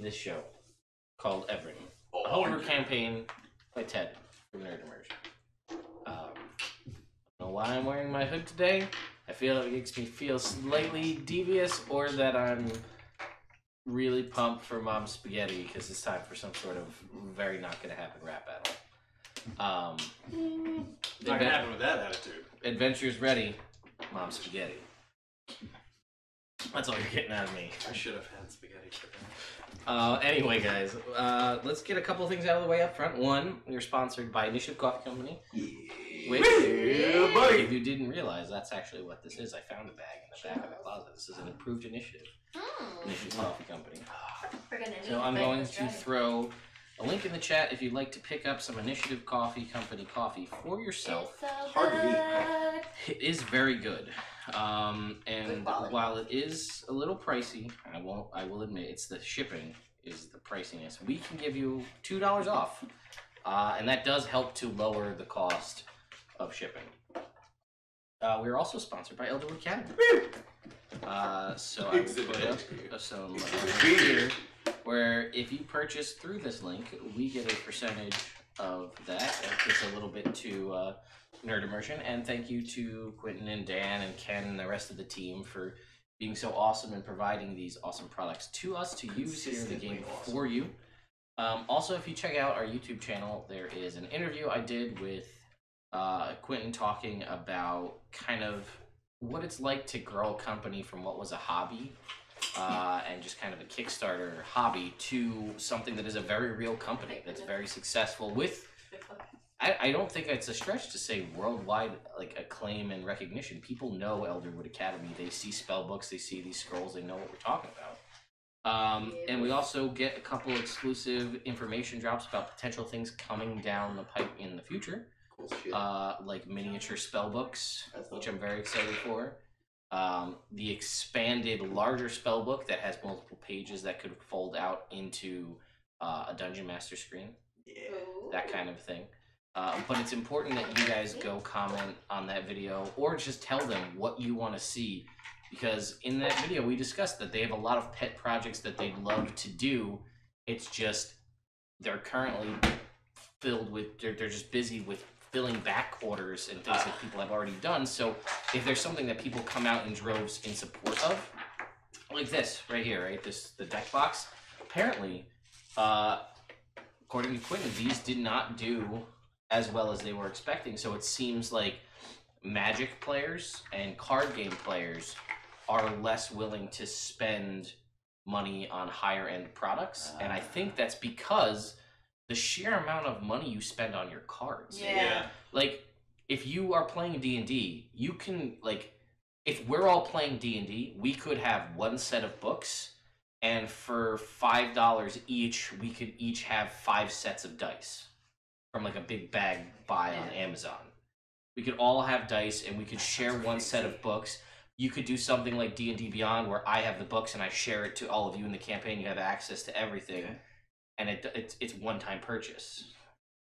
this show called Evrand, a homebrew campaign by Ted from Nerd Immersion. I don't know why I'm wearing my hood today. I feel it makes me feel slightly devious, or that I'm really pumped for Mom's Spaghetti because it's time for some sort of very not gonna happen rap battle. Not gonna happen with that attitude. Adventure's ready, Mom's Spaghetti. That's all you're getting out of me. I should have had spaghetti for that. Anyway, guys, let's get a couple of things out of the way up front. One, we're sponsored by Initiative Coffee Company. Which, buddy. if you didn't realize, that's actually what this is. I found a bag in the back of the closet. This is an approved initiative. Initiative Coffee Company. So I'm going to throw a link in the chat if you'd like to pick up some Initiative Coffee Company coffee for yourself. Hard to eat. It is very good. And while it is a little pricey, I will admit it's the shipping is the priciness. We can give you $2 off. And that does help to lower the cost of shipping. We're also sponsored by Elderwood Academy. So I will put up some here where if you purchase through this link, we get a percentage of that. It's a little bit to Nerd Immersion, and thank you to Quentin and Dan and Ken and the rest of the team for being so awesome and providing these awesome products to us to use here in the game for you. Also, if you check out our YouTube channel, there is an interview I did with Quentin talking about kind of what it's like to grow a company from what was a hobby and just kind of a Kickstarter hobby to something that is a very real company that's very successful with, I don't think it's a stretch to say worldwide like acclaim and recognition. People know Elderwood Academy. They see spell books, they see these scrolls, they know what we're talking about. And we also get a couple exclusive information drops about potential things coming down the pipe in the future. Cool shit. Like miniature spell books, which I'm very excited for. The expanded larger spell book that has multiple pages that could fold out into a Dungeon Master screen. Yeah. That kind of thing. But it's important that you guys go comment on that video or just tell them what you want to see. Because in that video, we discussed that they have a lot of pet projects that they'd love to do. It's just they're currently filled with, they're just busy with filling back orders and things that people have already done. So if there's something that people come out in droves in support of, like this right here, right? The deck box. Apparently, according to Quentin, these did not do as well as they were expecting. So it seems like Magic players and card game players are less willing to spend money on higher end products. And I think that's because the sheer amount of money you spend on your cards. Yeah. Like, if you are playing D&D, you can, like, if we're all playing D&D, we could have one set of books, and for $5 each, we could each have 5 sets of dice from, like, a big bag buy on Amazon. We could all have dice, and we could share one set of books. You could do something like D&D Beyond, where I have the books and I share it to all of you in the campaign. You have access to everything, and it's one-time purchase.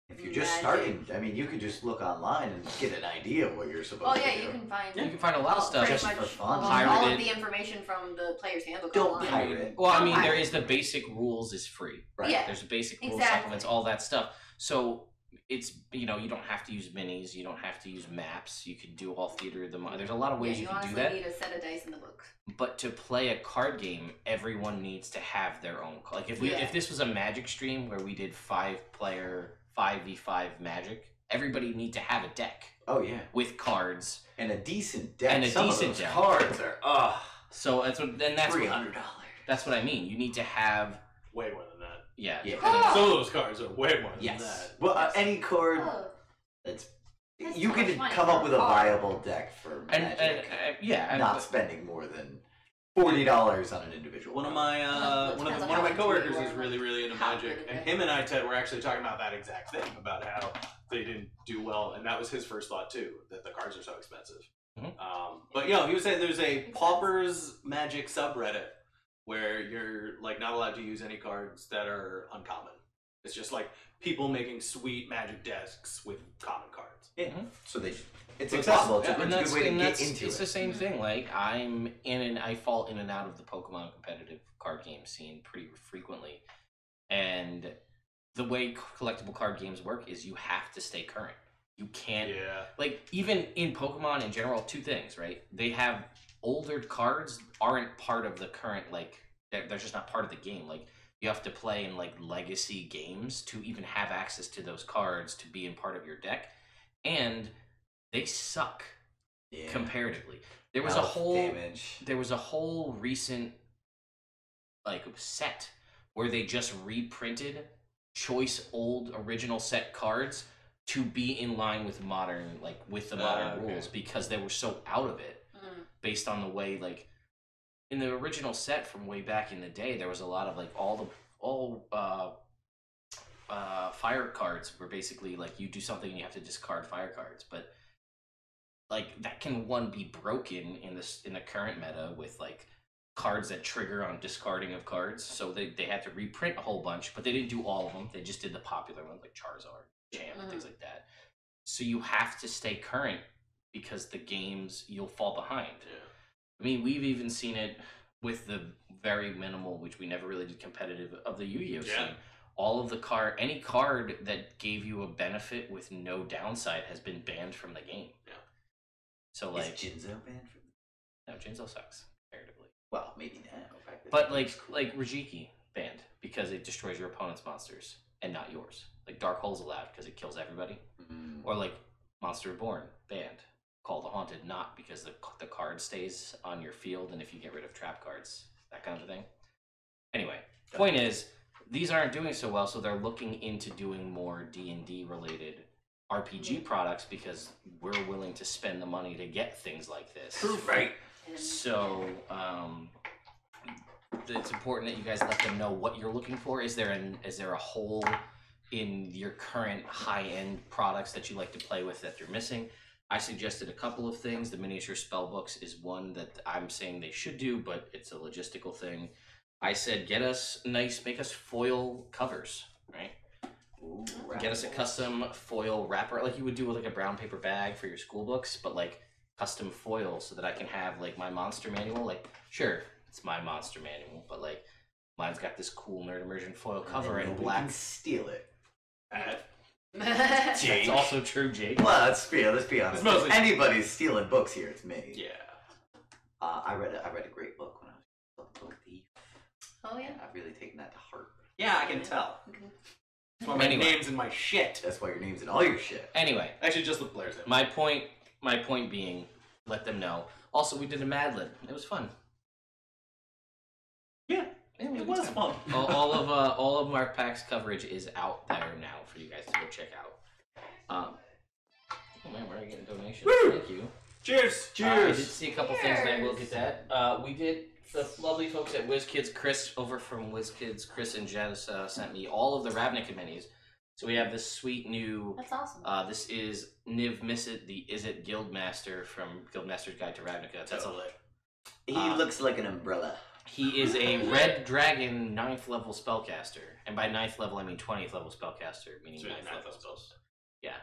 If you're just starting, I mean, you could just look online and get an idea of what you're supposed to do. You can find. You can find a lot of stuff just for fun. All of the information from the player's handbook. Don't online. pirate it. Well, I mean, there is the basic rules is free. Right. Yeah. There's a basic rules supplements, all that stuff. So it's, you know, you don't have to use minis, you don't have to use maps. You can do all theater of the mind. There's a lot of ways you can do that. You honestly need a set of dice in the book. But to play a card game, everyone needs to have their own. Like if this was a Magic stream where we did 5-player 5v5 Magic, everybody need to have a deck. Oh yeah. With cards and a decent deck. And a Some decent of those deck. cards are So that's what. Then that's $300. That's what I mean. You need to have way more than that. Yeah. Some of those cards are way more than that. Well, any card that's you could come up with a viable deck for Magic. Not spending more than $40 on an individual. One of my coworkers is really into Magic, and him and I, Ted, were actually talking about that exact thing about how they didn't do well, and that was his first thought too, that the cards are so expensive. But you know, he was saying there's a Paupers Magic subreddit where you're like not allowed to use any cards that are uncommon, It's just like people making sweet Magic decks with common cards. Yeah. So it's accessible. It's a good way to get into it. It's the same thing. Like I fall in and out of the Pokemon competitive card game scene pretty frequently, and the way collectible card games work is you have to stay current. You can't, like, even in Pokemon in general, two things, right? They have older cards aren't part of the current, like, they're just not part of the game. Like, you have to play in, like, legacy games to even have access to those cards to be in part of your deck. And they suck comparatively. There was a whole recent, like, set where they just reprinted choice old original set cards to be in line with modern, like with the modern rules, because they were so out of it based on the way, like in the original set from way back in the day, there was a lot of like all fire cards were basically like you do something and you have to discard fire cards, but like that can be broken in the current meta with like cards that trigger on discarding of cards, so they had to reprint a whole bunch, but they didn't do all of them. They just did the popular ones like Charizard, Champ, things like that. So you have to stay current because the games, you'll fall behind. I mean, we've even seen it with the very minimal, which we never really did competitive, of the Yu-Gi-Oh scene. All of the any card that gave you a benefit with no downside has been banned from the game. So like, is Jinzo banned from? No, Jinzo sucks comparatively. Well, maybe now. But like Rajiki banned because it destroys your opponent's monsters and not yours. Like Dark Hole's allowed because it kills everybody. Or like Monster Reborn banned. Call the Haunted not because the card stays on your field, and if you get rid of trap cards, that kind of thing. Anyway, point is these aren't doing so well, so they're looking into doing more D&D related RPG products because we're willing to spend the money to get things like this. Right. So it's important that you guys let them know what you're looking for. Is there a hole in your current high-end products that you like to play with that you're missing? I suggested a couple of things. The miniature spell books is one that I'm saying they should do, but it's a logistical thing. I said make us foil covers, right? Ooh, get us a custom foil wrapper, like you would do with like a brown paper bag for your school books, but like custom foil so that I can have like my monster manual. Like, sure, it's my monster manual, but like mine's got this cool Nerd Immersion foil cover in black. You can steal it. Jake. It's also true, Jake. Well, let's be honest. If anybody's stealing books here, it's me. Yeah. I read a great book when I was a book thief. Oh yeah. I've really taken that to heart. Yeah, I can tell. That's why my name's in my shit. That's why your name's in all your shit. Anyway, actually, just look Blair's in. My point being, let them know. Also, we did a Mad Lib. It was fun. Yeah. It was fun. all of Mark Pack's coverage is out there now for you guys to go check out. Oh man, we're getting donations. Woo! Thank you. Cheers! I did see a couple things, and I will get that. We did. The lovely folks at WizKids, Chris over from WizKids, Chris and Jess sent me all of the Ravnica minis. So we have this sweet new. That's awesome. This is Niv Mizzet, the Izzet Guildmaster from Guildmaster's Guide to Ravnica. That's He looks like an umbrella. He is a red dragon 9th level spellcaster, and by 9th level I mean 20th level spellcaster, meaning 9th level spells. Yeah.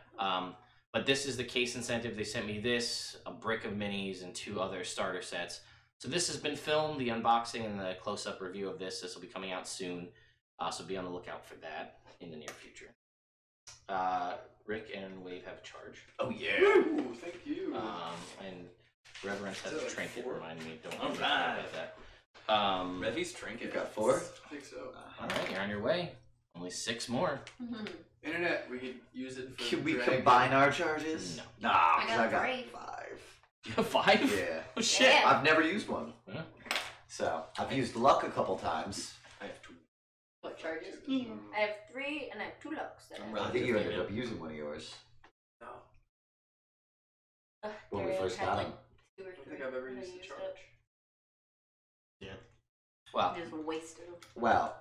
But this is the case incentive. They sent me this, a brick of minis, and 2 other starter sets. So this has been filmed, the unboxing and the close-up review of this. This will be coming out soon, so be on the lookout for that in the near future. Rick and Wave have a charge. Oh yeah! Woo! Thank you. And Reverence has a trinket. Remind me, don't All forget right. about that. Revy's trinket. You've got 4? I think so. All right, you're on your way. Only 6 more. Internet, we could use it for. Can we combine our charges? No. Nah, I because got I got 3. 5. You have 5? Yeah. Oh shit! Yeah. I've never used one. Huh? So I've used luck a couple times. I have 2. What charges? I have 3 and I have 2 locks. I think you ended up using one of yours No. when we first got them. I don't think I've ever used the charge. Yeah. Well, Just wasted them. Well,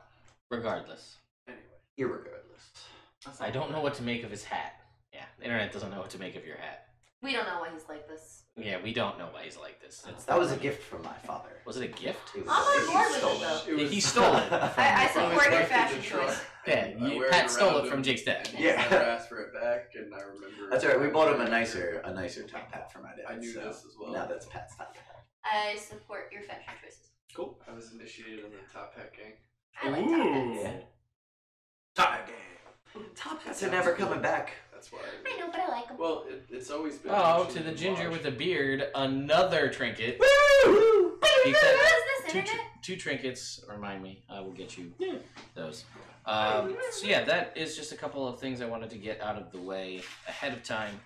regardless. Anyway. irregardless. I don't know what to make of his hat. Yeah, the internet doesn't know what to make of your hat. We don't know why he's like this. Yeah, we don't know why he's like this. That was a gift from my father. Was it a gift? I'm on board with it, though. He stole it. I support your fashion choice. Yeah, Pat stole it from Jake's dad. Yeah. I never asked for it back, and I remember... That's right, we bought him a nicer top hat for my dad. I knew this as well. Now that's Pat's top hat. I support your fashion choices. Cool. I was initiated in the top hat gang. I like top hats. Yeah. Top hat gang. Top hats are never coming back. That's why. I know, but I like them. Well, it's always been. Oh, to the ginger with the beard, another trinket. Woo! He What said is this, internet? two trinkets. Remind me, I will get you those. So yeah, that is just a couple of things I wanted to get out of the way ahead of time.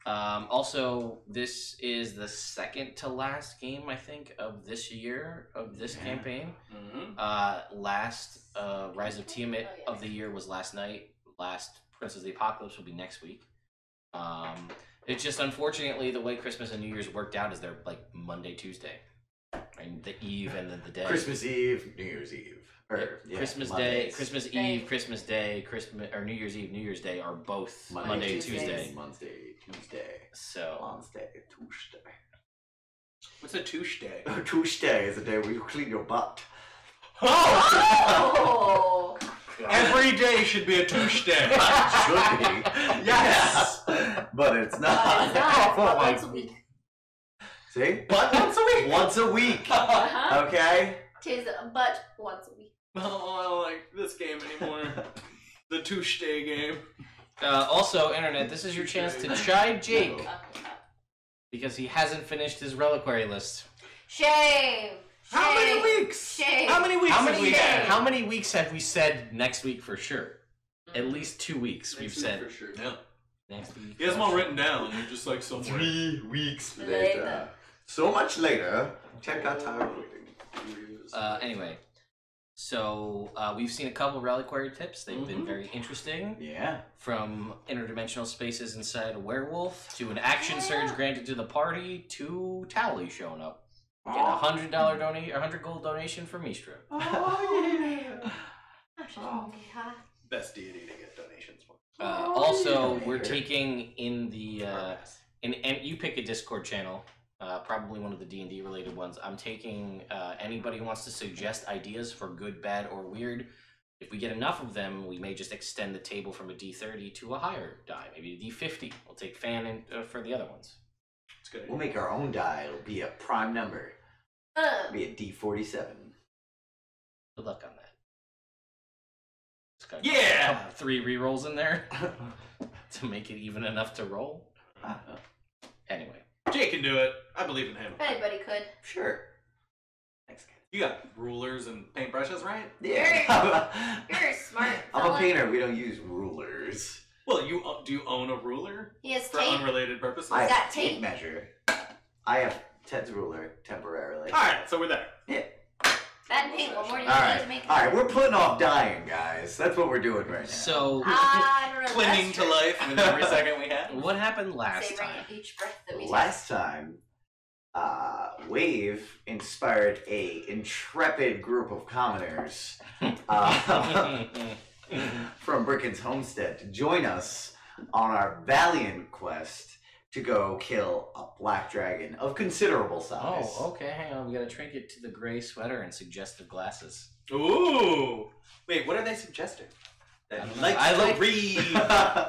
Also, this is the second to last game, I think, of this year, of this campaign. Mm-hmm. Last Rise of Tiamat of the year was last night. Last Princes of the Apocalypse will be next week. It's just, unfortunately, the way Christmas and New Year's worked out is they're like Monday, Tuesday. And the eve and then the day. Christmas Eve, New Year's Eve. Christmas Mondays. Day, Christmas Eve, Christmas Day, Christmas or New Year's Eve, New Year's Day are both Monday and Tuesday. Monday, Tuesday. So Monday, Tuesday. What's a touche day? Tuesday is the day where you clean your butt. Oh! Every day should be a touche day. Should be. Yes. But it's not. It's not, but once a week. See? But once a week. Once a week. Uh-huh. Okay? Tis but once a week. Oh, I don't like this game anymore. The touche day game. Also, Internet, this is your chance to chide Jake because he hasn't finished his reliquary list. Shame! How many weeks? Shame! How many weeks have we had? How many weeks have we said next week for sure? At least 2 weeks we've said. For sure. Yeah. Next week. He has them all written down. They're just like somewhere. 3 weeks later. Later. So much later. Check out time waiting. Anyway, so we've seen a couple reliquary tips. They've been very interesting. Yeah. From interdimensional spaces inside a werewolf to an action surge granted to the party to Towley showing up. Get a $100 donation, or 100 gold donation from Mistra. Oh, Oh. Best deity to get donations for. Also, we're taking in the and you pick a Discord channel, probably one of the D&D related ones. I'm taking anybody who wants to suggest ideas for good, bad, or weird. If we get enough of them, we may just extend the table from a D30 to a higher die, maybe a D50. We'll take fan and for the other ones. It's good. We'll make our own die. It'll be a prime number. It'll be a D47. Good luck on that. Just got Yeah! 3 rerolls in there to make it even enough to roll. Anyway. Jake can do it. I believe in him. Anybody could. Sure. Thanks, guys. You got rulers and paintbrushes, right? Yeah. You're smart. I'm a fella. painter. We don't use rulers. Well, do you own a ruler He has for tape. unrelated purposes? I got have tape. tape measure. I have Ted's ruler temporarily. All right, so we're there. Yeah. That and paint. What more do you All need right. to make it? All right. We're putting off dying, guys. That's what we're doing right now. So, I don't know. Clinging to life with every second we have. what happened last Savoring time? each breath that we take. Last time, Wave inspired a intrepid group of commoners from Bricken's homestead to join us on our valiant quest to go kill a black dragon of considerable size. Oh, okay, hang on. We got a trinket to the gray sweater and suggestive glasses. Ooh. Wait, what are they suggesting? I don't know. Like I to like- read.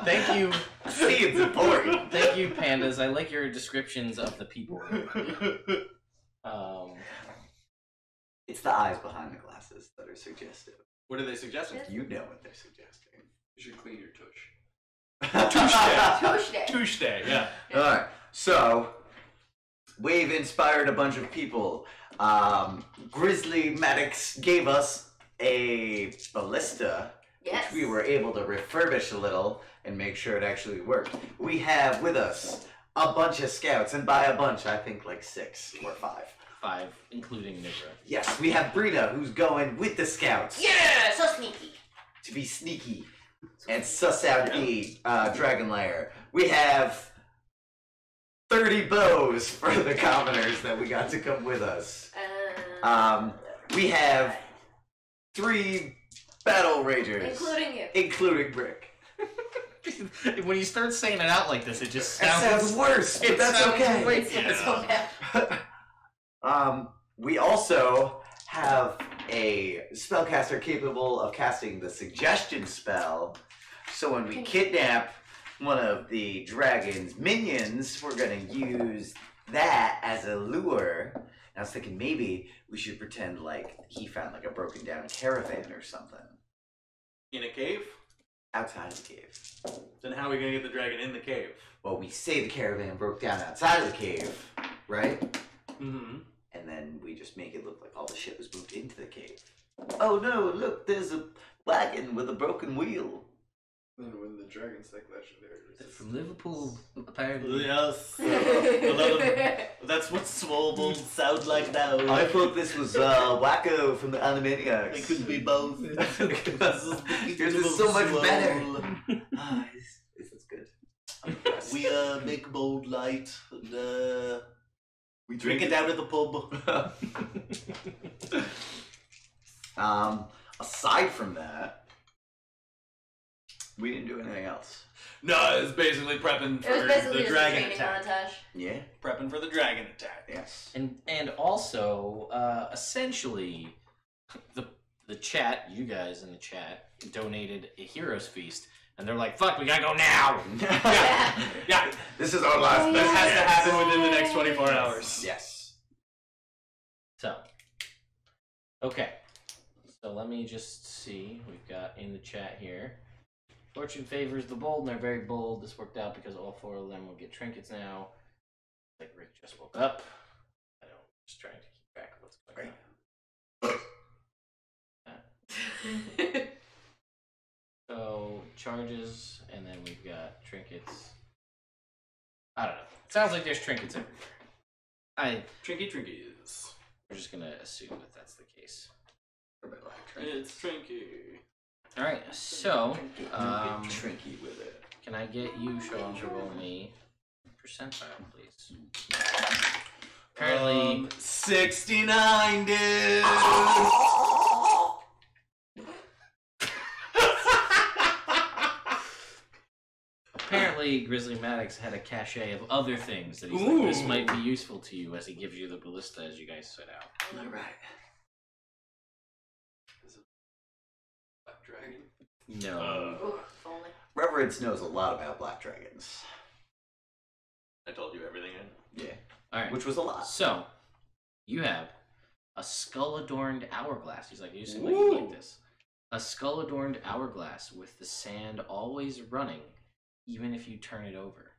Thank you. See, it's important. Thank you, pandas. I like your descriptions of the people. It's the eyes behind the glasses that are suggestive. What are they suggesting? You know what they're suggesting. You should clean your tush. Touche day. Touche day. Touche day, yeah. Alright, so Wave inspired a bunch of people. Grizzly Maddox gave us a ballista, Yes. which we were able to refurbish a little and make sure it actually worked. We have with us a bunch of scouts, and by a bunch, I think like 6 or 5. 5, including Nidra. Yes, we have Brina, who's going with the scouts Yeah, so sneaky. to be sneaky and suss out a dragon lair. We have 30 bows for the commoners that we got to come with us. We have 3 battle ragers, Including you. including Brick. When you start saying it out like this, it just It sounds worse, but that's okay. We also have a spellcaster capable of casting the suggestion spell. So when we kidnap one of the dragon's minions, we're gonna use that as a lure. And I was thinking maybe we should pretend like he found like a broken down caravan or something. In a cave? Outside the cave. Then how are we gonna get the dragon in the cave? Well, we say the caravan broke down outside of the cave, right? Mm-hmm. And then we just make it look like all the shit was moved into the cave. Oh no, look, there's a wagon with a broken wheel. Then when the dragon's like legendary. From Liverpool, apparently. Yes. That's what Swole sound like now. I thought this was Wacko from the Animaniacs. It could be both. Yours is so much better. This is good. We make bold light and we drink it out of the pub. Aside from that, we didn't do anything else. No, it's basically prepping for the dragon attack. Montage. Yeah. Prepping for the dragon attack. Yes. And also, essentially, the chat, you guys in the chat, donated a Heroes Feast, and they're like, "Fuck, we gotta go now!" Yeah. This is our last. That has to happen within the next 24 hours. Yes. So, okay. So let me just see. We've got in the chat here. Fortune favors the bold, and they're very bold. This worked out because all 4 of them will get trinkets now. Like Rick just woke up. I don't. Just trying to keep track of what's going on. So charges, and then we've got trinkets. I don't know. Sounds like there's trinkets everywhere. Trinkies. We're just gonna assume that that's the case. It's Trinky. All right. So, Tricky with it. can I get you, Sean, to roll me percentile, please? Apparently, 69, dude. apparently, Grizzly Maddox had a cachet of other things that he's like, this might be useful to you as he gives you the ballista as you guys set out. All right. Black dragon. No. Ooh, if only. Reverence knows a lot about black dragons. I told you everything I know. Yeah. All right. Which was a lot. So, you have a skull-adorned hourglass. He's like, you seem like you like this. A skull-adorned hourglass with the sand always running, even if you turn it over.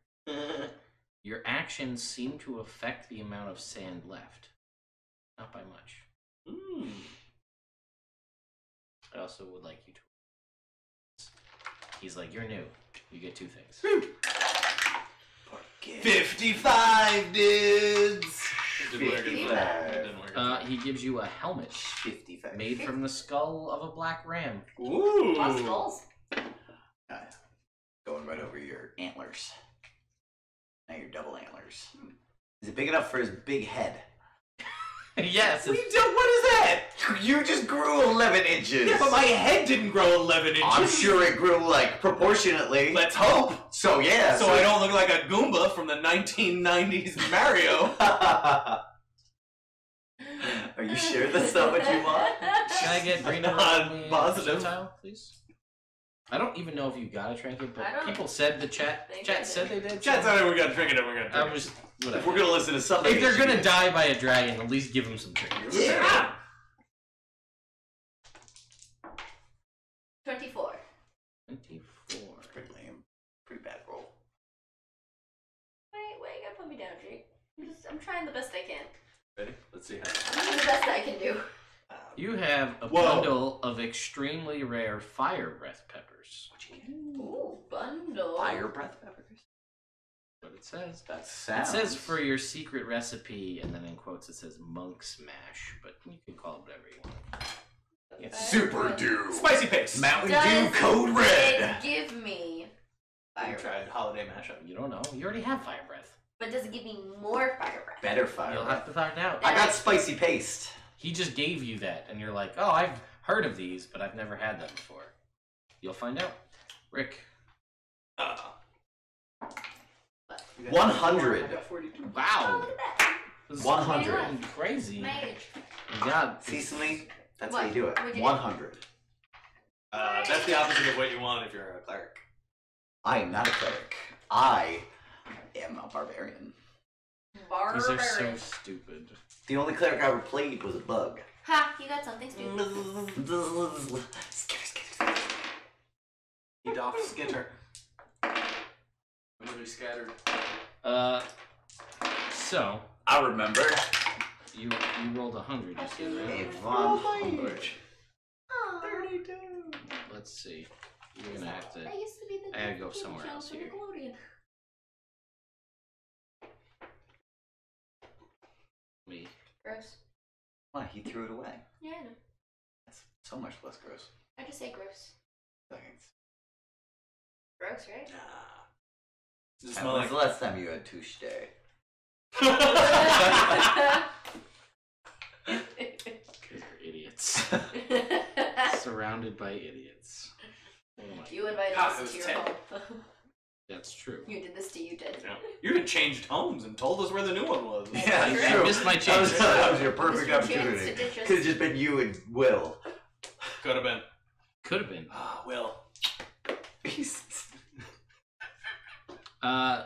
Your actions seem to affect the amount of sand left. Not by much. I also would like you to... He's like, you're new. You get 2 things. 55 dudes. Didn't work. 55. He gives you a helmet 55. made from the skull of a black ram. Ooh. Lost skulls. Going right over your antlers. Now your double antlers. Is it big enough for his big head? Yes. What is that? You just grew 11 inches. Yeah, but my head didn't grow 11 inches. I'm sure it grew like proportionately. Let's hope. So yeah. So I don't look like a Goomba from the 1990s Mario. Are you sure that's not what you want? Can I get Brina to roll me a Positive. percentile, please? I don't even know if you got a trinket, but I don't people said the chat think I chat did. said they did. Chat said we got a trinket and we're gonna I drink was it. whatever. If we're gonna listen to somebody, If they're gonna die by a dragon, at least give them some trinkets. Yeah. 24. 24. Pretty lame. Pretty bad roll. Wait, you gotta put me down, Jake. I'm trying the best I can. Ready? Let's see how. I'm doing the best I can do. You have a Whoa. bundle of extremely rare fire breath peppers. Ooh, bundle. Fire breath peppers. What it says. That It sounds. says for your secret recipe, and then in quotes it says monk smash, but you can call it whatever you want. It's Super Dew. Spicy paste. Mountain Does Dew Code Red. it give me I fire breath? tried holiday mashup. You don't know. You already have fire breath. But does it give me more fire breath? Better fire You'll breath. have to find out. I got spicy paste. He just gave you that, and you're like, oh, I've heard of these, but I've never had them before. You'll find out. Rick. got 100. I got 42. Oh, Wow. look at that. This is 100. fucking crazy. My age. God. Cecily, that's What? how you do it. What'd you do? 100. That's the opposite of what you want if you're a cleric. I am not a cleric. I am a barbarian. These are so Barbarian. stupid. The only cleric I ever played was a bug. Ha! You got something stupid. He doffed skitter. Everybody scattered. So I remember. you rolled 100, you said, right? Evrand. Aw. 32. Let's see. You're gonna have to. That used to be the I gotta go TV somewhere show else for here. Nickelodeon. Me. Gross. Why, he threw it away. Yeah, I know. That's so much less gross. I just say gross. Thanks. Gross, right? Does it When smell was like the last time you had touche day? Because you're idiots. Surrounded by idiots. Oh my. You invited God, us it was to your 10. home. That's true. You did this to you, did. Yeah. You even changed homes and told us where the new one was. Yeah, I true. missed my That chance. was your perfect Missed your chance opportunity. to ditch us. Could have just been you and Will. Could have been. Could have been. Ah, Will.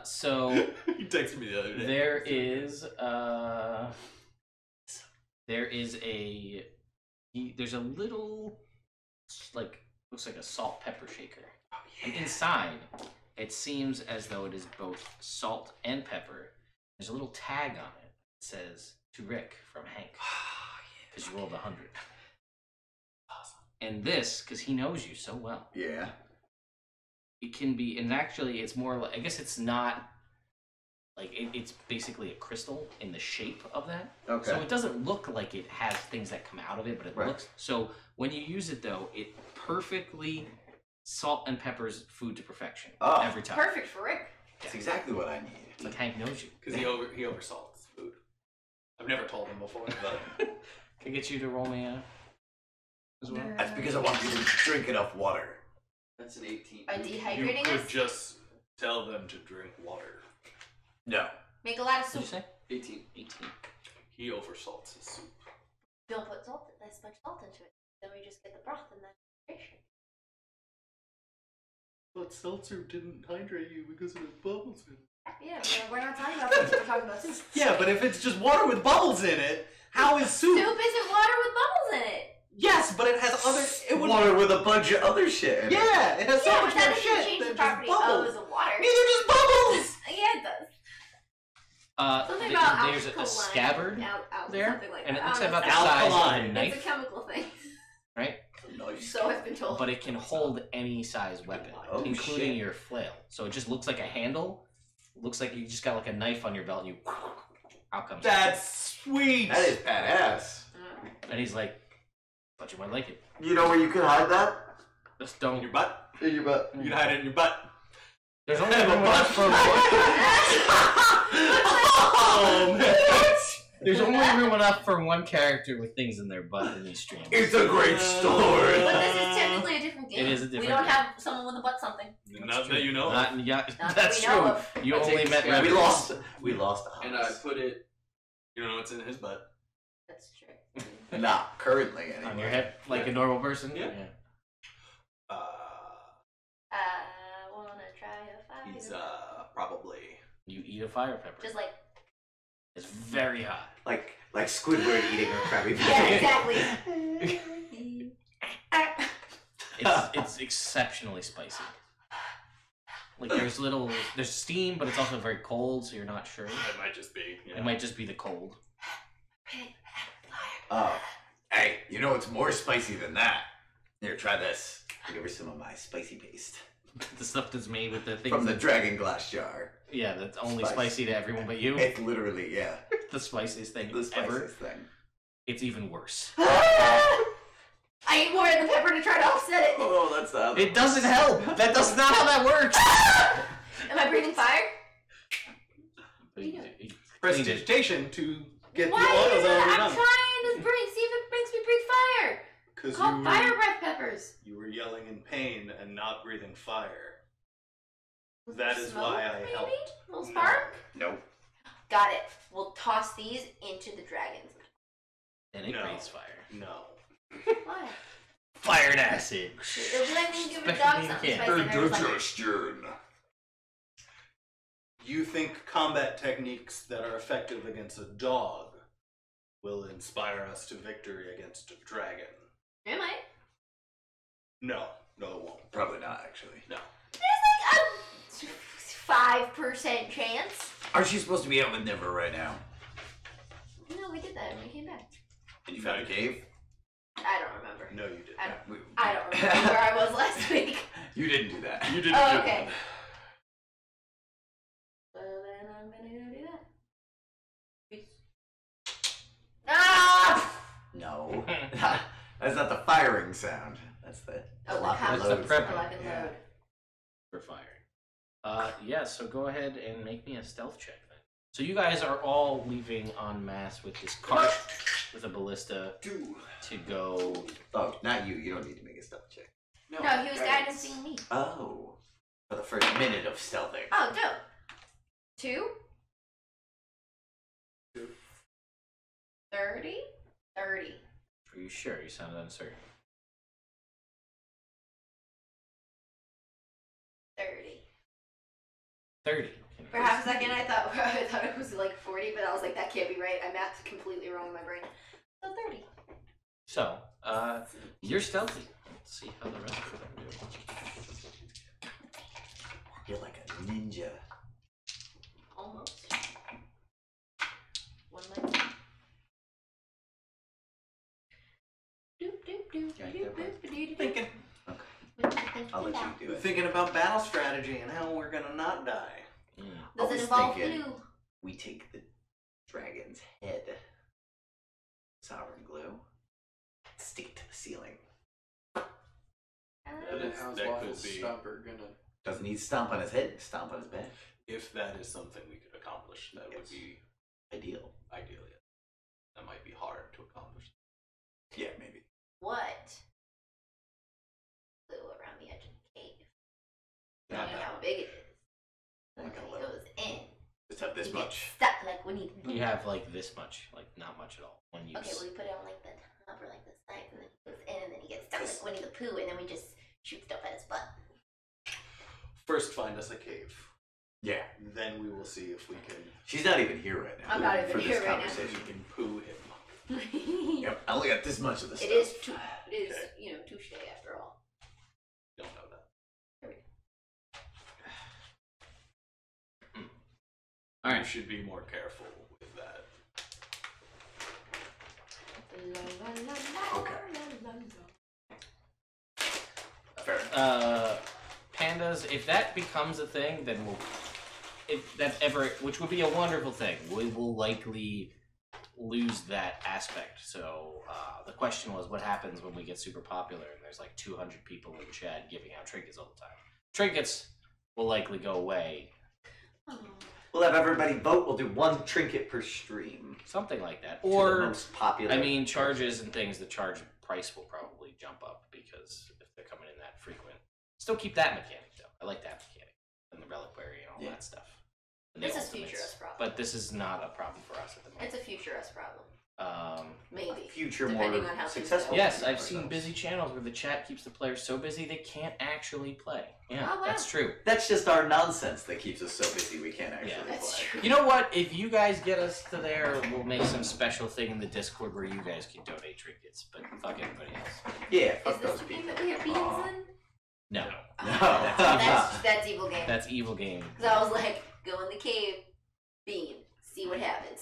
So He texted me the other day. there's a little, like, looks like a salt pepper shaker. And inside, it seems as though it is both salt and pepper. There's a little tag on it that says, to Rick from Hank. Because you rolled 100. Awesome. And this, because he knows you so well, Yeah. it can be, and actually it's more like, I guess it's not, like, it's basically a crystal in the shape of that. Okay. So it doesn't look like it has things that come out of it, but it Right. looks, so when you use it though, it perfectly salt and peppers food to perfection. Oh. Every time. Perfect for Rick. That's exactly what I need. It's like Hank knows you. Because he oversalts food. I've never told him before, but Can I get you to roll me as well? That's because I want you to drink enough water. That's an 18. By you dehydrating could us, just tell them to drink water. No. make a lot of What did you soup. say? 18. 18. He oversalts his soup. Don't put salt, that's much salt into it. Then we just get the broth and then hydration. But seltzer didn't hydrate you because it has bubbles in it. Yeah, we're not talking about soup, we're talking about soup. Yeah, but if it's just water with bubbles in it, how is soup? Soup isn't water with bubbles in it. Yes, but it has other. It would. Water with a bunch of other shit in it. Yeah, it has so Yeah, much but that more doesn't shit change than the just property of bubbles. the water. These are just bubbles. Yeah, it does. Something There's about a alkaline, scabbard there, there, something like and that. it looks I don't about the know. size of a Alkaline. It's a knife, chemical thing. right? Nice. So I've been told. But it can hold any size weapon, Oh, including shit. your flail. So it just looks like a handle. Looks like you just got like a knife on your belt and you out comes. That's sweet. That is badass. And he's like, "But you might like it. You know where you can hide that? Just in don't." your butt. In your butt. You can hide it in your butt. There's only room enough for one. Oh man. There's only room enough for one character with things in their butt in these streams. It's a great story. But this is technically a different game. It is a different We don't game. have someone with a butt something. Not that you know. Not, yeah, Not that that's we know true. of. You I only take met scabbards. We rebels. lost a house. And I put it. You don't know what's in his butt. That's true. Not currently, anyway. On your head, like a normal person. Yeah. I wanna try a fire. He's probably. You eat a fire pepper. Just like. It's very hot. Like Squidward eating a Krabby Yeah, Patty. exactly. It's exceptionally spicy. Like there's steam, but it's also very cold, so you're not sure. It might just be. Yeah. It might just be the cold. Oh, hey, you know what's more spicy than that? Here, try this. Give her some of my spicy paste. The stuff that's made with the things From the that, dragon glass jar. yeah, that's only Spice. spicy to everyone but you. It's literally, yeah, The spiciest thing the ever. spiciest thing. It's even worse. I ate more of the pepper to try to offset it. Oh, that's It doesn't help. That's not how that works. Am I breathing fire? Prestidigitation to get Why the oils is out it? of your I'm tongue. trying to see if it makes me breathe fire. Because Called fire breath peppers. you were yelling in pain and not breathing fire. That is Smoke, why I maybe? helped. A little spark? Nope. Got it. We'll toss these into the dragons. And it No. breathes fire. No. Why? Fire and acid. It'll be like when you give a Special dog being something can. spicy and they're just like, Indigestion. You think combat techniques that are effective against a dog will inspire us to victory against a dragon? am I? No. No, it won't. Probably not, actually. No. There's like a 5% chance. Aren't you supposed to be out with Niver right now? No, we did that when we came back. And you found a cave? I don't remember. No, you didn't. I don't remember where I was last week. You didn't do that. You didn't Oh, do okay. that. So then I'm gonna go do that. Peace. Ah! No. That's not the firing sound. That's the Oh, lock and That's the load prep. sound. Lock and Yeah. load. For firing. Yeah, so go ahead and make me a stealth check then. So you guys are all leaving en masse with this cart with a ballista to go. Oh, not you. You don't need to make a stealth check. No, he was guidancing me. Oh. For the first minute of stealthing. Oh, dope. 2? 30? 30. Are you sure? You sounded uncertain. 30. 30. For half a second, I thought it was like 40, but I was like, that can't be right. I mathed completely wrong in my brain. So 30. So, you're stealthy. Let's see how the rest of them do. You're like a ninja. Almost. One leg. Thinking. I'll let you do We're it. thinking about battle strategy and how we're gonna not die. I Does was it involve thinking blue? we take the dragon's head, sovereign glue, stick it to the ceiling. But then how's that Waffle could be- Stopper gonna... Doesn't need to stomp on his head, stomp on his back. If that is something we could accomplish, that would Yes. be Ideal. ideal. Yeah. That might be hard to accomplish. Yeah, maybe. What? Glue around the edge of the cave. I Not don't know that how one. big it is. Like When a it little. goes in. Just have this You get much. stuck like when you. You have like this much, like not much at all. One use. Okay, well, you put it on like the top or like the sides, and then it goes in, and then you get stuck like Winnie the Pooh, and then we just shoot stuff at his butt. First, find us a cave. Yeah. Then we will see if we can. She's not even here right now. I'm not even for here this right now. conversation. We can poo him. Yep, I only got this much of this It stuff. is, Okay. you know, touche after all. Don't know that. All You right. should be more careful with that. Fair enough. Pandas. If that becomes a thing, then we'll. If that ever, which would be a wonderful thing, we will likely lose that aspect. So the question was, what happens when we get super popular and there's like 200 people in chat giving out trinkets all the time? Trinkets will likely go away. We'll have everybody vote. We'll do one trinket per stream. Something like that. To the Or, most popular. I mean, charges and things, the charge price will probably jump up because if they're coming in that frequent. Still keep that mechanic, though. I like that mechanic. And the reliquary and all Yeah. that stuff. And the This is ultimates. future us problem. But this is not a problem for us at the moment. It's a future us problem. Maybe. future Depending more on how things successful. go. Yes, I've ourselves. seen busy channels where the chat keeps the players so busy they can't actually play. Yeah, Oh, wow. that's true. That's just our nonsense that keeps us so busy we can't actually Yeah. That's play. true. You know what? If you guys get us to there, we'll make some special thing in the Discord where you guys can donate trinkets. But fuck everybody else. Yeah, Is fuck this those the game people. that we have beans Aw. in? No, No. That's evil game. that's evil game. Because I was like, go in the cave, bean, see what happens.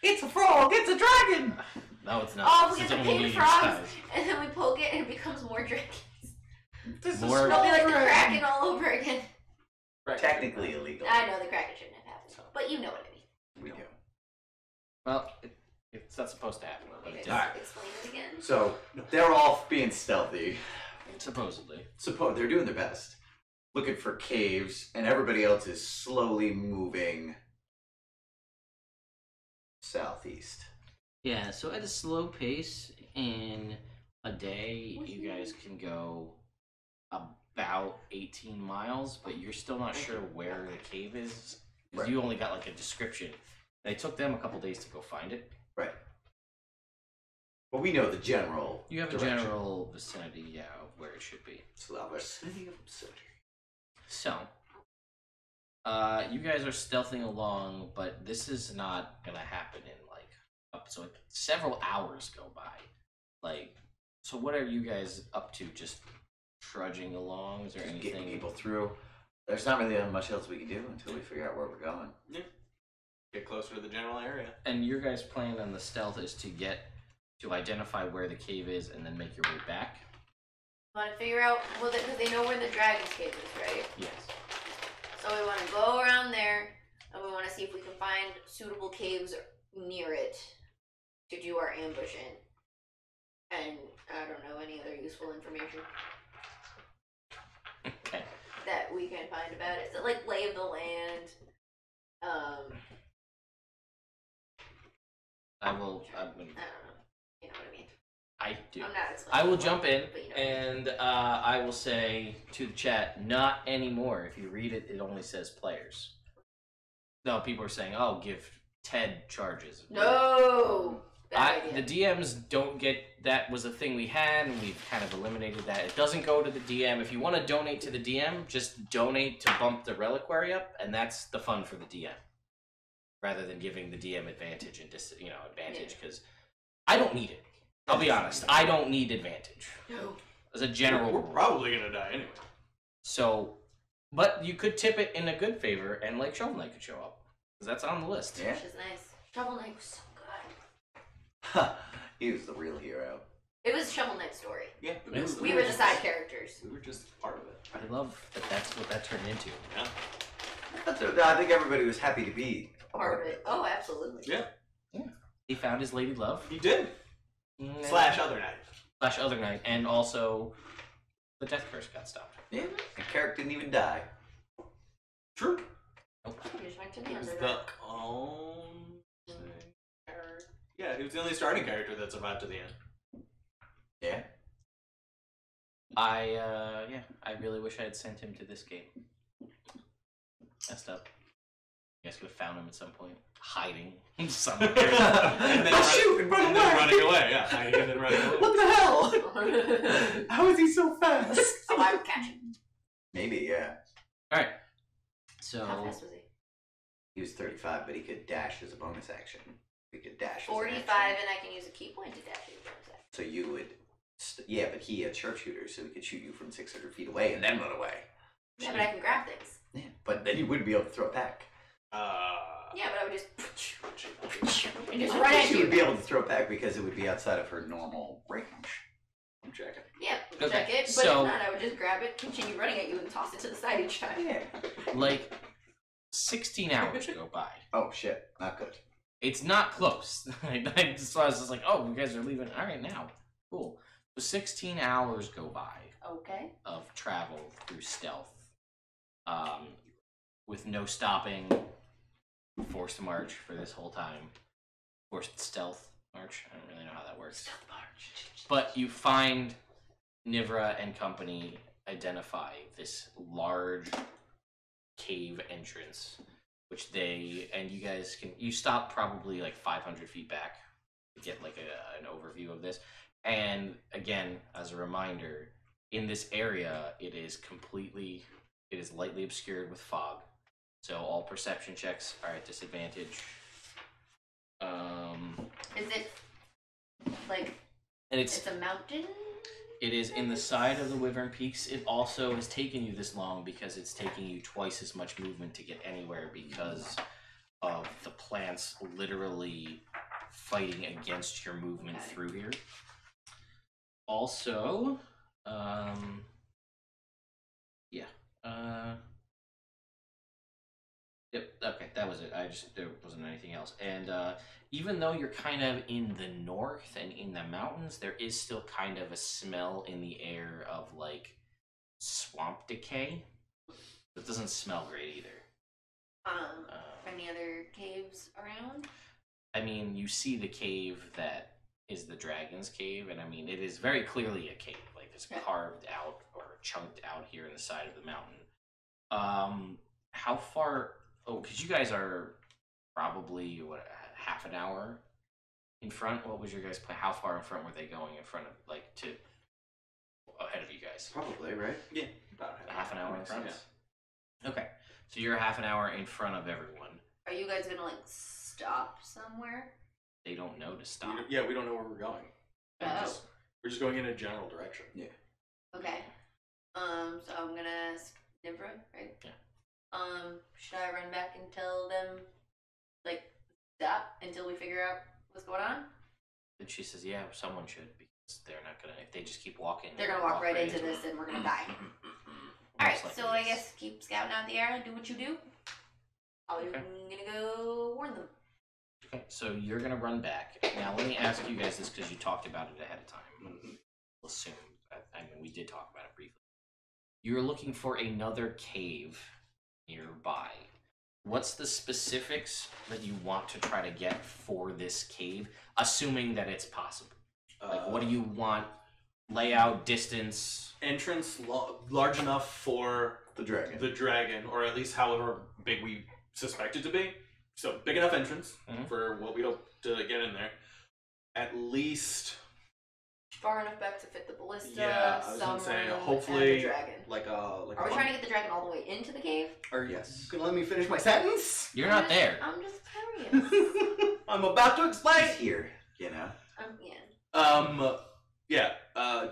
It's a frog. It's a dragon. No, it's not. Oh, we This get is the only painted medium frogs, size. and then we poke it, and it becomes more dragons. This More- It'll be like the Snow Kraken all over again. Technically illegal. I know the Kraken shouldn't have happened, but you know what I mean. We do. Well, it's not supposed to happen, but it Okay, did. Alright. explain it again. So they're all being stealthy. Supposedly. They're doing their best, looking for caves, and everybody else is slowly moving southeast. Yeah, so at a slow pace, in a day, you guys can go about 18 miles, but you're still not sure where the cave is. Because Right. you only got like a description. And it took them a couple days to go find it. Right. Well, we know the general. You have a direction. general vicinity, yeah, of where it should be. It's our city of absurdity. So, you guys are stealthing along, but this is not gonna happen in so several hours go by. So what are you guys up to? Just trudging along? Is there Just anything? getting people through. There's not really much else we can do until we figure out where we're going. Yeah. Get closer to the general area. And your guys' plan on the stealth is to identify where the cave is and then make your way back? Want to figure out, well, because they know where the dragon's cave is, right? Yes. So we want to go around there, and we want to see if we can find suitable caves near it to do our ambush in. And, I don't know, any other useful information Okay. that we can find about it. So, like, lay of the land. I will. I don't know. You know what I mean? I do. I'm not explaining I will it, jump in, but you know what I mean. and I will say to the chat, not anymore. If you read it, it only says players. No, people are saying, "Oh, give Ted charges." No! Bad idea. The DMs don't get that was a thing we had, and we've kind of eliminated that. It doesn't go to the DM. If you want to donate to the DM, just donate to bump the reliquary up, and that's the fun for the DM, rather than giving the DM advantage and advantage because I don't need it. I'll be honest, I don't need advantage. No. As a general We're rule. probably gonna die anyway. So, but you could tip it in a good favor, and like Shovel Knight could show up because that's on the list. Yeah. Which is nice. Shovel Knight was so good. Ha! He was the real hero. It was Shovel Knight's story. Yeah. We were the side characters. We were just part of it. I love that. That's what that turned into. Yeah. I think everybody was happy to be a Part of it. Oh, absolutely. Yeah. He found his lady love. He did. Mm, Slash other night. Slash other night, and also the death curse got stopped. Yeah. And Carrick didn't even die. True. Nope. You just went to the He was Underdark. the only Yeah, he was the only starting character that survived to the end. Yeah. I really wish I had sent him to this game. Messed up. You guys could have found him at some point, hiding somewhere. and then shoot and run away. running away. Yeah, hiding and then running away. What the hell? How is he so fast? So I would catch him. Maybe, yeah. All right. So How fast was he? He was 35, but he could dash as a bonus action. He could dash as an 45, action. and I can use a key point to dash you. So you would... yeah, but he had sharpshooter, so he could shoot you from 600 feet away and then run away. Yeah, but I can grab things. Yeah, but then he wouldn't be able to throw it back. Yeah, but I would just and just I run think at she you. would be able to throw it back because it would be outside of her normal range. I'm checking. Yeah, Okay, check it. But so- if not, I would just grab it, continue running at you, and toss it to the side each time. Yeah. like 16 hours go by. Oh shit, not good. It's not close. I was just like, oh, you guys are leaving. All right, now. Cool. So 16 hours go by Okay. of travel through stealth. With no stopping. Forced march for this whole time. Forced stealth march. I don't really know how that works. Stealth march. But you find Nivra and company identify this large cave entrance, which you guys you stop probably like 500 feet back to get like an overview of this. And again, as a reminder, in this area, it is lightly obscured with fog. So all perception checks are at disadvantage. Is it like And it's a mountain? it is in the side of the Wyvern Peaks. It also has taken you this long because it's taking you twice as much movement to get anywhere because of the plants literally fighting against your movement Okay. through here. Also, yep, okay, that was it. There wasn't anything else. And even though you're kind of in the north and in the mountains, there is still kind of a smell in the air of like swamp decay. It doesn't smell great either. Any other caves around? I mean, you see the cave that is the dragon's cave, and I mean, it is very clearly a cave. Like, like it's carved out or chunked out here in the side of the mountain. How far? Oh, because you guys are probably what, half an hour in front. What was your guys' plan? How far in front were they going in front of, like, to ahead of you guys? Probably, right? Yeah, about Half an hour in front. Yeah. Okay, so you're half an hour in front of everyone. Are you guys gonna like stop somewhere? They don't know to stop. We don't know where we're going. We're just going in a general direction. Yeah. Okay. So I'm gonna Evrand, right? Yeah. Should I run back and tell them, like, stop until we figure out what's going on? And she says, yeah, someone should, because they're not gonna, if they just keep walking, they're gonna walk right into this and we're gonna die. Alright, so I guess keep scouting out the area, do what you do. I'm gonna go warn them. Okay, so you're gonna run back. Now let me ask you guys this, because you talked about it ahead of time. We'll assume, I mean, we did talk about it briefly. You're looking for another cave nearby. What's the specifics that you want to try to get for this cave, assuming that it's possible? Like, what do you want? Layout, distance? Entrance large enough for The dragon. the dragon, or at least however big we suspect it to be. So big enough entrance for what we hope to get in there. At least Far enough back to fit the ballista. Yeah, I was gonna say, sunroom, hopefully, and the dragon. like Are we trying to get the dragon all the way into the cave? Or Yes. You can let me finish my sentence? You're not there. I'm just curious. I'm about to explain. He's here, you know. Yeah. Yeah.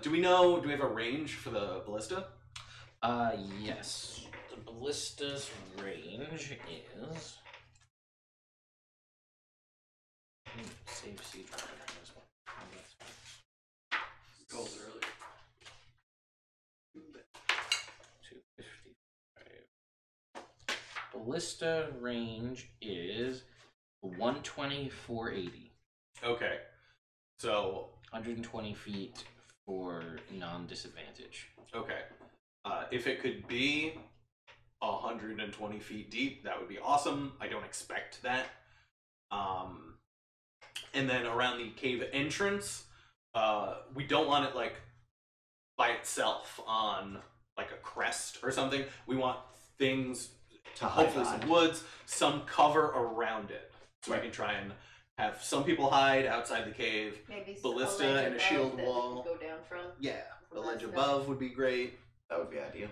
Do we have a range for the ballista? Yes. The ballista's range is... Save siege runner as well. Goals early. 255. Ballista range is 120, 480. Okay. So 120 feet for non-disadvantage. okay. If it could be 120 feet deep, that would be awesome. I don't expect that. And then around the cave entrance, we don't want it like by itself on like a crest or something. We want things To hide hopefully behind. some woods, some cover around it, so we can try and have some people hide outside the cave. Maybe Ballista ledge and a above shield that we wall. can go down from. Yeah, From a ledge that above would be great. That would be ideal.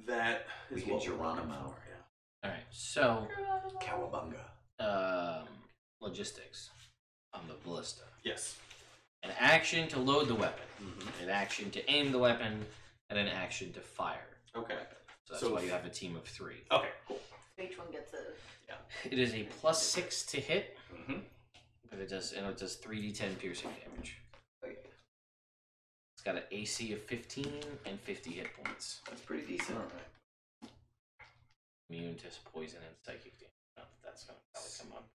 That We is can what we're looking Geronimo. for, yeah. Alright, so Cowabunga. logistics on the ballista. Yes. An action to load the weapon, an action to aim the weapon, and an action to fire. Okay. So that's So why if- you have a team of 3. Okay, cool. Each one gets a. It is a +6 to hit, Mm-hmm. but it does 3d10 piercing damage. Okay. It's got an AC of 15 and 50 hit points. That's pretty decent. Immune to poison and psychic damage. Not that that's gonna probably come up.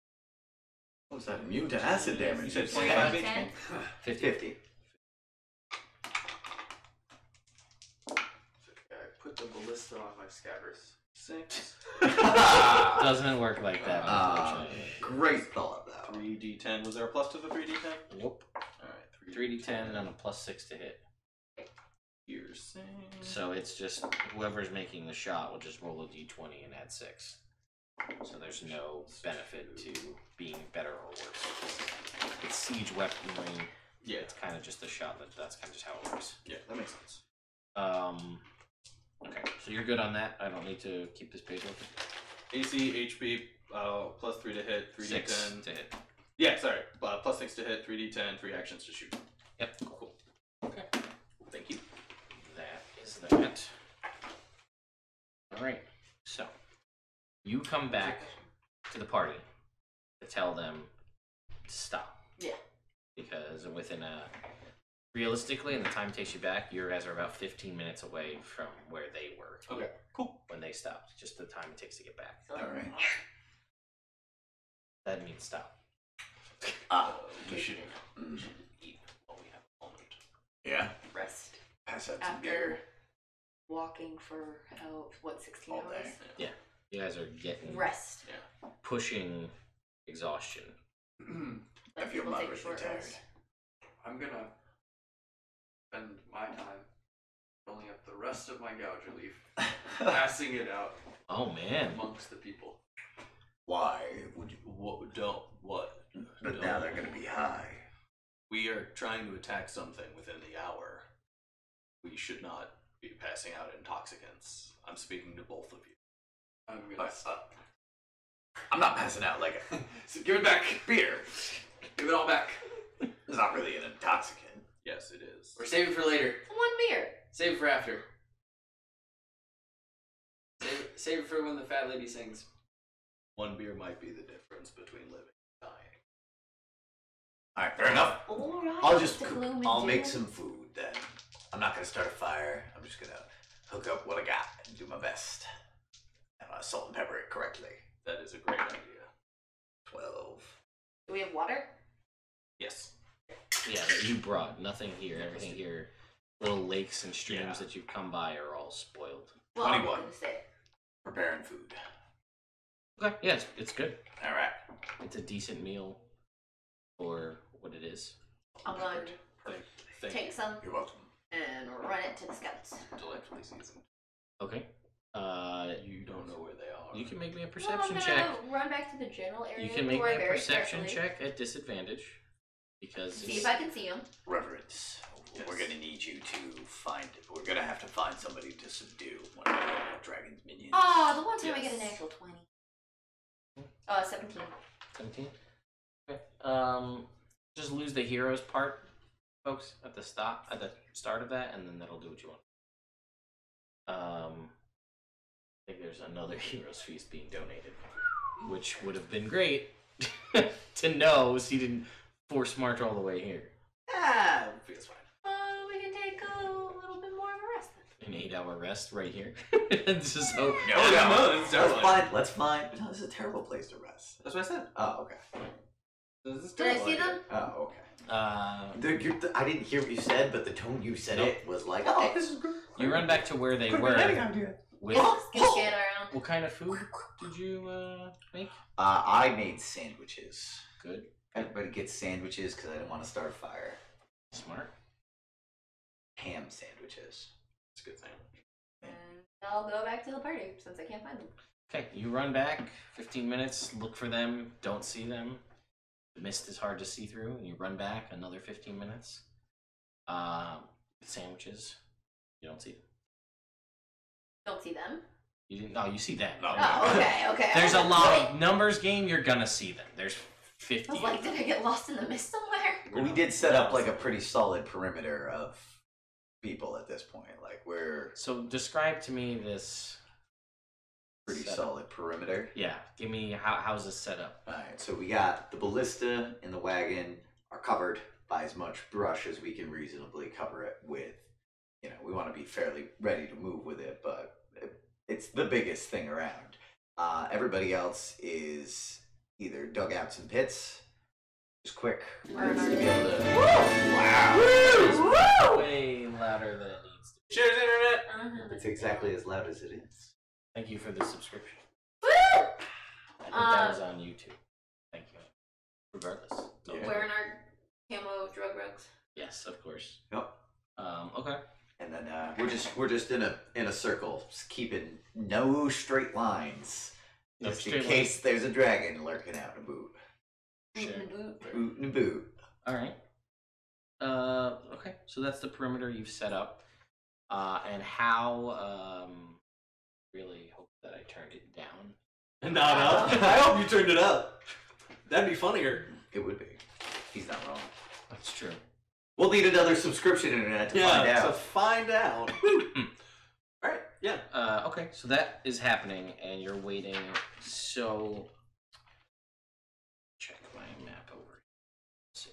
What was that? Immune to acid damage. You said It's 25 10. HP? 50. 50. I put the ballista on my scabbers. 6. Doesn't work like that, unfortunately. Great thought, though. 3d10. Was there a plus to the 3d10? Nope. Alright, 3d10 and a +6 to hit. Piercing. So it's just whoever's making the shot will just roll a d20 and add 6. So there's no benefit to being better or worse. It's siege weaponry. Yeah. It's kind of just a shot. That's kind of just how it works. Yeah, that makes sense. Okay, so you're good on that. I don't need to keep this page open. AC, HP, plus 3 to hit, 3d10. 6 to hit. Yeah, sorry. Plus 6 to hit, 3d10, 3 actions to shoot. Yep. Cool. Okay. Thank you. That is that. All right. So you come back to the party to tell them to stop. Yeah. Because realistically, and the time takes you back, you guys are about 15 minutes away from where they were. Okay, cool. When they stopped. Just the time it takes to get back. Alright. That means stop. We should Eat while we have a moment. Yeah. Rest. Pass out some After beer. walking for, 16 All hours? day. Yeah. You guys are getting... Rest. pushing exhaustion. I feel We'll take a moderately short tired. rest. I'm gonna spend my time filling up the rest of my gouger leaf, passing it out Oh man. amongst the people. Why would you? What? But now they're gonna be high. We are trying to attack something within the hour. We should not be passing out intoxicants. I'm speaking to both of you. I'm gonna I'm not passing out like a so give it back. beer. Give it all back. It's not really an intoxicant. Yes, it is. Or save it for later. One beer. Save it for after. Save it for when the fat lady sings. One beer might be the difference between living and dying. Alright, fair enough. Alright. I'll make some food then. I'm not gonna start a fire. I'm just gonna hook up what I got and do my best. And salt and pepper it correctly. That is a great idea. 12. Do we have water? Yes. Yeah, that you brought nothing here. Everything here, little lakes and streams that you've come by are all spoiled. Well, 21. I'm gonna say. Preparing food. Okay, yeah, it's good. Alright. It's a decent meal for what it is. I'm going to Thank take some You're welcome. and run it to the scouts. Delightfully seasoned. Okay. You don't know where they are. You can make me a Well, perception I'm check. gonna run back to the general area. You can make where me I a very perception carefully check at disadvantage because See it's- if I can see him. Reverence. Yes. We're gonna need you to find. We're gonna have to find somebody to subdue one of the dragon's minions. Oh, the one time I get a Yes. natural 20. 17. 17. Okay. Just lose the heroes part, folks, at the start of that, and then that'll do what you want. I think there's another heroes feast being donated, which would have been great to know, so you didn't force march all the way here. Ah, feels fine. We can take a little bit more of a rest then. An 8-hour rest right here. Just so. No, it's terrible. Let's find. No, this is a terrible place to rest. That's what I said. Oh, okay. This is Did I terrible see idea. them? Oh, okay. Uh, I didn't hear what you said, but the tone you said Nope. it was like, oh, this is good. you run back to where they were. With Get scan around. what kind of food did you make? I made sandwiches. Good. Everybody gets sandwiches because I didn't want to start a fire. Smart. Ham sandwiches. It's a good thing. And I'll go back to the party since I can't find them. Okay, you run back 15 minutes, look for them, don't see them. The mist is hard to see through, and you run back another 15 minutes. Sandwiches, you don't see them. Don't see them. You didn't. No, you see them. Oh, okay. There's I a was lot like- of numbers game. You're gonna see them. There's 50. I was like, did I get lost in the mist somewhere? We did set up like a pretty solid perimeter of people at this point. Like we're So describe to me this. pretty setup. solid perimeter. Yeah, give me how's this set up? Alright, so we got the ballista and the wagon are covered by as much brush as we can reasonably cover it with. You know, we want to be fairly ready to move with it, but it's the biggest thing around. Everybody else is either dugouts and pits, just quick. Burn to our be able to. Wow. Woo! Way louder than it needs to be. Cheers, internet! It's exactly as loud as it is. Thank you for the subscription. Woo! I think that was on YouTube. Thank you. Regardless. Yeah. Wearing our camo drug rugs. Yes, of course. Yep. Okay. And then we're just in a circle, just keeping no straight lines, No just in straight case there's a dragon lurking out in a boot. Sure. Boot in a boot. All right. Okay. So that's the perimeter you've set up. And how? Really hope that I turned it down. Not up. I hope you turned it up. That'd be funnier. It would be. He's not wrong. That's true. We'll need another subscription internet to find To out. find out. Alright, yeah. Okay. So that is happening, and you're waiting. So check my map over. Let's see.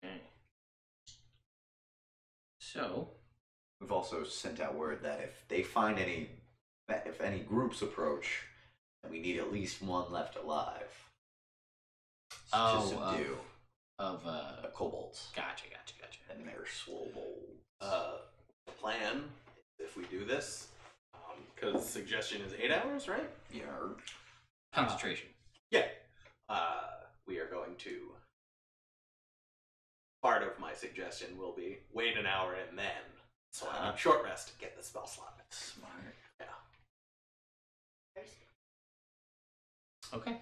Okay. So, We've also sent out word that if they find if any groups approach, that we need at least one left alive. To subdue of kobolds gotcha. and their swole bowl. The plan, if we do this, Because suggestion is 8 hours, right? Yeah. Concentration. Yeah. We are going to. Part of my suggestion will be wait an hour and then. So I have short rest to get the spell slot. Smart. Yeah. Okay.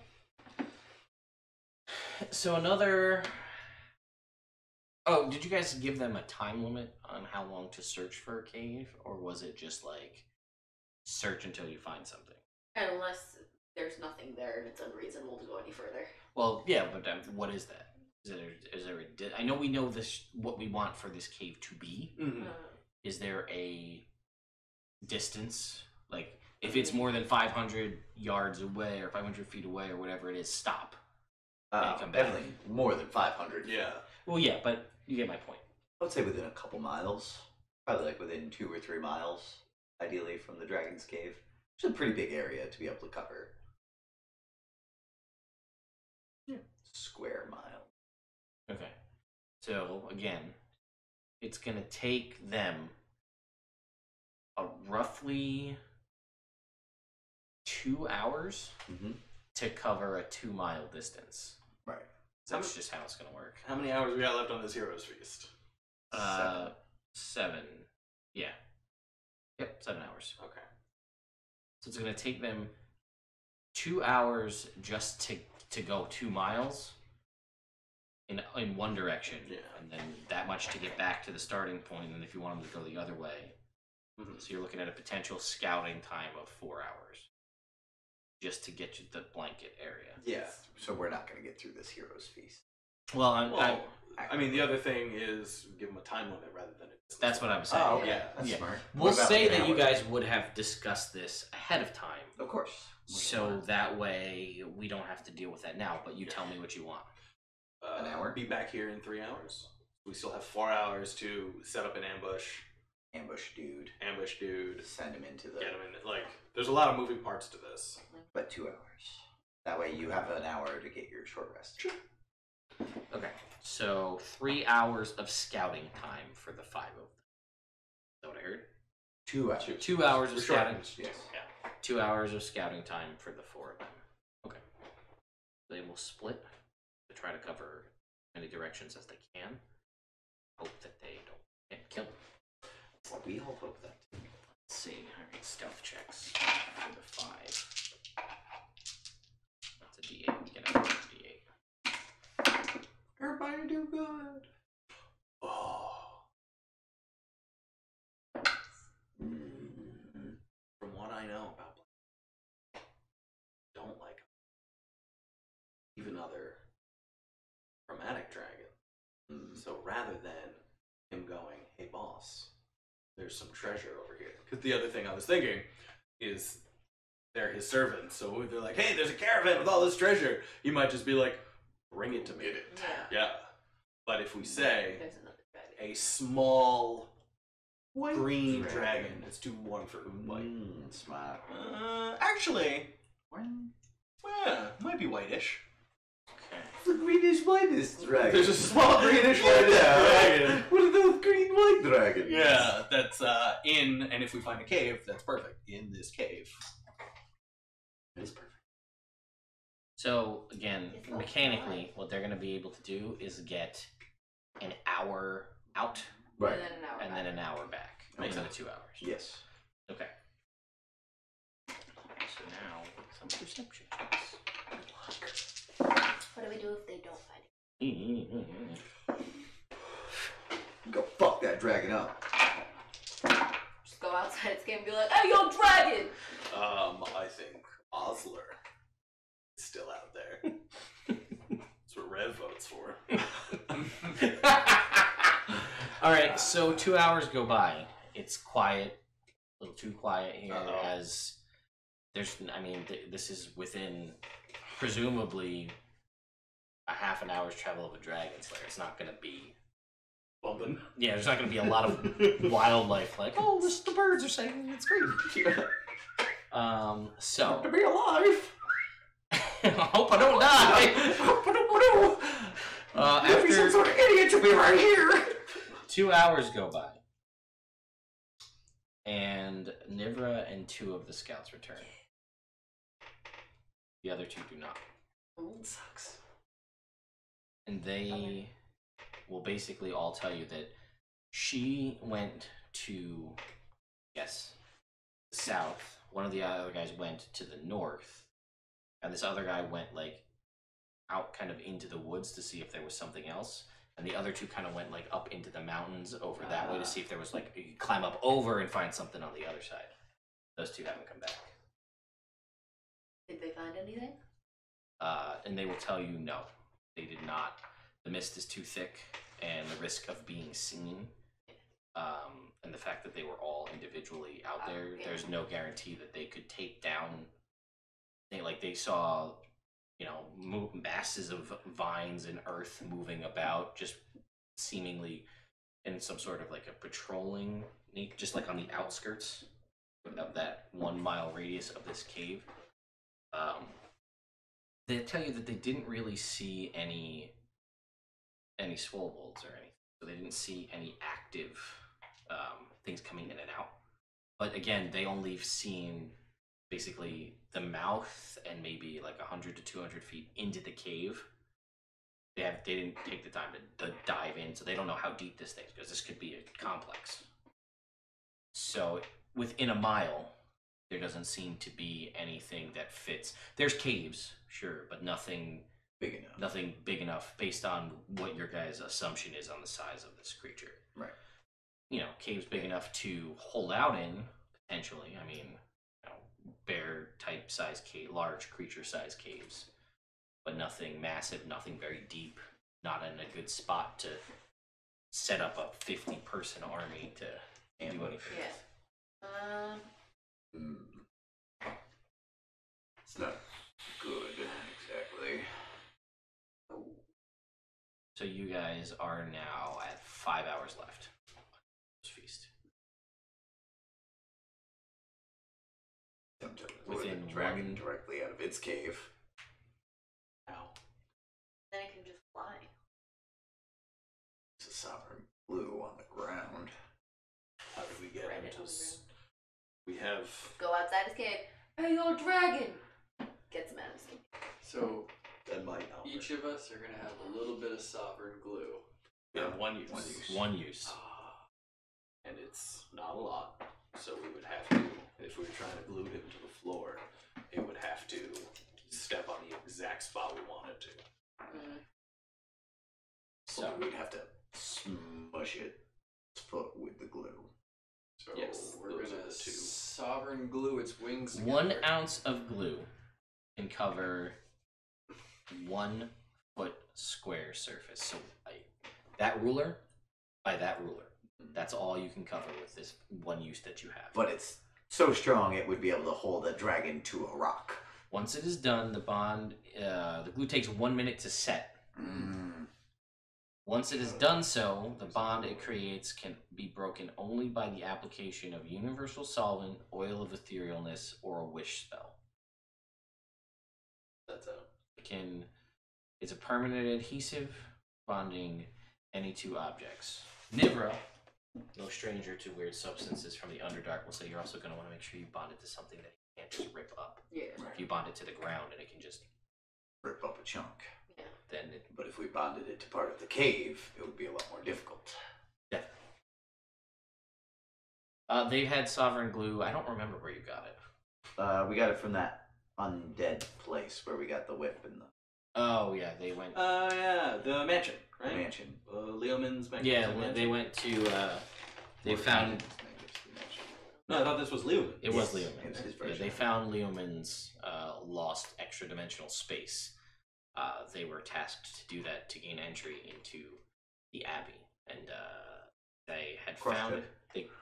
So another. Oh, did you guys give them a time limit on how long to search for a cave, or was it just like search until you find something? Unless there's nothing there and it's unreasonable to go any further. Well, yeah, but what is that? Is there I know we know this what we want for this cave to be. Mm-hmm. Is there a distance? Like, if it's more than 500 yards away or 500 feet away or whatever it is, stop. And come back. Definitely more than 500. Yeah. Well, yeah, but you get my point. I would say within a couple miles. Probably like within 2 or 3 miles, ideally, from the Dragon's Cave. It's a pretty big area to be able to cover. Yeah. Square mile. Okay. So, again, it's going to take them a roughly 2 hours to cover a 2-mile distance. Right. That's just how it's going to work. How many hours we got left on this Heroes Feast? 7. Yeah. Yep, 7 hours. Okay. So it's going to take them 2 hours just to go 2 miles in one direction. Yeah. And then that much to get back to the starting point, and if you want them to go the other way. So you're looking at a potential scouting time of 4 hours. Just to get you the blanket area. Yeah. So we're not going to get through this Heroes Feast. Well, I mean, the other thing is give them a time limit rather than a distance. That's what I'm saying. Oh, okay. Yeah. That's smart. We'll say that you guys would have discussed this ahead of time. Of course. So that way we don't have to deal with that now, but you tell me what you want. An hour? Be back here in 3 hours. We still have 4 hours to set up an ambush. Ambush dude. Send him into the... Get him in. Like, there's a lot of moving parts to this. But 2 hours. That way you have an hour to get your short rest. Sure. Okay. So 3 hours of scouting time for the 5 of them. Is that what I heard? 2 hours. 2 hours of scouting. Yes. Yeah. 2 hours of scouting time for the 4 of them. Okay. They will split to try to cover as many directions as they can. Hope that they don't get killed. Well, we all hope that. Let's see. Alright, stealth checks for the 5. That's a D8. We get out of D8. Everybody do good. Oh. From what I know about Black, don't like even other chromatic dragon. So rather than him going, hey boss, there's some treasure over here. Because the other thing I was thinking is they're his servants. So if they're like, hey, there's a caravan with all this treasure, he might just be like, bring it to me. Yeah. But if we say a small green dragon, it's too warm for white. Smart. Actually, might be whitish. The greenish whitish dragon. There's a small greenish whitish dragon. What are those green white dragons? Yeah, that's and if we find a cave, that's perfect. In this cave. It is perfect. So, again, mechanically, what they're going to be able to do is get an hour out. Right. And then an hour back. Makes it 2 hours. Yes. Okay. So now, some perception checks. What do we do if they don't find it? Go fuck that dragon up. Just go outside its game and be like, hey, yo, dragon! I think Osler is still out there. That's what Rev votes for. Alright, so 2 hours go by. It's quiet. A little too quiet here. As there's, this is within, presumably, a half an hour's travel of a dragon's lair. It's not going to be bumping. Yeah, there's not going to be a lot of wildlife like, oh, the birds are singing, it's great. So to be alive. I hope I don't die. After some sort of idiot to be right here. 2 hours go by, and Nivra and 2 of the scouts return. The other 2 do not. Sucks. And they will basically all tell you that she went to, yes, the south. One of the other guys went to the north. And this other guy went, like, out kind of into the woods to see if there was something else. And the other 2 kind of went, like, up into the mountains over that way to see if there was, like, you could climb up over and find something on the other side. Those 2 haven't come back. Did they find anything? And they will tell you no, they did not. The mist is too thick, and the risk of being seen, and the fact that they were all individually out there, there's no guarantee that they could take down. They saw, masses of vines and earth moving about, just seemingly in some sort of like a patrolling, just like on the outskirts of that 1 mile radius of this cave. They tell you that they didn't really see any swobolds or anything, so they didn't see any active things coming in and out. But again, they only seen basically the mouth and maybe like 100 to 200 feet into the cave. They didn't take the time to dive in, so they don't know how deep this thing is, because this could be a complex. So within a mile, there doesn't seem to be anything that fits. There's caves, sure, but nothing big enough. Nothing big enough based on what your guys' assumption is on the size of this creature. Right. Caves big enough to hold out in, potentially. I mean, bear type size cave, large creature size caves, but nothing massive, nothing very deep, not in a good spot to set up a 50-person army to do anything. Yeah. It's not good, exactly. So you guys are now at 5 hours left. Feast. Within the dragon directly out of its cave. Ow. Then it can just fly. It's a sovereign blue on the ground. How did we get him to... We have... Go outside his cave. Hey, yo, dragon! Gets him out of his cave. So, That might help. each of us are going to have a little bit of sovereign glue. We have one use. One use. And it's not a lot. So we would have to, if we were trying to glue him to the floor, it would have to step on the exact spot we wanted to. So we'd have to smush it with the glue. So Yes, we're those going are the to 2. sovereign glue its wings together. 1 ounce of glue can cover 1 foot square surface. So that ruler by that ruler. That's all you can cover with this one use that you have. But it's so strong it would be able to hold a dragon to a rock. Once it is done, the glue takes 1 minute to set. Once it is done so, the bond it creates can be broken only by the application of universal solvent, oil of etherealness, or a wish spell. That's out. It's a permanent adhesive, bonding any 2 objects. Nivra, no stranger to weird substances from the Underdark, will say you're also going to want to make sure you bond it to something that you can't just rip up. Yeah. If you bond it to the ground and it can just Rip up a chunk. Yeah. then it... But if we bonded it to part of the cave, it would be a lot more difficult. Definitely. They had sovereign glue. I don't remember where you got it. We got it from that undead place where we got the whip and the Oh, yeah, they went... Yeah, the mansion, right? mansion. Leoman's mansion. Yeah, they went to... they found... No, I thought this was Leoman. It was Yes, Leoman. it was his Yeah, version. they found Leoman's lost extra-dimensional space. They were tasked to do that to gain entry into the Abbey. And they had Crushed found it.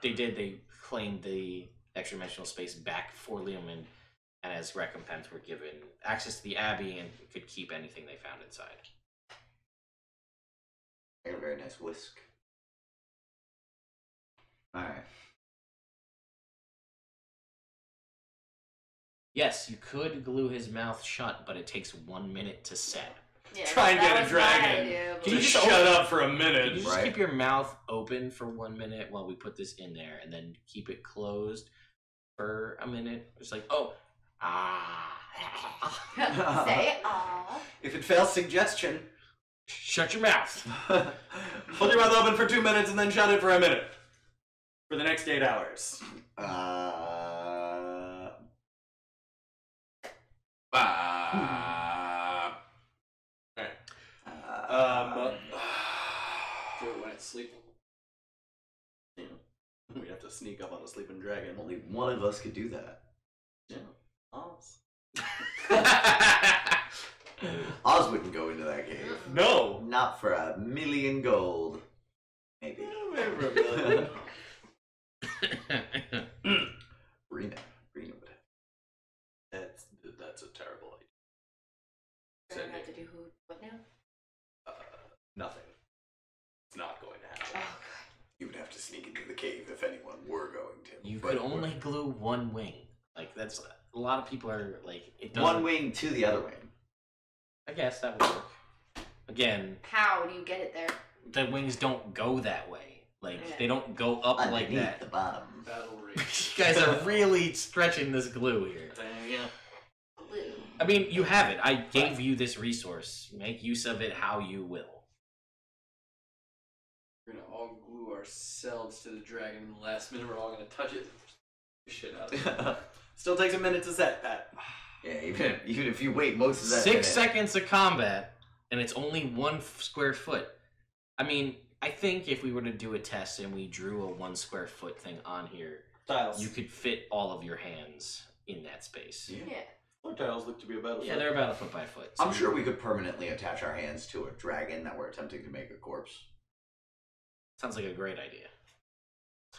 They claimed the extra-dimensional space back for Leoman, and as recompense were given access to the Abbey and could keep anything they found inside. I got a very nice whisk. Alright. Yes, you could glue his mouth shut, but it takes 1 minute to set. Yeah, Try and that get a was my dragon idea, but- Can you to just shut up for a Can minute. you just Right. keep your mouth open for 1 minute while we put this in there, and then keep it closed for a minute. It's like, oh, Say ah. If it fails suggestion, shut your mouth. Hold your mouth open for 2 minutes and then shut it for a minute. For the next 8 hours. Do it when it's sleeping. We have to sneak up on a sleeping dragon. only one of us could do that. Yeah. Oz. Oz wouldn't go into that cave. No. Not for $1,000,000 gold. Maybe. Maybe for $1 million. Rena would have. That's a terrible idea. We're gonna have to do what now? Nothing. It's not going to happen. Oh god. You would have to sneak into the cave if anyone were going to. You But could only glue one wing. Like, that's a lot of people are like, it doesn't. one wing to the other wing. I guess that would work. Again, How do you get it there? the wings don't go that way. Like, Yeah. they don't go up like Underneath that. the bottom. Battle rage. You guys are really stretching this glue here. Glue. I mean, you have it. I gave you this resource. Make use of it how you will. We're gonna all glue ourselves to the dragon, and the last minute we're all gonna touch it. Shit out of it. Still takes a minute to set, Pat. Yeah, even if you wait most of that 6 minute. seconds of combat, and it's only 1 square foot. I mean, I think if we were to do a test and we drew a 1 square foot thing on here, Tiles. you could fit all of your hands in that space. Yeah. Our tiles look to be about a Yeah, foot. they're about a foot by foot. I'm sure we could permanently attach our hands to a dragon that we're attempting to make a corpse. Sounds like a great idea.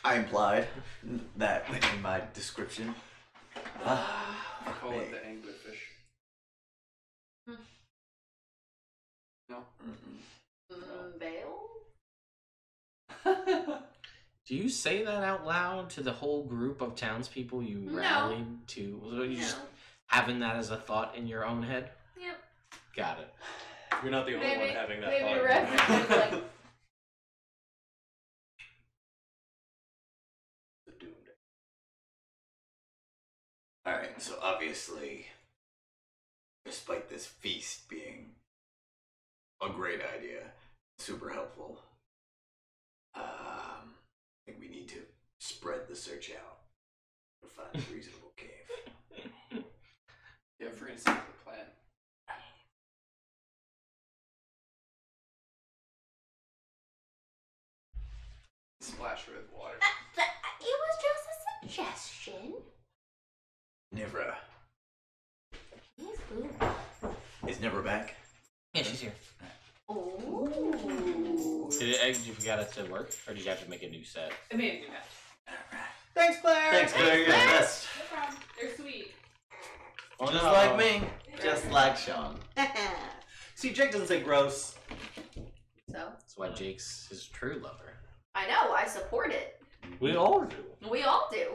I implied that in my description. I call it the anglerfish. No? Bail? Do you say that out loud to the whole group of townspeople you No. rallied to? So you just having that as a thought in your own head? Yep. Got it. You're not the only one having that maybe thought. reference like The doomed. Alright, so obviously, despite this feast being a great idea, super helpful, I think we need to spread the search out to find a reasonable cave. Yeah, if we're gonna stick to the plan. Splash her with water. it was just a suggestion. Nevra. He's blue. Is Nevra back? Yeah, she's here. Ooh. Did you forgot it to work, or did you have to make a new set? I made a new match. Thanks, Claire! Thanks, Claire, you're the best. No problem. They're sweet. Oh, Just like me. Just like Sean. See, Jake doesn't say gross. So? That's why Jake's his true lover. I know, I support it. We all do. We all do.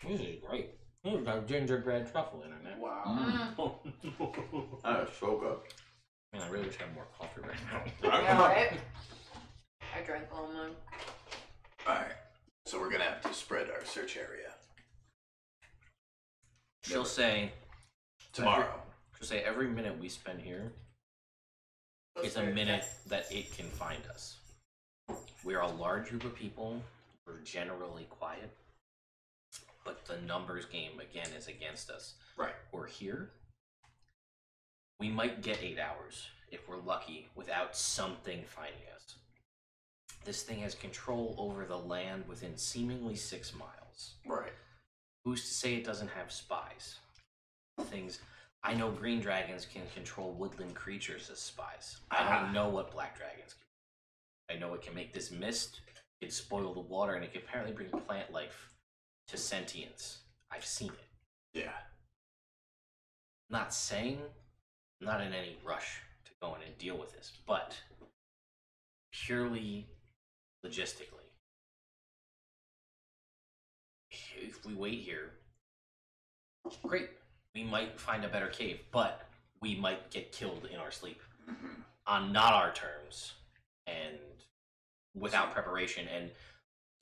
This is great. We've got gingerbread truffle in it. Wow. That is so good. Man, I really wish I had more coffee right now. Yeah, right? I drank all mine. Alright, so we're gonna have to spread our search area. She'll say Tomorrow. She'll say every minute we spend here is a minute that it can find us. We're a large group of people. We're generally quiet. But the numbers game, again, is against us. Right. We're here. We might get 8 hours, if we're lucky, without something finding us. This thing has control over the land within seemingly 6 miles. Right. Who's to say it doesn't have spies? Things. I know green dragons can control woodland creatures as spies. I don't know what black dragons can. I know it can make this mist, it can spoil the water, and it can apparently bring plant life to sentience. I've seen it. Yeah. Not saying I'm not in any rush to go in and deal with this, but purely logistically, if we wait here, great. We might find a better cave, but we might get killed in our sleep on not our terms and without preparation. And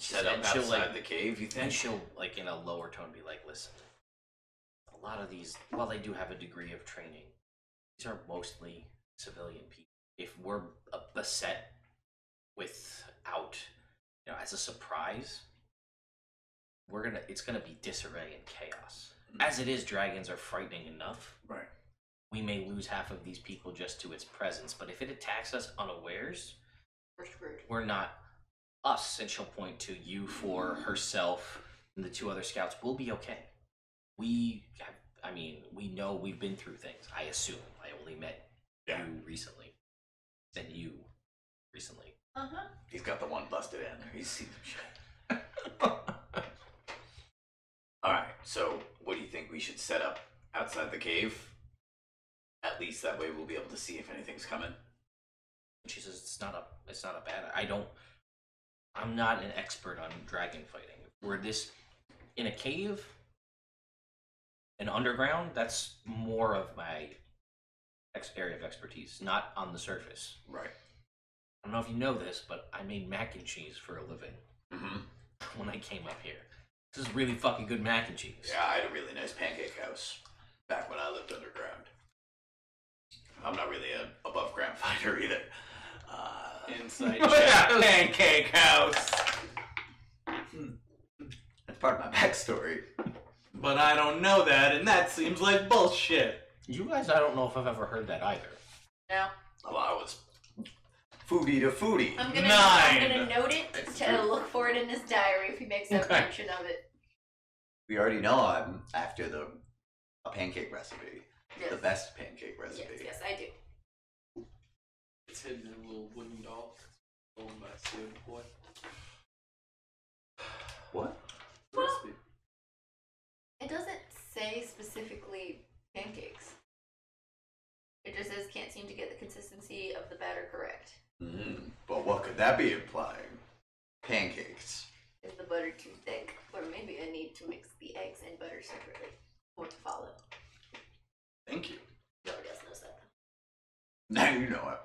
Set up And she'll, outside like- the cave, you And think? she'll, like, in a lower tone, be like, listen, a lot of these, while they do have a degree of training, these are mostly civilian people. If we're beset without, as a surprise, it's gonna be disarray and chaos. As it is, dragons are frightening enough. Right. We may lose half of these people just to its presence, but if it attacks us unawares, We're screwed. we're not us, and she'll point to you for herself and the 2 other scouts. We'll be okay. We know we've been through things. I assume. I only met you recently. Then you recently. Uh-huh. He's got the one busted in there. He's seen some shit. Alright, so what do you think we should set up outside the cave? At least that way we'll be able to see if anything's coming. She says it's not a bad. I'm not an expert on dragon fighting. We're in a cave, an underground, that's more of my area of expertise, not on the surface. Right. I don't know if you know this, but I made mac and cheese for a living when I came up here. This is really fucking good mac and cheese. Yeah, I had a really nice pancake house back when I lived underground. I'm not really an above ground fighter either. Inside Pancake house! That's part of my backstory. But I don't know that, and that seems like bullshit. You guys, I don't know if I've ever heard that either. No. Well, I was foodie to foodie. I'm gonna note it to look for it in his diary if he makes that mention of it. We already know I'm after a pancake recipe. Yes. The best pancake recipe. Yes, I do. It's hidden in a little wooden doll owned by a slave boy. What? Well, Recipe. it doesn't say specifically pancakes. It just says can't seem to get the consistency of the batter correct. But what could that be implying? Pancakes. Is the butter too thick? Or maybe I need to mix the eggs and butter separately. More to follow. Thank you. Nobody else knows that Now you know it.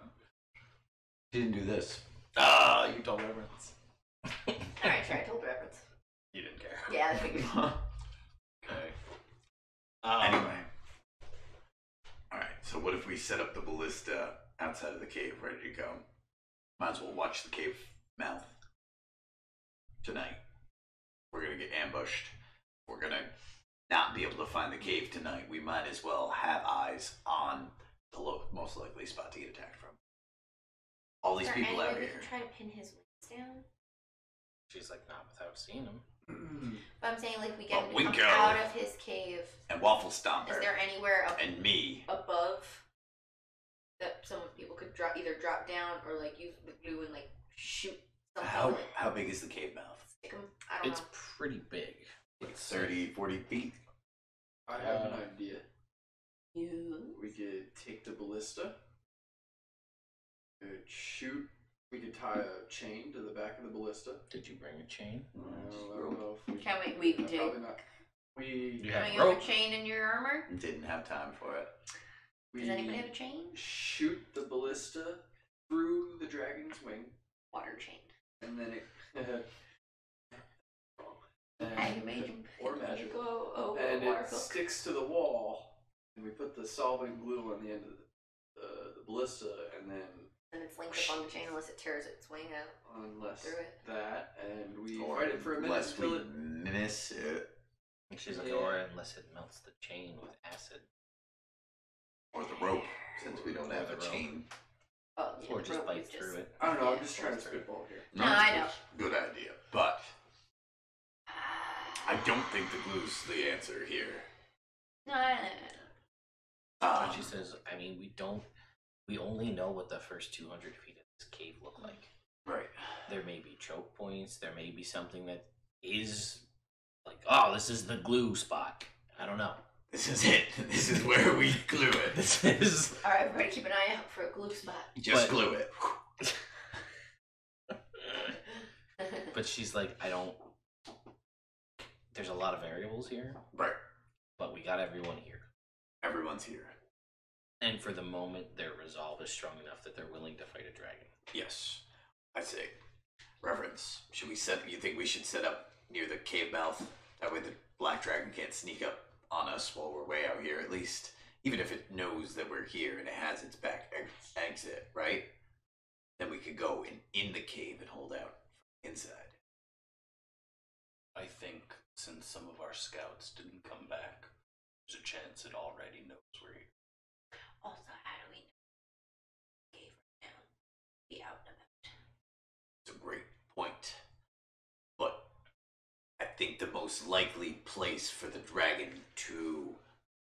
Didn't do this. You told reverence. though. Alright, sure, I told reference. You didn't care. Yeah, I figured. Okay. Anyway. Alright, so what if we set up the ballista outside of the cave, ready to go? Might as well watch the cave mouth. Tonight. We're gonna get ambushed. We're gonna not be able to find the cave tonight. We might as well have eyes on the most likely spot to get attacked from. All these people out we here. can try to pin his wings down? She's like, not without seeing him. But I'm saying, like, we get Well, him to come Winko. out of his cave. And Waffle Stomper. Is there anywhere And me. above that some people could either drop down or, like, use the glue and, like, shoot something? How big is the cave mouth? Stick 'em? I don't It's know. pretty big. Like 30, 40 feet? I have an idea. You. We could take the ballista. Could shoot. We could tie a chain to the back of the ballista. Did you bring a chain? I don't know if we Can we do? probably not. We You Don't have you have rope. a chain in your armor? Didn't have time for it. Does anybody have a chain? shoot the ballista through the dragon's wing, Water chain. and then it. I made him or magic. go over And a water it hook. sticks to the wall, and we put the solvent glue on the end of the ballista, and then And it's linked up on the chain unless it tears its wing out unless through it. that, and we Or fight it for a minute unless until we it. miss it. And she's like, Yeah. or unless it melts the chain with acid. Or the rope, since we don't Or have the a rope. chain. Oh, yeah, Or the just rope bite is through it. I don't know. I'm Yeah, just trying to that's spitball here. No, I know. Good idea. But I don't think the glue's the answer here. No, I And she says, I mean, we only know what the first 200 feet of this cave look like. Right. There may be choke points, there may be something that is like, oh, this is the glue spot. I don't know. This is it. This is where we glue it. This is. Alright, everybody keep an eye out for a glue spot. Just But- glue it. But she's like, I don't. There's a lot of variables here, Right. but we got everyone here. Everyone's here. And for the moment, their resolve is strong enough that they're willing to fight a dragon. Yes. I say. Reverence, should we set? You think we should set up near the cave mouth? That way the black dragon can't sneak up on us while we're way out here. At least, even if it knows that we're here and it has its back exit, right? Then we could go in the cave and hold out inside. I think since some of our scouts didn't come back, there's a chance it already knows we're here. Also, how do we know? Cave right now. Be out and about. It's a great point. But I think the most likely place for the dragon to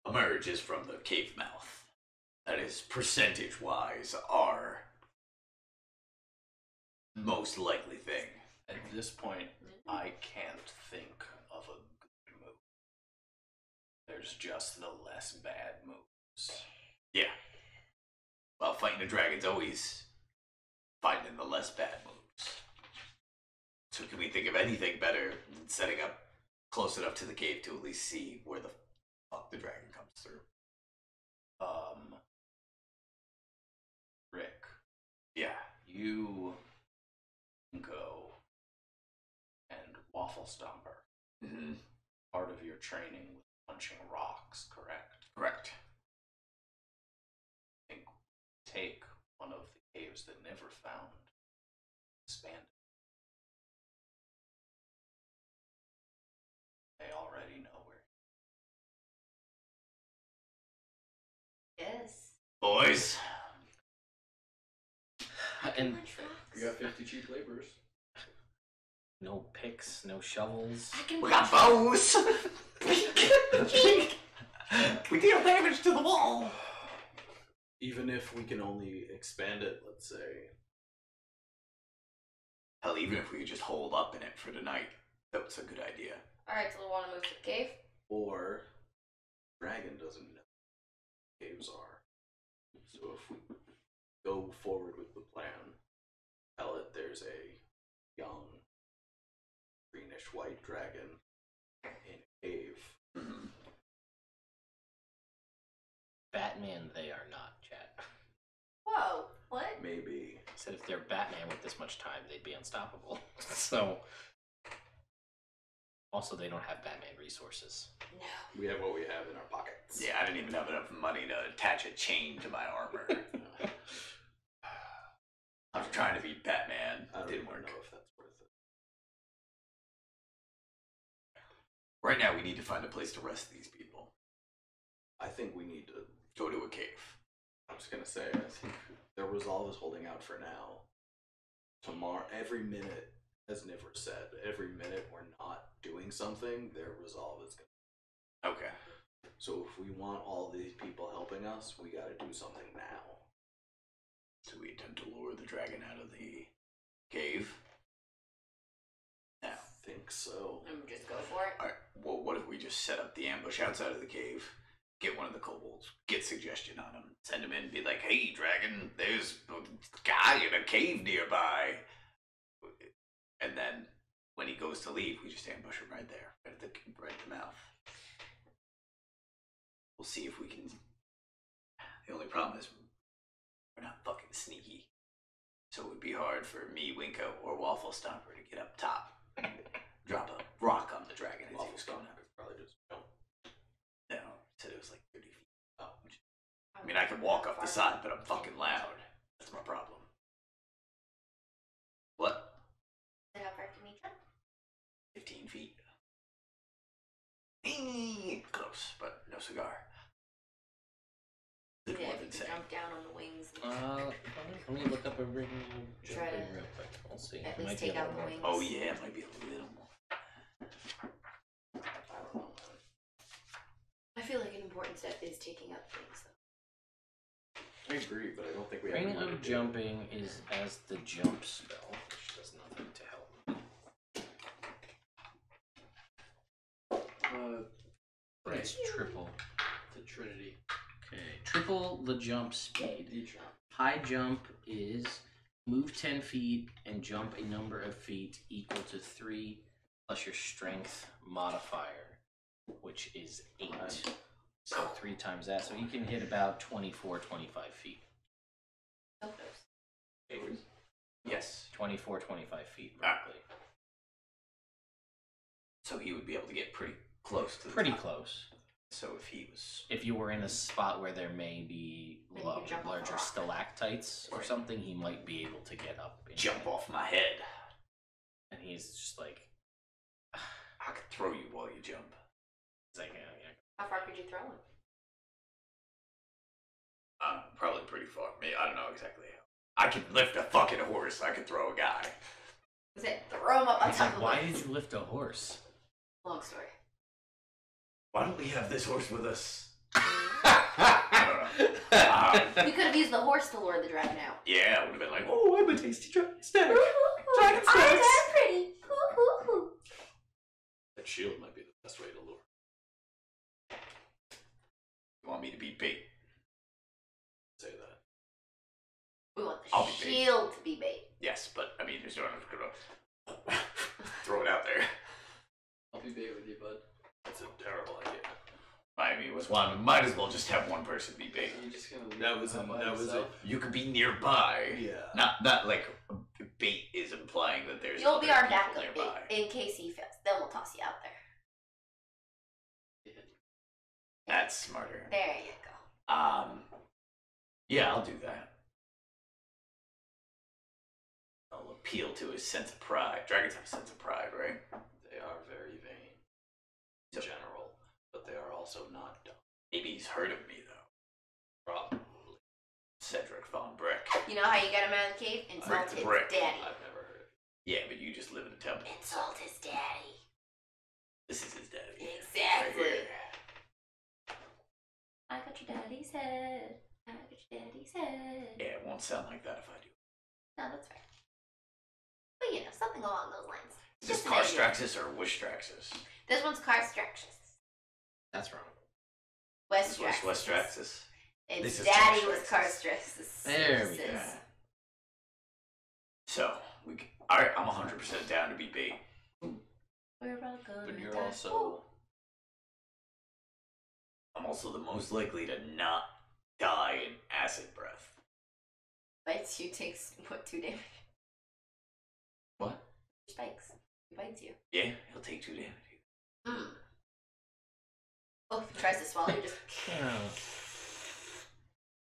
emerge is from the cave mouth. That is, percentage-wise, our most likely thing. At this point, I can't think of a good move. There's just the less bad moves. Yeah. Well, fighting a dragon's always finding the less bad moves. So can we think of anything better than setting up close enough to the cave to at least see where the fuck the dragon comes through? Rick. Yeah. You go and Waffle Stomper. Mm-hmm. Part of your training with punching rocks, correct? Correct. I think take one of the caves that never found, expand it. They already know where. Yes. Boys. And We got 50 cheap laborers. no picks, no shovels. I can We got bows! We deal damage to the wall! Even if we can only expand it, let's say. Hell, even if we could just hold up in it for the night, that's a good idea. Alright, so we want to move to the cave. Or dragon doesn't know what caves are. So if we go forward with the plan, tell it there's a young greenish white dragon in a cave. Mm-hmm. Batman, they are not, chat. Whoa, what? Maybe. Said if they're Batman with this much time, they'd be unstoppable. So, also they don't have Batman resources. No. We have what we have in our pockets. Yeah, I didn't even have enough money to attach a chain to my armor. I was trying to be Batman. I don't Didn't even work. know if that's worth it. Right now, we need to find a place to rest these people. I think we need to. Go to a cave. I was gonna say, I think their resolve is holding out for now. Tomorrow, every minute, as Niver said, every minute we're not doing something, their resolve is gonna. Okay. So if we want all these people helping us, we gotta do something now. So we attempt to lure the dragon out of the cave. Now. I think so. Just go for it. Alright, well, what if we just set up the ambush outside of the cave, get one of the kobolds, get suggestion on him, send him in, and be like, hey, dragon, there's a guy in a cave nearby. And then, when he goes to leave, we just ambush him right there, right at the mouth. We'll see if we can... The only problem is, we're not fucking sneaky. So it would be hard for me, Winko, or Waffle Stomper to get up top. Drop a rock on the dragon as he Waffle was coming Stomper up. could probably just jump. No, said it was like 30 feet. Oh, I mean, I can walk up the side, but I'm fucking loud. That's my problem. What? How far can we jump? 15 feet. Close, but no cigar. Good Yeah, one if you would could say. jump down on the wings. Let me look up a ring Try to real quick. We'll see. at It least might be take a out little the more. wings. Oh yeah, it might be a little more. I don't know, man. I feel like an important step is taking up things, though. I agree, but I don't think we have Ring any way to of do it. Jumping is as the jump spell, which does nothing to help. But it's triple. The Trinity. Okay, triple the jump speed. Each jump. High jump is move 10 feet and jump a number of feet equal to 3 plus your strength modifier, which is 8. So 3 times that. So you can hit about 24, 25 feet. So close. Yes. 24, 25 feet, roughly. So he would be able to get pretty close to the Pretty top. close. So if he was... If you were in a spot where there may be Then you could jump off larger a rock. stalactites or Right. something, he might be able to get up. Jump off my head. And he's just like... I could throw you while you jump. It's like, How far could you throw him? Probably pretty far. I don't know exactly how. I could lift a fucking horse. I could throw a guy. Is it throw him up on He's top like, of why him? did you lift a horse? Long story. Why don't we have this horse with us? I don't know. We could have used the horse to lure the dragon out. Yeah, it would have been like, oh, I'm a tasty dragon snack. Dragon Dragon I'm snacks. that pretty. Hoo-hoo-hoo. That shield might be the best way to lure. You want me to be bait? Say that. We want I'll the be bait. shield to be bait. Yes, but I mean, there's no one gonna throw it out there. I'll be bait with you, bud. That's a terrible idea. I mean, might as well just have one person be bait. You're just gonna leave That was it. You could be nearby. Yeah. Not like bait is implying that there's. You'll be other our people backup nearby. bait in case he fails. Then we'll toss you out there. That's smarter. There you go. Yeah, I'll do that. I'll appeal to his sense of pride. Dragons have a sense of pride, right? They are very vain in general, but they are also not dumb. Maybe he's heard of me though. Probably. Cedric Von Brick. You know how you get him out of the cave? Insult Brick to his brick. daddy. I've never heard of it. Yeah, but you just live in a temple. Insult his daddy. This is his daddy. Exactly. Right here. I got your daddy's head. I got your daddy's head. Yeah, it won't sound like that if I do. No, that's fair. But you know, something along those lines. Is this Just an idea. Karstraxis or Westraxis? This one's Karstraxis. That's wrong. This was Westraxis. Westraxis. And This is daddy was Karstraxis. Karstraxis. There we go. So, alright, I'm 100% down to be bait. We're all gonna But you're die. also I'm also the most likely to not die in acid breath. Bites you, takes what, 2 damage? What? Spikes. He bites you. Yeah, he'll take 2 damage. Oh, if he tries to swallow you, just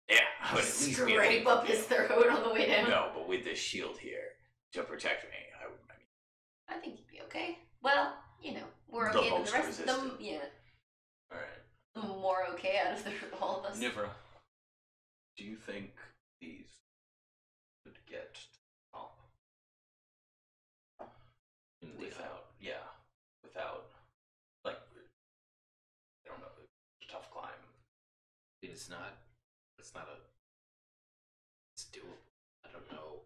Yeah, I would at least be able scrape to- up his throat on the way down. No, but with this shield here to protect me, I think you'd be okay. Well, you know, we're The okay than the most rest of them. resistant. Yeah, alright. more okay out of all of us. Nivra, do you think these would get to the top without like I don't know, it's a tough climb. It's not it's doable. I don't know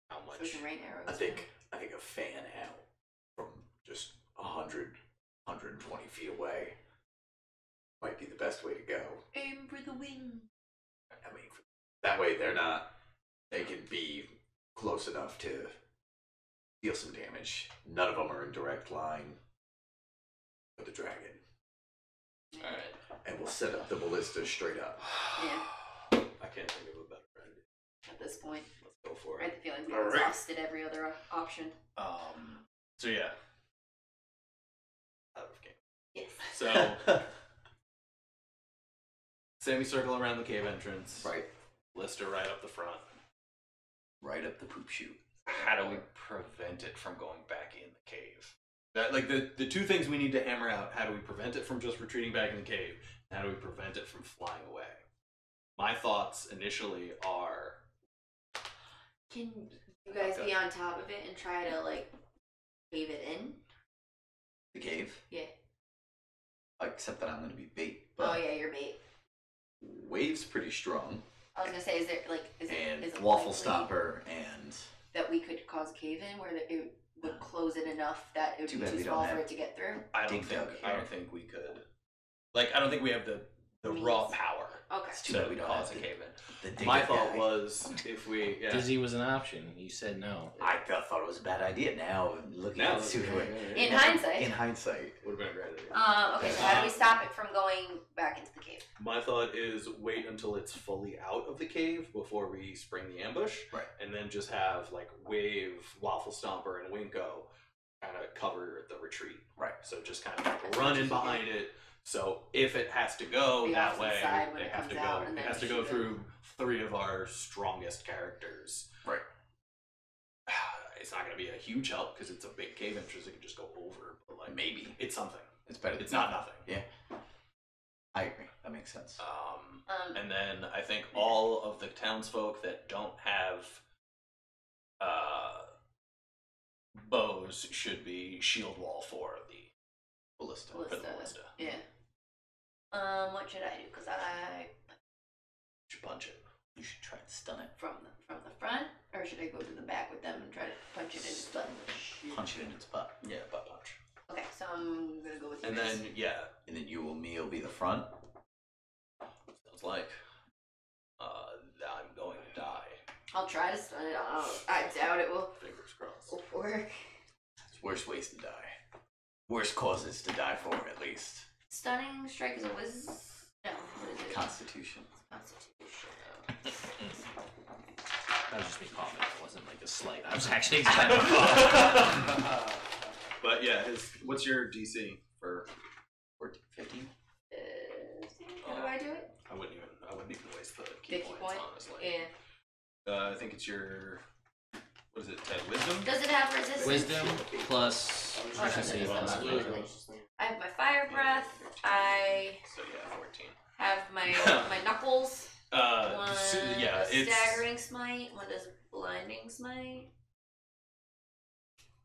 how much. Freaking rain arrows. I think a fan out from just 100, 120 feet away might be the best way to go. Aim for the wing. I mean, that way they can be close enough to deal some damage. None of them are in direct line with the dragon. Alright. And we'll set up the ballista straight up. Yeah, I can't think of a better idea. at this point. Let's go for I it. have the feeling we've Alright. exhausted every other option. So yeah. Out of game. Yes. So, semicircle around the cave entrance. Right. Lister right up the front. Right up the poop chute. How do we prevent it from going back in the cave? That like the two things we need to hammer out. How do we prevent it from just retreating back in the cave? And how do we prevent it from flying away? My thoughts initially are Can you guys be on top of it and try to like cave it in? The cave? Yeah. Except that I'm going to be bait. Oh yeah, you're bait. Wave's pretty strong. I was gonna say, is And it Waffle likely Stopper and... that we could cause cave in where it would close it enough that it would Too be bad too we small don't for have it to get through? I Dig dug don't think we could. Like I don't think we have the raw power Okay. It's too bad we don't have cause a the, cave in. the digger My thought guy. was if we Dizzy was an option. You said no. I thought it was a bad idea. Now looking now at it, In hindsight. in hindsight, would have been a great idea. Okay, so how do we stop it from going back into the cave? My thought is wait until it's fully out of the cave before we spring the ambush, Right. and then just have like Wave, Waffle Stomper, and Winko kind of cover the retreat. Right. So just kind of run in behind it. So if it has to go Be that off to the way, side when they it have to comes go. out, and It then has to go shoot 'em. through 3 of our strongest characters. Right. It's not going to be a huge help because it's a big cave entrance. It can just go over, but like maybe it's something. it's better. It's not nothing. Yeah, I agree. That makes sense. And then I think all of the townsfolk that don't have bows should be shield wall for the ballista. For the ballista. Yeah. What should I do? Because I Should punch it. You should try to stun it. from the front, or should I go to the back with them and try to punch it in its butt? Punch it in its butt, Yeah, butt punch. Okay, so I'm gonna go with you And guys. then yeah, and then you will me will be the front. sounds like I'm going to die. I'll try to stun it. I doubt it will Fingers crossed. work. It's worst ways to die. Worst causes to die for, at least. Stunning strike is a whiz. No, what is it? Constitution. Constitution. That was just me coughing. It wasn't like a slight. I was actually kind of coughing. But yeah, what's your DC for 14, 15? How do I do it? I wouldn't even waste the The key key points, point? honestly. Yeah. I think it's your what is it? Wisdom? Does it have resistance? Wisdom plus Oh, no, proficiency. that's plus not wisdom. usually. I have my fire breath. I So yeah, 14. have my my knuckles. One Yeah, does it's staggering smite. One does blinding smite.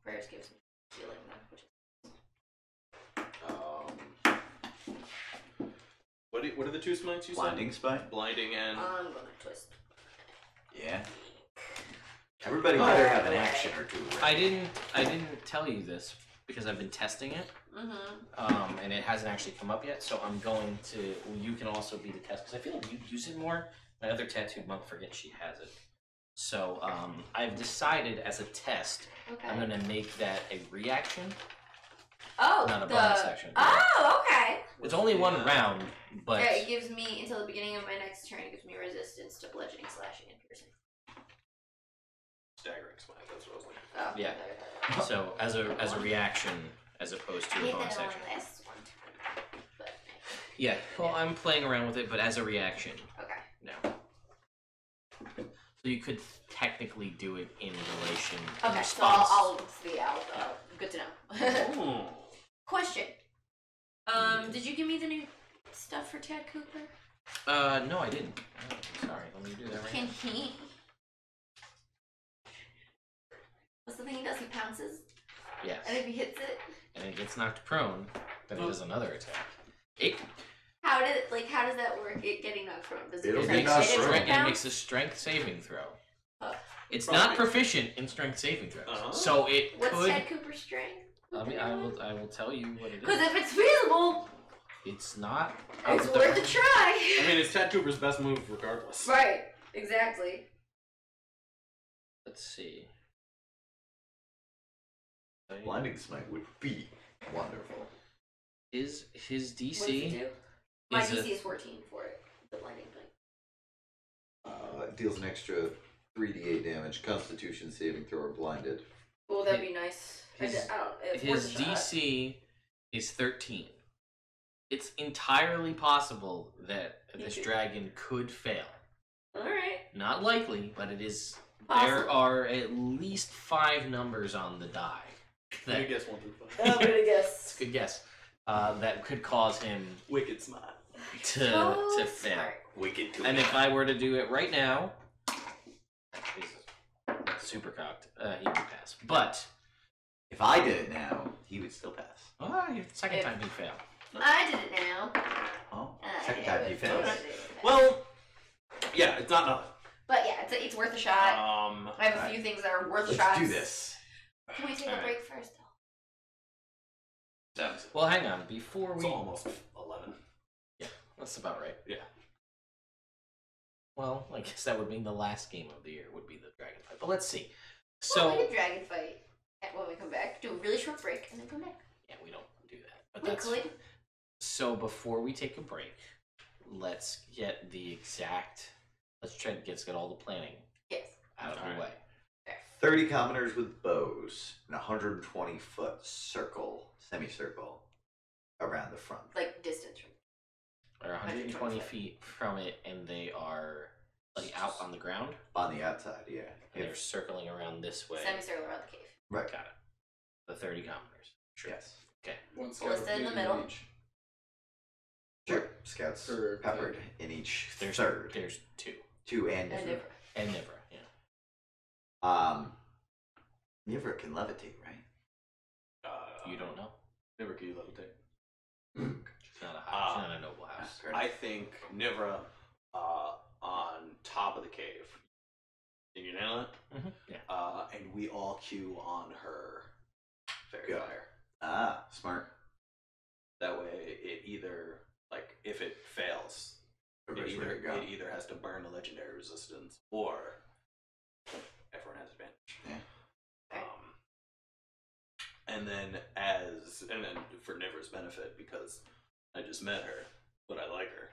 Prayers gives me healing though, which is what are the 2 smites you Blinding spite? said? Blinding and I'm gonna twist. Yeah. Everybody better have an action or two. I didn't tell you this because I've been testing it, and it hasn't actually come up yet. So I'm going to. You can also be the test because I feel like you use it more. My other tattooed monk forgets she has it. So I've decided as a test, Okay. I'm gonna make that a reaction, Oh, not a bonus action. Oh, okay. It's only one round, but Yeah, it gives me until the beginning of my next turn. It gives me resistance to bludgeoning, slashing, and piercing. staggering smite. That's what I was looking Oh, Yeah. okay. so as a reaction as opposed to I a hate bonus that it action. only lasts one turn. But Yeah. Well, I'm playing around with it, but as a reaction okay. now. So you could technically do it in relation. in Okay, so response. I'll good to know. Question. Did you give me the new stuff for Ted Cooper? No, I didn't. Oh, sorry. Let me do that right Can now. he? What's the thing he does? He pounces, Yes. and if he hits it, And it gets knocked prone, then it does another attack. It how does that work? It getting knocked prone? Does it It'll It be makes, knocked a hit it prone. with strength, it pounce? makes a strength saving throw. Huh. It's Probably. not proficient in strength saving throws, Uh-huh. so it What's could. Ted Cooper's strength? I mean, I will tell you what it Because is. if it's feasible, It's not. it's the- worth a try. I mean, it's Ted Cooper's best move regardless. Right. Exactly. Let's see. Blinding smite would be wonderful. His What does it DC do? My is DC a, is 14 for it. The blinding thing. It deals an extra 3d8 damage, Constitution saving throw or blinded. Oh, that'd be nice. It's his worth a shot. DC is 13. It's entirely possible that this could- dragon could fail. All right. Not likely, but it is. Possible. There are at least 5 numbers on the die. Let me That, guess 1 through 5. I'm gonna guess. good guess. That could cause him Wicked smart. to Oh, fail. smart. Wicked to And if I were to do it right now, he's super cocked. He would pass. But if I did it now, he would still pass. second If- time he failed. I did it now. Oh, I second did time it. he fails. I did it. Well, yeah, it's not nothing. But yeah, it's worth a shot. I have a few things that are worth Let's shots. do this. Can we take a Alright. break first, though? Well, hang on. Before It's we. almost 11. That's about right. Yeah. Well, I guess that would mean the last game of the year would be the dragon fight. But let's see. Well, So we could dragon fight when we come back. Do a really short break and then come back. yeah, we don't do that. But We that's could. so. Before we take a break, let's get the exact. Let's try to get all the planning Yes. out of Alright. the way. 30 commoners with bows, and 120-foot circle, semicircle, around the front. Like distance from. Or 120 120 feet from it, and they are like out on the ground. On the outside, yeah. And they're circling around this way. Semicircle around the cave. Right. Got it. The 30 commoners. Sure. Yes. Okay. One scout Ballista in the leading middle. each. Sure. Scouts Or- peppered in each There's third. There's two. Two and And Nivra. different. And Nivra, yeah. Nivra can levitate, right? You don't know? Never can you levitate. She's not a house. She's not a noble house. Fair enough. I think Nivra on top of the cave. Did you nail it? Yeah. And we all queue on her fairy Go. fire. Ah, smart. That way, it either like if it fails, Everybody's ready to go. it either has to burn a legendary resistance or everyone has advantage. Yeah. Okay. And then for Nivra's benefit, because I just met her, but I like her,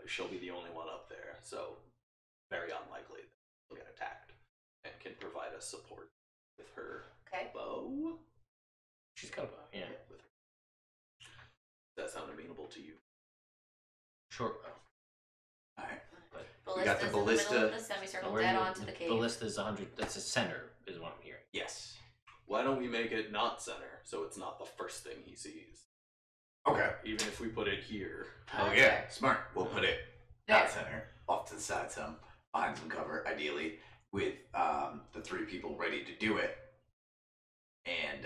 she'll be the only one up there, so very unlikely that she'll get attacked, and can provide us support with her Okay. bow. She's got a bow, yeah. With her. Does that sound amenable to you? Short bow. Alright. Ballista's got the in ballista. the middle of the semicircle, Where dead you- onto the cave. Ballista's 100. That's a center, is what I'm hearing. Yes. Why don't we make it not center, so it's not the first thing he sees? Okay. Even if we put it here. Oh yeah, smart. We'll put it There. out center, off to the side some, behind some cover, ideally, with the 3 people ready to do it. And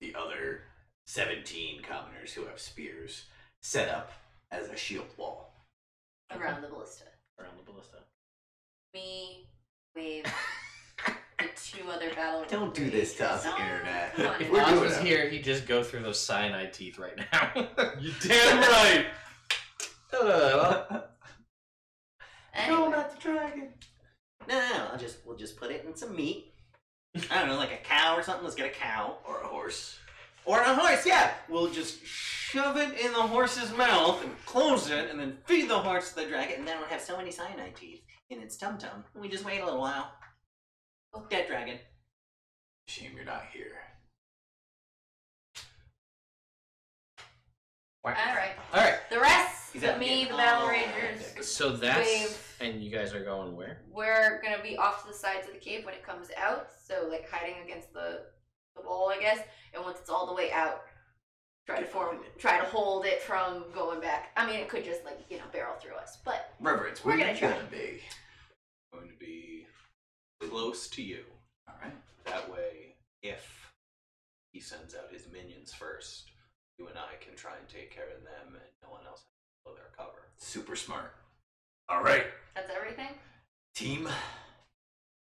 the other 17 commoners who have spears set up as a shield wall. Around the ballista. Around the ballista. Me wave the 2 other battle. Don't do this to us, No, internet. come on. If We're Oz doing was it. here, he'd just go through those cyanide teeth right now. You damn right! Anyway. the dragon. No, we'll just put it in some meat. I don't know, like a cow or something. Let's get a cow. Or a horse. Or a horse, yeah. We'll just shove it in the horse's mouth and close it and then feed the horse to the dragon, and then it'll have so many cyanide teeth in its tum-tum. We just wait a little while. Oh, dead dragon. Shame you're not here. Alright. Alright. The rest, He's the out me, again. the Battle Oh, Rangers, So that's. Wave. And you guys are going where? we're gonna be off to the sides of the cave when it comes out. So, like, hiding against the wall, I guess. And once it's all the way out, try to hold it from going back. I mean, it could just, like, barrel through us. But Reverence, We're where gonna you try. gonna be? Going to be close to you. Alright. That way, if he sends out his minions first, you and I can try and take care of them, and no one else has to blow their cover. Super smart. Alright, that's everything. team.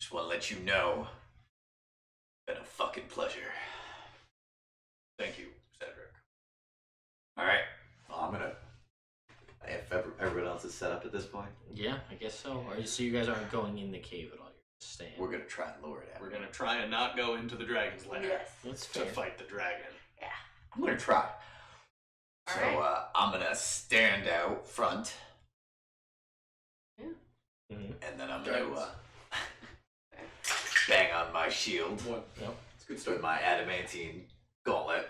Just want to let you know. Been a fucking pleasure. Thank you, Cedric. Alright. Well, I'm gonna. If everyone else is set up at this point, Yeah, I guess so. Or so you guys aren't going in the cave at all. You're just staying. we're gonna try and lure it out. We're gonna try and not go into the dragon's lair Yes. That's to fair. fight the dragon. I'm gonna try. So Alright. I'm gonna stand out front, Mhm. and then I'm gonna bang on my shield One. Yep. It's a good with start. my adamantine gauntlet,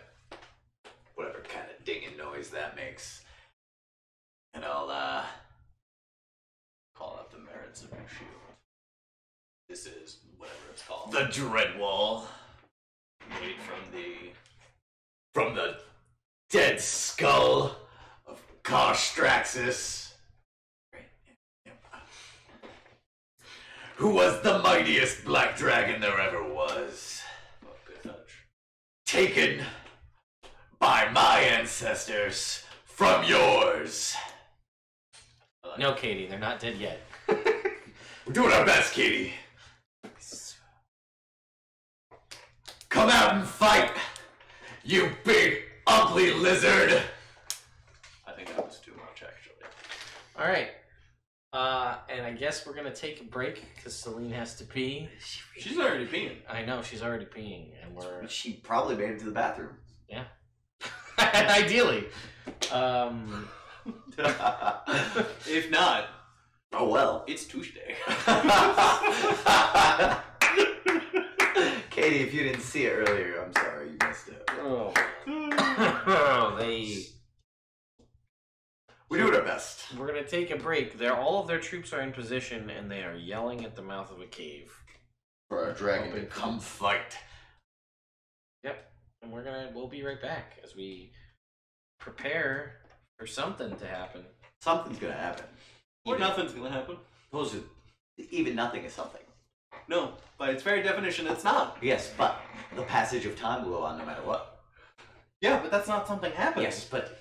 whatever kind of dinging noise that makes, and I'll Call out the merits of your shield. This is whatever it's called. the dread wall Made from the dead skull of Westraxis, who was the mightiest black dragon there ever was, good touch. taken by my ancestors from yours. No, Katie, they're not dead yet. We're doing our best, Katie. Come out and fight, you big ugly lizard. I think that was too much, actually. All right. And I guess we're gonna take a break because Celine has to pee. She's already peeing. I know she's already peeing, and we're She probably made it to the bathroom. yeah. Ideally. If not, Oh well. it's Tuesday. Katie, if you didn't see it earlier, I'm sorry, you missed it. Oh. We're doing our best. We're gonna take a break. All of their troops are in position, and they are yelling at the mouth of a cave. For our dragon to Come fight. Yep. And we'll be right back as we prepare for something to happen. Something's gonna happen. Or nothing's gonna happen. Even nothing is something. No, by its very definition, it's not. Yes, but the passage of time will go on no matter what. Yeah, but that's not something happening. Yes, but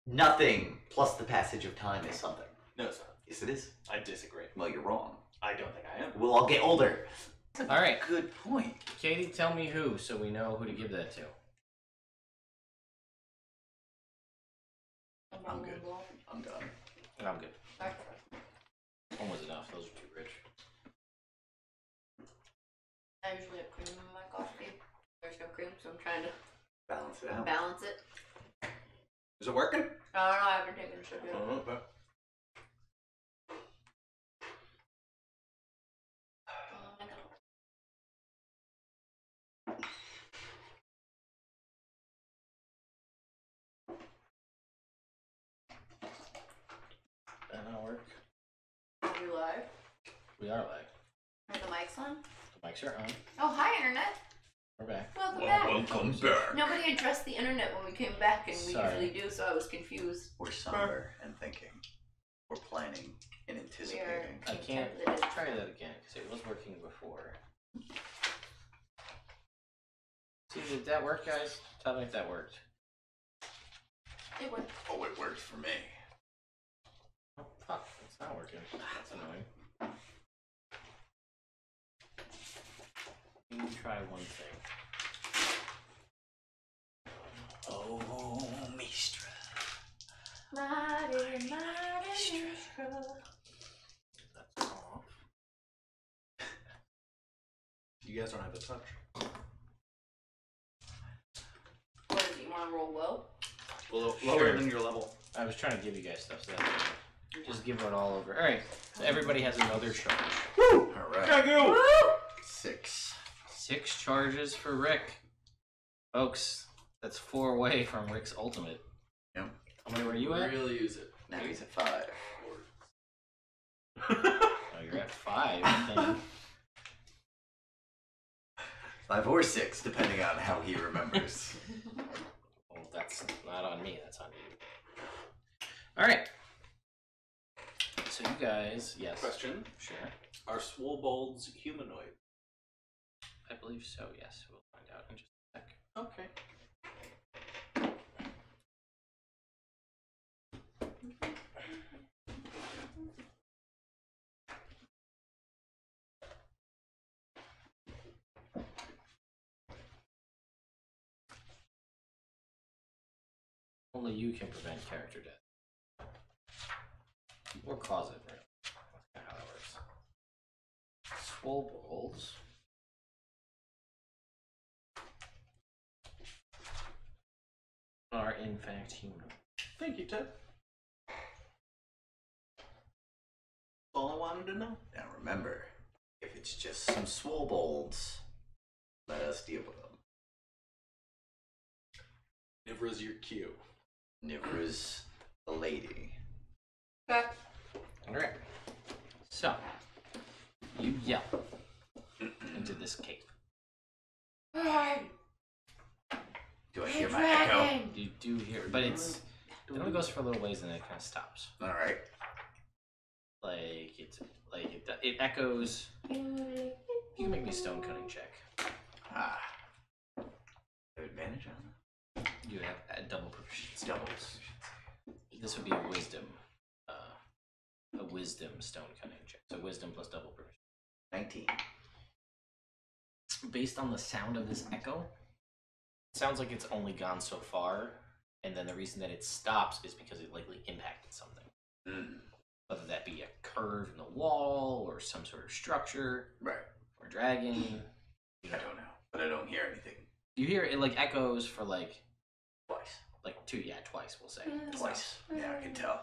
nothing plus the passage of time is something. No, it's not. Yes, it is. I disagree. Well, you're wrong. I don't think I am. We'll all get older. All right, Good point. Katie, tell me who, so we know who to give that to. I'm good. I'm done. I'm good. One was enough. Those are too rich. I usually have cream in my coffee. There's no cream, so I'm trying to Balance it out. balance it. Is it working? I don't know, I haven't taken a sip yet. Okay. That not work. Are we live? We are live. Are the mics on? The mics are on. Oh, hi, Internet. We're back. Welcome back. Welcome back. Nobody addressed the Internet when we came back, and we Sorry. usually do, so I was confused. We're somber and thinking. We're planning and We are anticipating. I can't contemplative. try that again because it was working before. See, did that work, guys? Tell me if that worked. It would. Oh, it works for me. Oh, fuck. It's not working. That's annoying. Let me try one thing. Oh, Mistra. Mighty, mighty That's off. You guys don't have a touch. What is it, you want to roll low? Lower Sure. than your level. I was trying to give you guys stuff, so that's just give it all over. Alright, so everybody has another charge. Woo! Alright. Go! 6. 6 charges for Rick. Folks, that's 4 away from Rick's ultimate. Yep. How many were you at? Really use it. Now he's at 5. Oh, you're at 5, I think. 5 or 6, depending on how he remembers. Well, that's not on me, that's on you. Alright. So you guys, yes. Question. Sure. Are swobolds humanoid? I believe so, yes. We'll find out in just a sec. Okay. Only you can prevent character death. Or cause it, right? That's kind of how that works. Swobolds. Are in fact human. Thank you, Ted. All I wanted to know. Now remember, if it's just some swobolds, let us deal with them. Nivra's your cue. Nivra's the lady. Okay. Alright. So, you yell into this cave. Alright. Do I hear my echo? You do hear, but it only goes for a little ways and then it kind of stops. Alright. It echoes. You can make me a stone cutting check. Ah. Have advantage on that? You have a double proficiency. Doubles. This would be a wisdom. A wisdom stone cutting check. So wisdom plus double proficiency. 19. Based on the sound of this echo, it sounds like it's only gone so far, and then the reason that it stops is because it likely impacted something. whether that be a curve in the wall or some sort of structure Right. or dragging. I don't know, but I don't hear anything. You hear it like echoes for like Twice. Twice we'll say. Twice. Yeah, I can tell.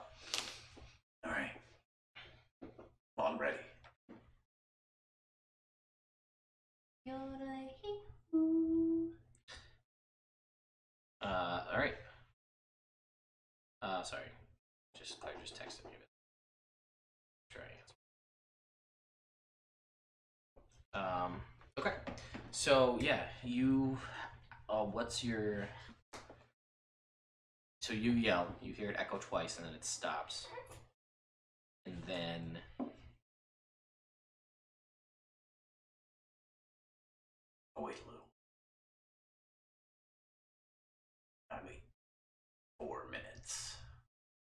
All right. All ready. All right. Sorry. Claire just texted me. Try answer. Okay. So yeah, you. What's your? So you yell. You hear it echo twice, and then it stops. And then. I'll wait a little. I wait 4 minutes.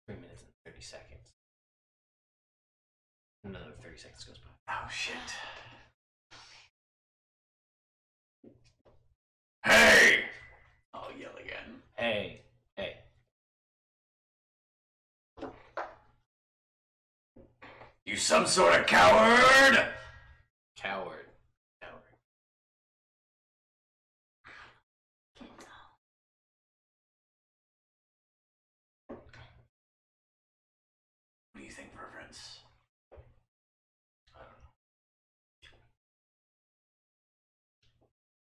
3 minutes and 30 seconds. Another 30 seconds goes by. Oh shit. Hey! I'll yell again. Hey. You some sort of coward! Coward. What do you think, Reverence? I don't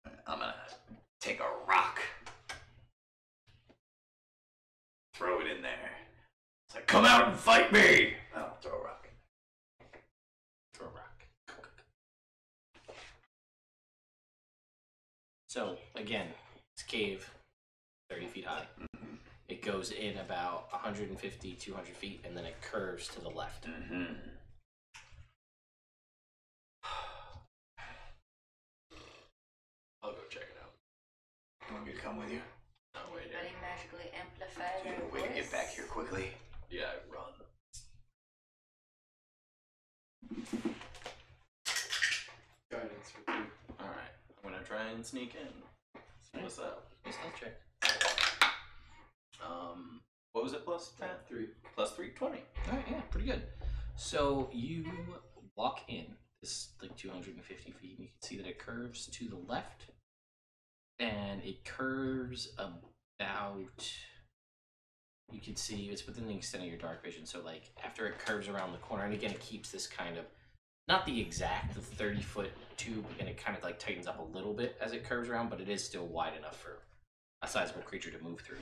know. I'm gonna take a rock. Throw it in there. It's like, come out and fight me! Oh, throw a rock. Throw a rock. So, again, it's a cave, 30 feet high. Mm-hmm. It goes in about 150, 200 feet, and then it curves to the left. Mm-hmm. I'll go check it out. You want me to come with you? No, wait. Anybody magically amplify Do you their have a way to get voice? back here quickly? Yeah, I run. Guidance with you. Alright, I'm gonna try and sneak in. See what's up. Stealth check. What was it plus 10? 3. Plus 3, 20. Alright, yeah, pretty good. So you walk in this like 250 feet, and you can see that it curves to the left, and it curves about. You can see it's within the extent of your dark vision. So like after it curves around the corner, and again it keeps this kind of not the exact 30-foot tube, and it kind of like tightens up a little bit as it curves around, but it is still wide enough for a sizable creature to move through,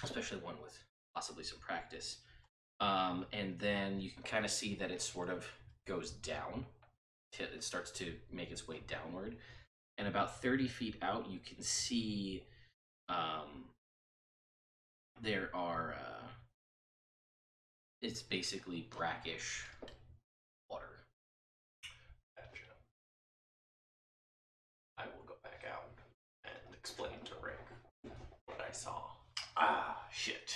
especially one with possibly some practice. And then you can kind of see that it sort of goes down. It starts to make its way downward. And about 30 feet out, you can see there are, it's basically brackish water. Gotcha. I will go back out and explain to Rick what I saw. Ah, shit.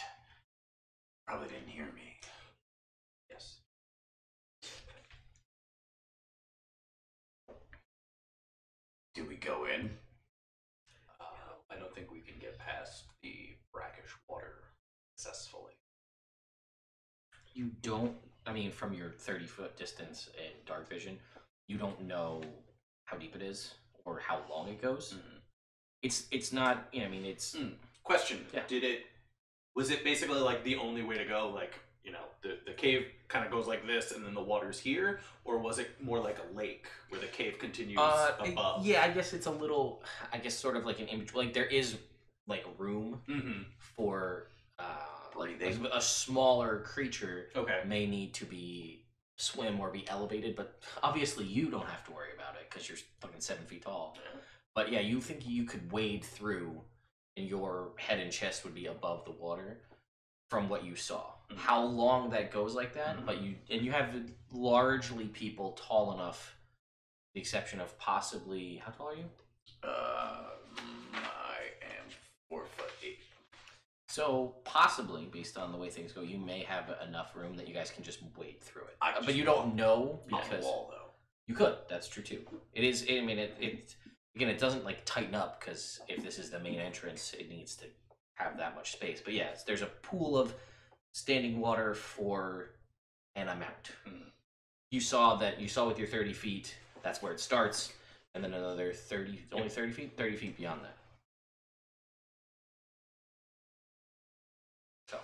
Probably didn't hear me. Yes. Do we go in? I don't think we can get past the brackish water successfully. You don't, I mean, from your 30-foot distance and dark vision, you don't know how deep it is or how long it goes. Mm-hmm. It's not, I mean, it's... Question. Yeah. Was it basically like the only way to go, like, you know, the cave kind of goes like this and then the water's here? Or was it more like a lake where the cave continues above? Yeah, I guess it's a little, I guess sort of like an image, like there is like room for Breathing. a smaller creature Okay. may need to be swim or be elevated, but obviously you don't have to worry about it because you're fucking 7 feet tall. Yeah. But yeah, you think you could wade through and your head and chest would be above the water from what you saw. Mhm. How long that goes like that, but you have largely people tall enough, the exception of possibly, how tall are you? I am 4'8". So possibly, based on the way things go, you may have enough room that you guys can just wade through it. I can But just you don't know On the because wall, though. you could. That's true too. It is. I mean, it again, it doesn't like tighten up because if this is the main entrance, it needs to have that much space. But yes, there's a pool of standing water for and I'm out. You saw with your 30 feet, that's where it starts, and then another 30, only 30 feet? 30 feet beyond that. So.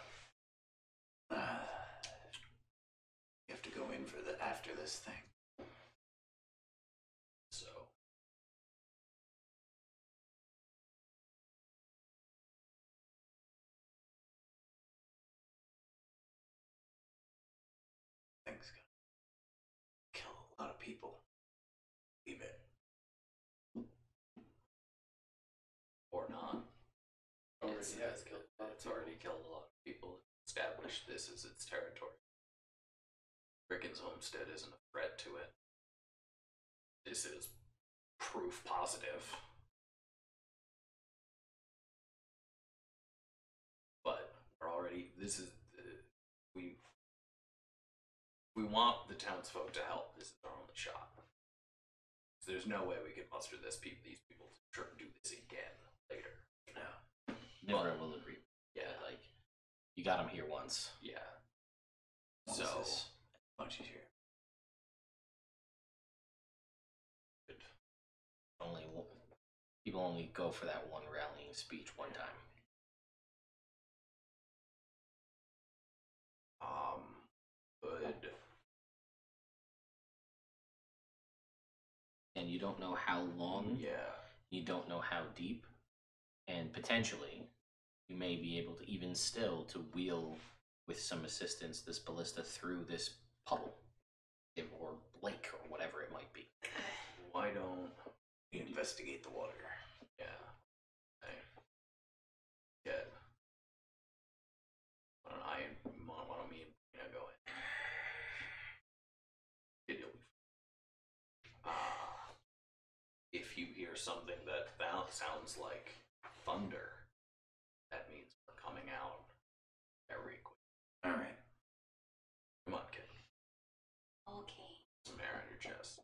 You have to go in for the after this thing. So. Thing's gonna kill a lot of people. Leave it. Or not. It's already killed a lot of people. Established this as its territory. Rickon's homestead isn't a threat to it. This is proof positive. But we're already. This is we want the townsfolk to help. This is our only shot. So there's no way we can muster these people to try to do this again later. No. Never will agree. Yeah, like you got them here once. Yeah. So much easier. People only go for that one rallying speech one time. Good. And you don't know how long. Yeah. You don't know how deep, and potentially, you may be able to even still to wheel with some assistance this ballista through this puddle, or lake, or whatever it might be. Why don't we investigate the water? Yeah. Hey. Good. Why don't me and Brina go in? If you hear something that sounds like thunder, that means we're coming out very quick. Alright. Come on, kid. Okay. Some air on your chest.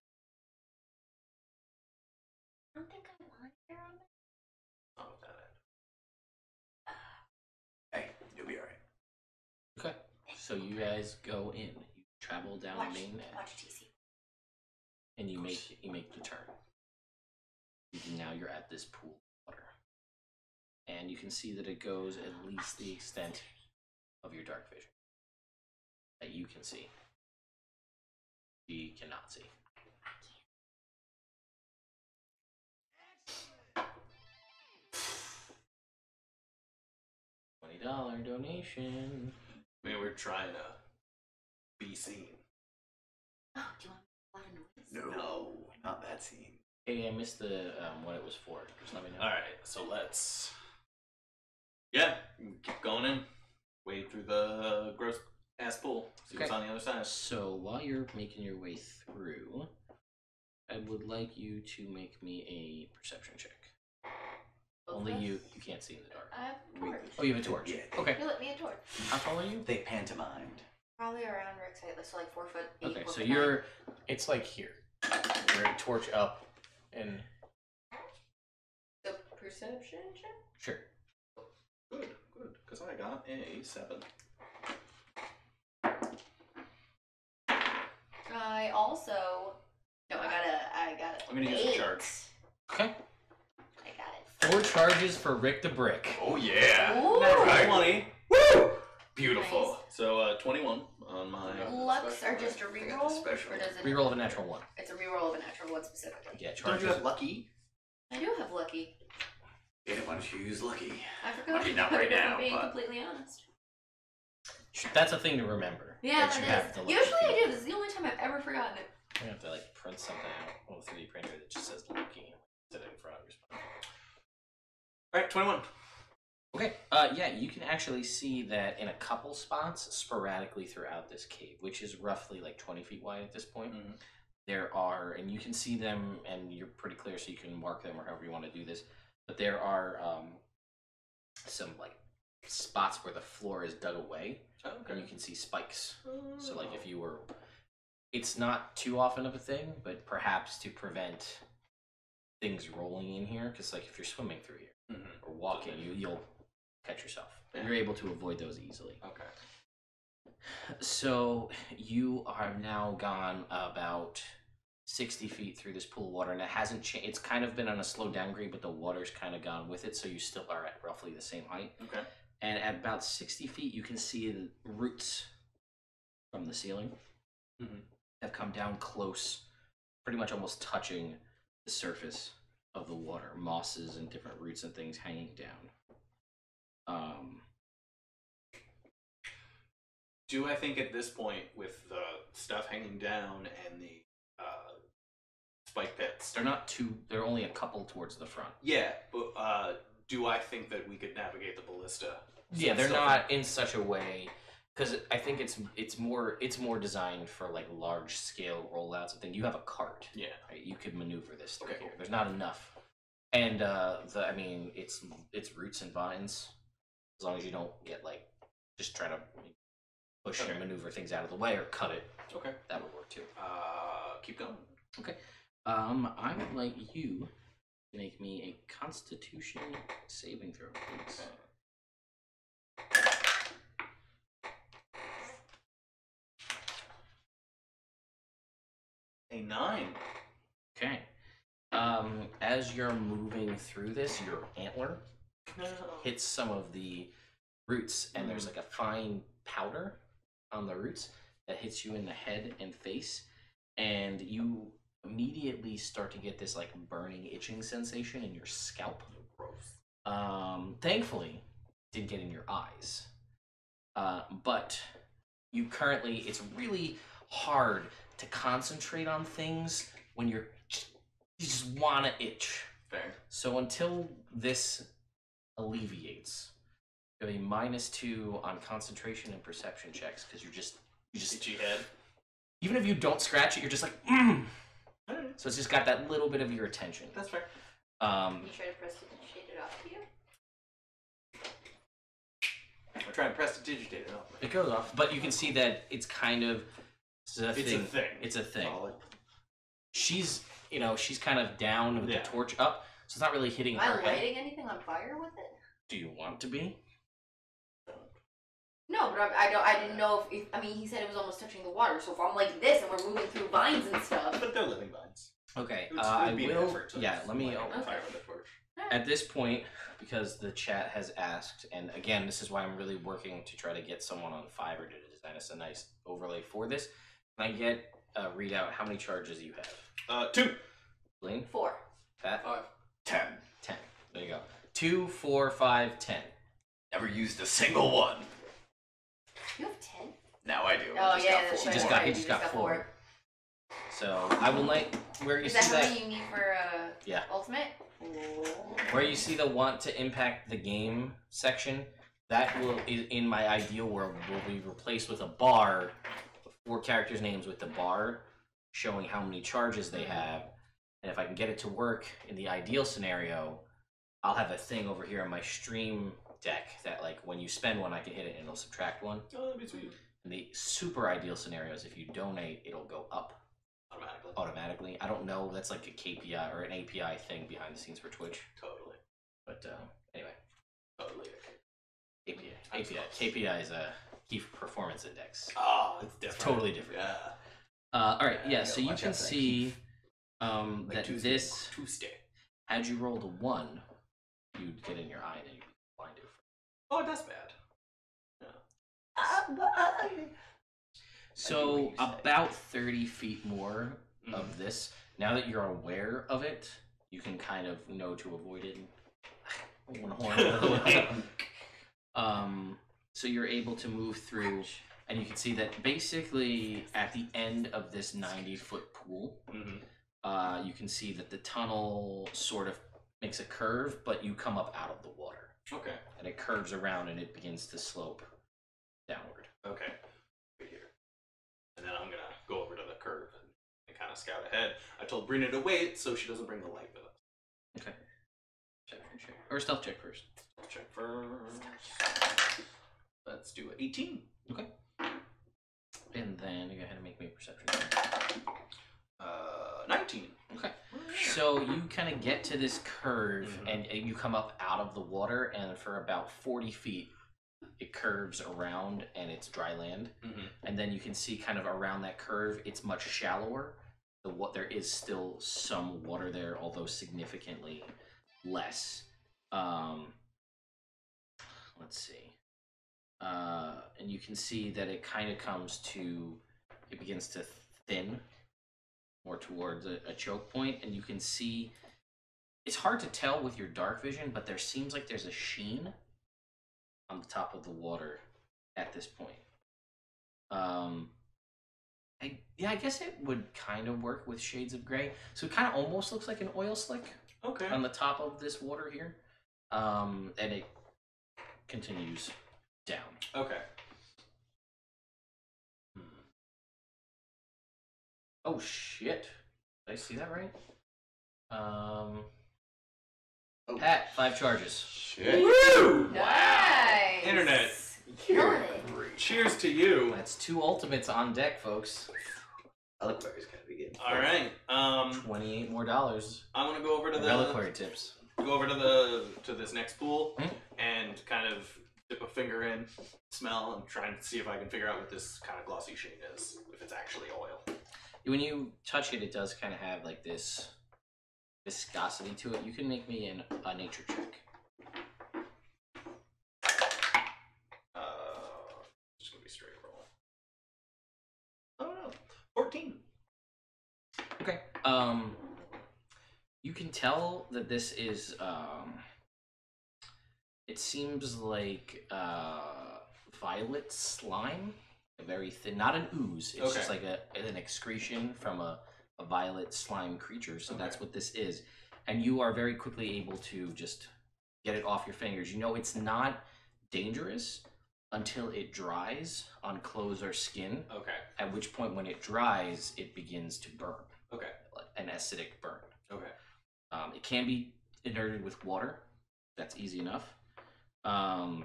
I don't think I want hair on my. Not with that end. Hey, you'll be alright. Okay. So you guys go in. You travel down the main end. Watch TC. And you make the turn. Now you're at this pool of water. And you can see that it goes at least the extent of your dark vision. That you can see. She cannot see. $20 donation. I mean, we're trying to be seen. Oh, do you want a lot of noise? No, not that scene. Hey, I missed the what it was for. Just let me know. Alright, so let's keep going in. Wade through the gross ass pool. See what's on the other side. So while you're making your way through, I would like you to make me a perception check. Only you can't see in the dark. I have a torch. Oh, you have a torch. Yeah. Okay. You let me a torch. How tall are you? They pantomimed. Probably around Rick's height, so like 4 foot. 8 Okay, 4 so foot you're. It's like here. You're a torch up, and the perception check. Sure. Good, because I got a 7. I also. No, I got it. I'm gonna use the charge. Okay. I got it. 4 charges for Rick the Brick. Oh yeah! Ooh. Right. 20. Woo! Beautiful. Nice. So 21 on my. Lucks are just a reroll, or does it? Reroll of a natural 1. It's a reroll of a natural one specifically. Yeah, Don't charges. you have lucky? I do have lucky. Yeah, why don't you use lucky? I forgot. I mean, not about right it, if now, I'm being but- completely honest. That's a thing to remember. Yeah, that you that have is. the lucky Usually I feat. do. This is the only time I've ever forgotten it. I'm gonna have to like print something out on a 3D printer that just says lucky. Set it in front of your spine. Alright, 21. Okay. Yeah, you can actually see that in a couple spots sporadically throughout this cave, which is roughly like 20 feet wide at this point. Mm-hmm. There are, and you can see them, and you're pretty clear, so you can mark them or however you want to do this. But there are some like spots where the floor is dug away, and you can see spikes. So like if you were, it's not too often of a thing, but perhaps to prevent things rolling in here, because like if you're swimming through here or walking, you'll catch yourself. Yeah. You're able to avoid those easily. Okay. So you are now gone about 60 feet through this pool of water, and it hasn't changed. It's kind of been on a slow down grade, but the water's kind of gone with it, so you still are at roughly the same height. Okay. And at about 60 feet, you can see the roots from the ceiling have come down close, pretty much almost touching the surface of the water. Mosses and different roots and things hanging down. Do I think at this point, with the stuff hanging down and the spike pits, they're only a couple towards the front. yeah, but do I think that we could navigate the ballista? Yeah, they're not in such a way, because I think it's more designed for like large scale rollouts and things. You have a cart. Yeah. Right? You could maneuver this through Okay. here. There's not enough. And it's roots and vines. As long as you don't get like just try to push and maneuver things out of the way or cut it. Okay. That would work too. Keep going. Okay. I would like you to make me a Constitution saving throw, please. A 9. Okay. As you're moving through this, your antler hits some of the roots, and there's like a fine powder on the roots that hits you in the head and face, and you immediately start to get this like burning, itching sensation in your scalp. Gross. Thankfully, it didn't get in your eyes, but you currently, it's really hard to concentrate on things when you just want to itch. Fair. So until this alleviates, you have a -2 on concentration and perception checks, because you just Itchy head. even if you don't scratch it, you're just like So it's just got that little bit of your attention. That's fair. You try to prestidigitate it off to you? I'm trying to prestidigitate it off. It goes off, but you can see that it's kind of It's a thing. It's a thing. Solid. She's kind of down with Yeah. the torch up, so it's not really hitting Am I her head. lighting anything on fire with it? Do you want to be? No, but I didn't know if I mean, he said it was almost touching the water, so if I'm like this and we're moving through vines and stuff. But they're living vines. Okay, It would I be an will. effort to Yeah, let me. light on Okay. fire with a torch. At this point, because the chat has asked, and again, this is why I'm really working to try to get someone on Fiverr to design us a nice overlay for this. Can I get a readout how many charges you have? 2. Blaine? 4. Pat? 5. 10. 10. There you go. 2, 4, 5, 10. Never used a single one. You have 10? Now I do. Oh, I just yeah, got that's four. right. He just got 4. So I will like where you Is see that how that. many you need for Yeah. ultimate? Where you see the want to impact the game section, that will, in my ideal world, will be replaced with a bar, 4 characters' names with the bar, showing how many charges they have. And if I can get it to work in the ideal scenario, I'll have a thing over here on my stream deck that, like, when you spend one, I can hit it and it'll subtract 1. Oh, that'd be sweet. In the super ideal scenarios, if you donate, it'll go up automatically. I don't know, that's like a KPI or an API thing behind the scenes for Twitch. Totally. But anyway, Totally. KPI is a key performance index. Oh, it's different. It's totally different. Yeah. All right, yeah. gotta So you watch can out for that see Like that Tuesday. this, Tuesday. had you rolled a 1, you'd get in your eye and you'd be blinded. Oh, that's bad. So about 30 feet more of this. Now that you're aware of it, you can kind of know to avoid it. One horn. So you're able to move through, and you can see that basically at the end of this 90-foot pool, you can see that the tunnel sort of makes a curve, but you come up out of the water. Okay. And it curves around and it begins to slope downward. Okay. Right here. And then I'm gonna go over to the curve and kind of scout ahead. I told Brina to wait so she doesn't bring the light with us. Okay. Check. Or stealth check first. Let's check first. Let's do 18. Okay. And then you go ahead and make me a perception check. 19. Okay. So you kind of get to this curve and you come up out of the water, and for about 40 feet, it curves around and it's dry land. Mm-hmm. And then you can see kind of around that curve, it's much shallower. There is still some water there, although significantly less. Let's see. And you can see that it kind of it begins to thin more towards a choke point, and you can see, it's hard to tell with your dark vision, but there seems like there's a sheen on the top of the water at this point. I guess it would kind of work with shades of gray. So it kind of almost looks like an oil slick on the top of this water here. And it continues down. Okay. Oh shit. Did I see that right? Pat, 5 charges. Shit. Woo! Nice. Internet. Killing it. Cheers to you. That's 2 ultimates on deck, folks. Reliquary's gotta be good. All right. $28 more dollars. I'm gonna go over to the Reliquary tips. Go over to this next pool and kind of dip a finger in, smell, and try and see if I can figure out what this kind of glossy sheen is. If it's actually oil. When you touch it, it does kind of have like this viscosity to it. You can make me a nature check. Just gonna be straight roll. Oh no, 14. Okay. You can tell that this is it seems like violet slime, a very thin, not an ooze. It's just like an excretion from a violet slime creature. So that's what this is, and you are very quickly able to just get it off your fingers. You know it's not dangerous until it dries on clothes or skin. Okay. At which point, when it dries, it begins to burn. Okay. Like an acidic burn. Okay. It can be inerted with water. That's easy enough. Yeah.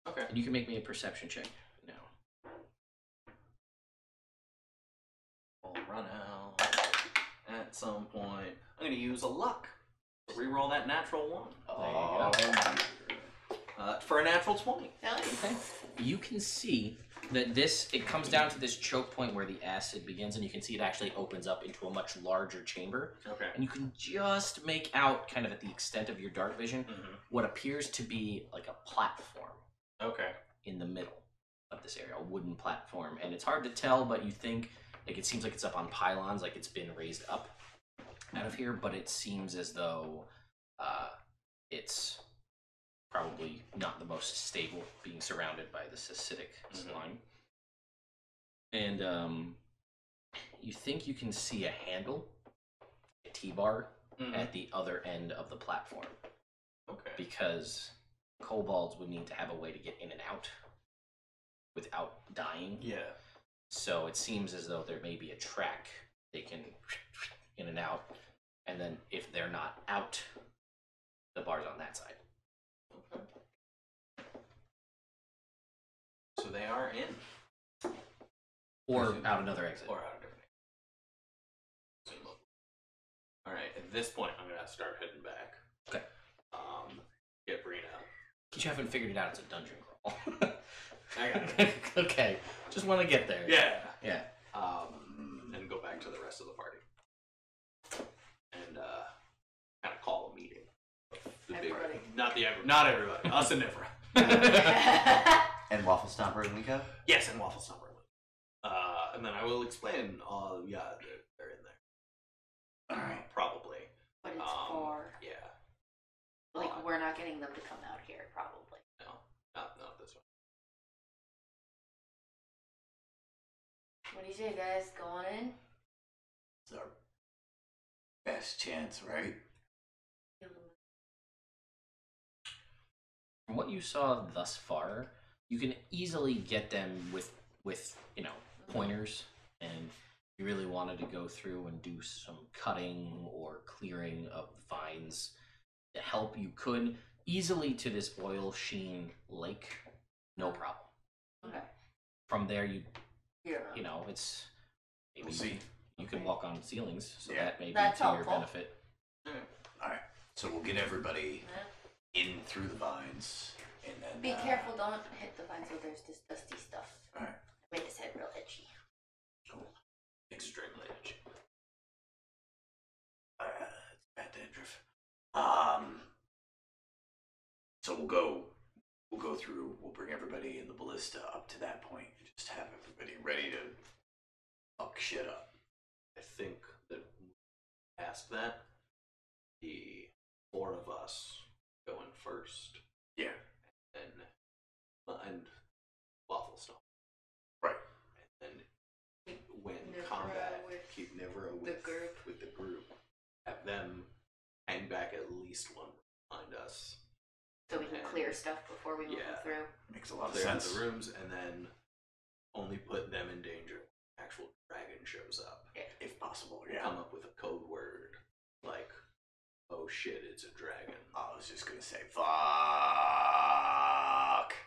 Okay. And you can make me a perception check now. I'll run out at some point. I'm gonna use a luck. Reroll that natural 1. There you go. For a natural 20. Okay. You can see that it comes down to this choke point where the acid begins, and you can see it actually opens up into a much larger chamber. Okay. And you can just make out, kind of at the extent of your dark vision, what appears to be like a platform. Okay. In the middle of this area, a wooden platform, and it's hard to tell, but you think it seems like it's up on pylons, like it's been raised up out of here, but it seems as though it's probably not the most stable, being surrounded by this acidic slime. And you think you can see a handle, a T-bar, at the other end of the platform. Okay. Because kobolds would need to have a way to get in and out without dying. Yeah. So it seems as though there may be a track they can in and out, and then if they're not out, the bar's on that side. Okay. So they are in. Or out another exit. Or out a different exit. Alright, at this point I'm gonna start heading back. Okay. Get Brina. But you haven't figured it out, it's a dungeon crawl. I got it. Okay. Just want to get there. Yeah. Yeah. And go back to the rest of the party. And kind of call a meeting. Everybody. Not everybody. Us and Evrand. And Waffle Stomper and Miko? Yes, and Waffle Stomper. And then I will explain. Yeah, they're in there. Alright. Probably. But it's far. Yeah. Like, we're not getting them to come out here, probably. No, not this one. What do you say, guys? Go on in? It's our best chance, right? From what you saw thus far, you can easily get them with pointers, and if you really wanted to go through and do some cutting or clearing of vines to help, you could easily to this oil sheen lake, no problem. Okay. From there, Yeah. it's maybe We'll see. you can walk on ceilings, so Yeah. that may be That's to your helpful. benefit. Alright. So we'll get everybody in through the vines, and then Be careful, don't hit the vines where there's this dusty stuff. Alright. Made his head real itchy. Extremely itchy. It's bad dandruff. So we'll go through. We'll bring everybody in the ballista up to that point. Just have everybody ready to fuck shit up. I think that past that, the 4 of us going first. Yeah. And Waffle Stone. Right. And then when Never combat, with keep Nevra the group. with the group. Have them hang back at least one behind us. So we can clear stuff before we move them through. Makes a lot of Clear out sense. the rooms and then only put them in danger when the actual dragon shows up. If possible, yeah. Come up with a code word like, oh shit, it's a dragon. I was just gonna say, fuck.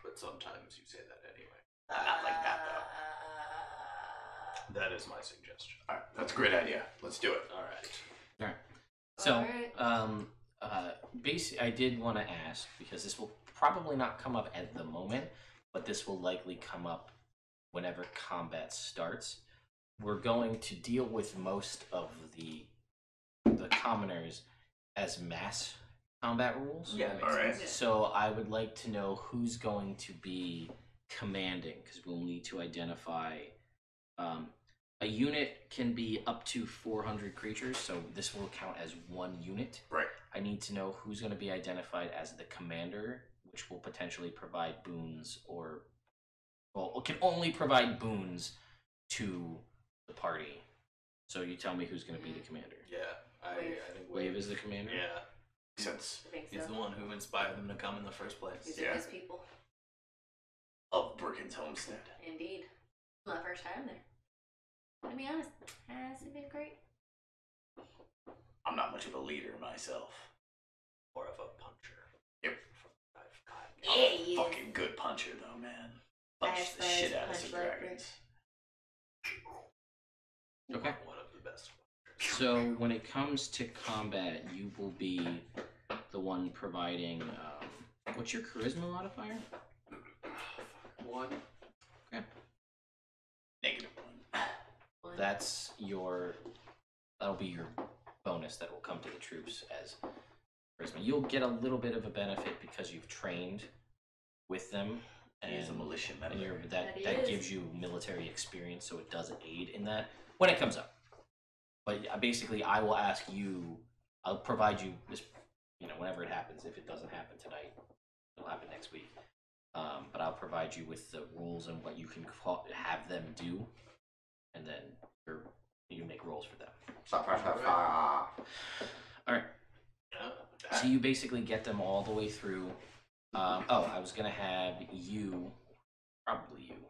But sometimes you say that anyway. Not like that, though. That is my suggestion. Alright, that's a great idea. Let's do it. Alright. So, basically, I did want to ask, because this will probably not come up at the moment, but this will likely come up whenever combat starts. We're going to deal with most of the commoners as mass combat rules. Yeah, All right. So I would like to know who's going to be commanding, because we'll need to identify. A unit can be up to 400 creatures, so this will count as one unit. Right. I need to know who's going to be identified as the commander, which will potentially provide boons can only provide boons to the party. So you tell me who's going to be the commander. Yeah, I think Wave is the commander? Yeah. Makes sense. I think He's so. the one who inspired them to come in the first place. These Yeah. are his people. Of Bricken's homestead. Indeed. My first time there. To be honest, hasn't been great. I'm not much of a leader myself. More of a puncher. Yep. Yeah, I'm he a is. fucking good puncher, though, man. I Punch the aspire shit to out of punch some like dragons. Okay. One of the best punchers. So when it comes to combat, you will be the one providing. What's your charisma modifier? 1. Okay. -1. That'll be your bonus that will come to the troops as charisma. You'll get a little bit of a benefit because you've trained with them. And He's a militia member. that That is. gives you military experience, so it does aid in that when it comes up. But basically, I will ask you. I'll provide you this, whenever it happens. If it doesn't happen tonight, it'll happen next week. But I'll provide you with the rules and what you can have them do, and then you make rolls for them. All right. So you basically get them all the way through. I was gonna have you, probably you,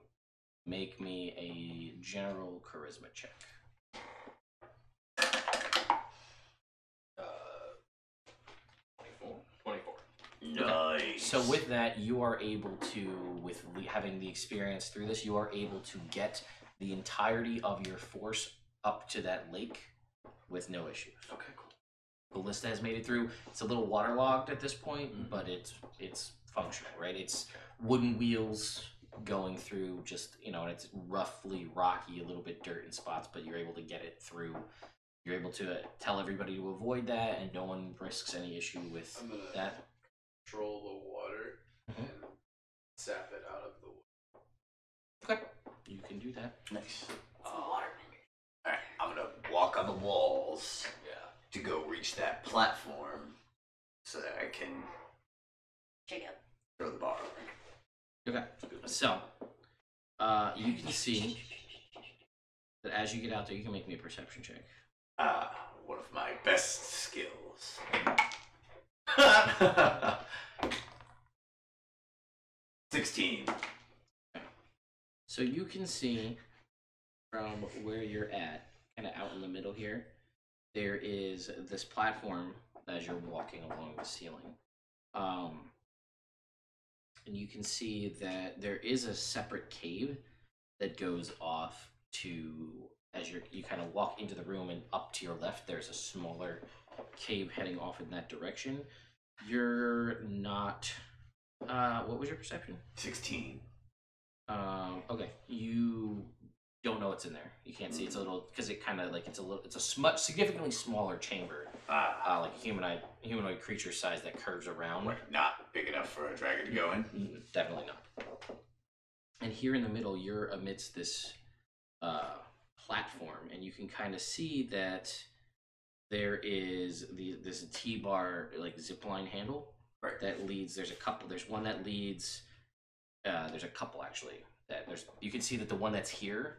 make me a general charisma check. 24. Nice. So with that, you are able to, with having the experience through this, you are able to get the entirety of your force up to that lake with no issues. Okay, cool. Ballista has made it through. It's a little waterlogged at this point, but it's functional, right? It's wooden wheels going through, just and it's roughly rocky, a little bit dirt in spots, but you're able to get it through. You're able to tell everybody to avoid that, and no one risks any issue with I'm gonna that. control the water Mhm. and sap it out of the water. Okay, you can do that. Nice. Water. Alright, I'm gonna walk on the walls Yeah. to go reach that platform so that I can Check out. throw the bar. Okay, so you can see that as you get out there, you can make me a perception check. One of my best skills. 16. So you can see from where you're at, kind of out in the middle here, there is this platform as you're walking along the ceiling. And you can see that there is a separate cave that goes off to, as you kind of walk into the room, and up to your left there's a smaller cave heading off in that direction. You're not. What was your perception? 16. Okay. You don't know what's in there. You can't see. It's a little because it kind of like it's a much significantly smaller chamber, like a humanoid creature size that curves around. Not big enough for a dragon to go in. Definitely not. And here in the middle, you're amidst this platform, and you can kind of see that there is this T-bar like zipline handle that leads. There's one that leads. There's a couple actually. You can see that the one that's here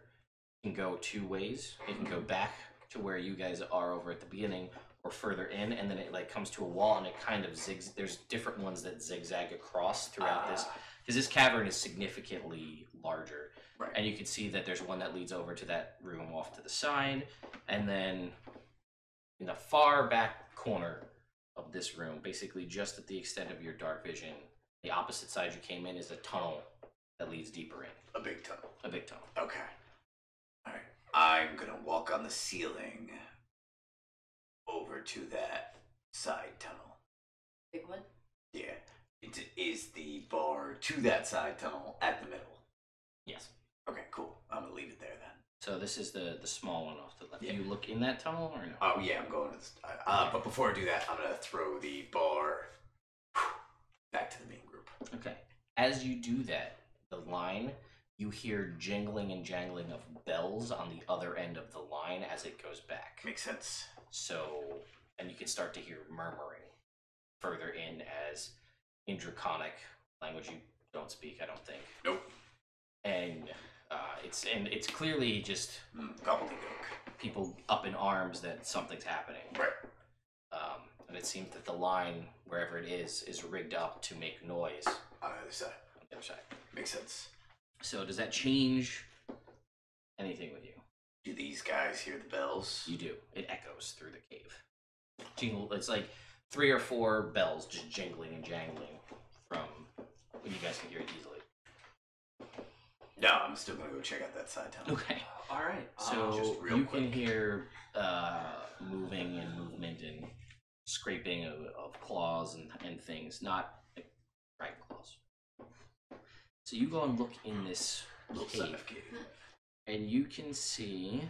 can go two ways. It can go back to where you guys are over at the beginning, or further in, and then it like comes to a wall, and it kind of there's different ones that zigzag across throughout this, because this cavern is significantly larger. Right. And you can see that there's one that leads over to that room off to the side, and then in the far back corner of this room, basically just at the extent of your dark vision, the opposite side you came in is a tunnel that leads deeper in. A big tunnel. A big tunnel. Okay. Alright. I'm gonna walk on the ceiling over to that side tunnel. Big one? Yeah. Is the bar to that side tunnel at the middle? Yes. Okay, cool. I'm gonna leave it there then. So this is the small one off the left. Yeah. Do you look in that tunnel or no? Oh yeah, I'm going to but before I do that, I'm gonna throw the bar back to the main group. Okay. As you do that, the line, you hear jingling and jangling of bells on the other end of the line as it goes back. Makes sense. So, and you can start to hear murmuring further in Draconic language you don't speak, I don't think. Nope. And it's clearly just gobbledygook. People up in arms that something's happening. Right. And it seems that the line, wherever it is rigged up to make noise. On the other side. On the other side. Makes sense. So does that change anything with you? Do these guys hear the bells? You do. It echoes through the cave. Jingle. It's like 3 or 4 bells just jingling and jangling from when you guys can hear it easily. No, I'm still gonna go check out that side tunnel. Okay. All right. So just real you quick. can hear moving and movement and scraping of claws and things, not like dragon claws. So you go and look in this cave, and you can see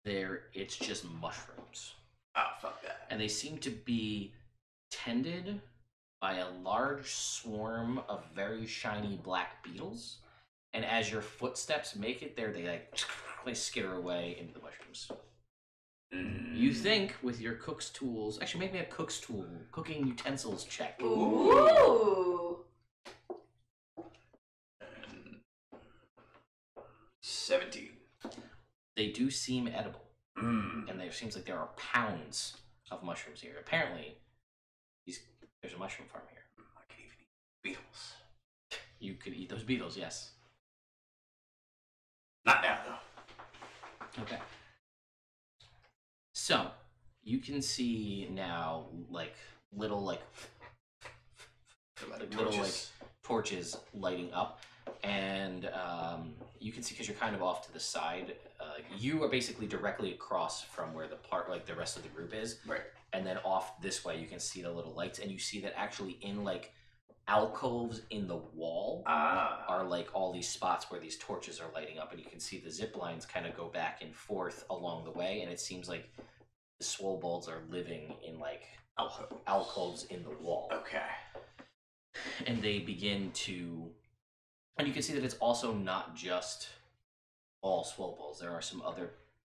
it's just mushrooms. Oh, fuck that. And they seem to be tended by a large swarm of very shiny black beetles. And as your footsteps make it there, they skitter away into the mushrooms. You think with your cook's tools, actually make me a cook's tool, cooking utensils check. Ooh. 17. They do seem edible. And there seems like there are pounds of mushrooms here. Apparently, there's a mushroom farm here. I can even eat beetles. You could eat those beetles, yes. Not now, though. Okay. So, you can see now, little torches lighting up. And you can see, because you're kind of off to the side, you are basically directly across from where the rest of the group is. Right. And then off this way, you can see the little lights, and you see that actually in alcoves in the wall are all these spots where these torches are lighting up, and you can see the zip lines kind of go back and forth along the way, and it seems like the swobolds are living in alcoves in the wall. Okay. And they begin to, and you can see that it's also not just all swobolds. There are some other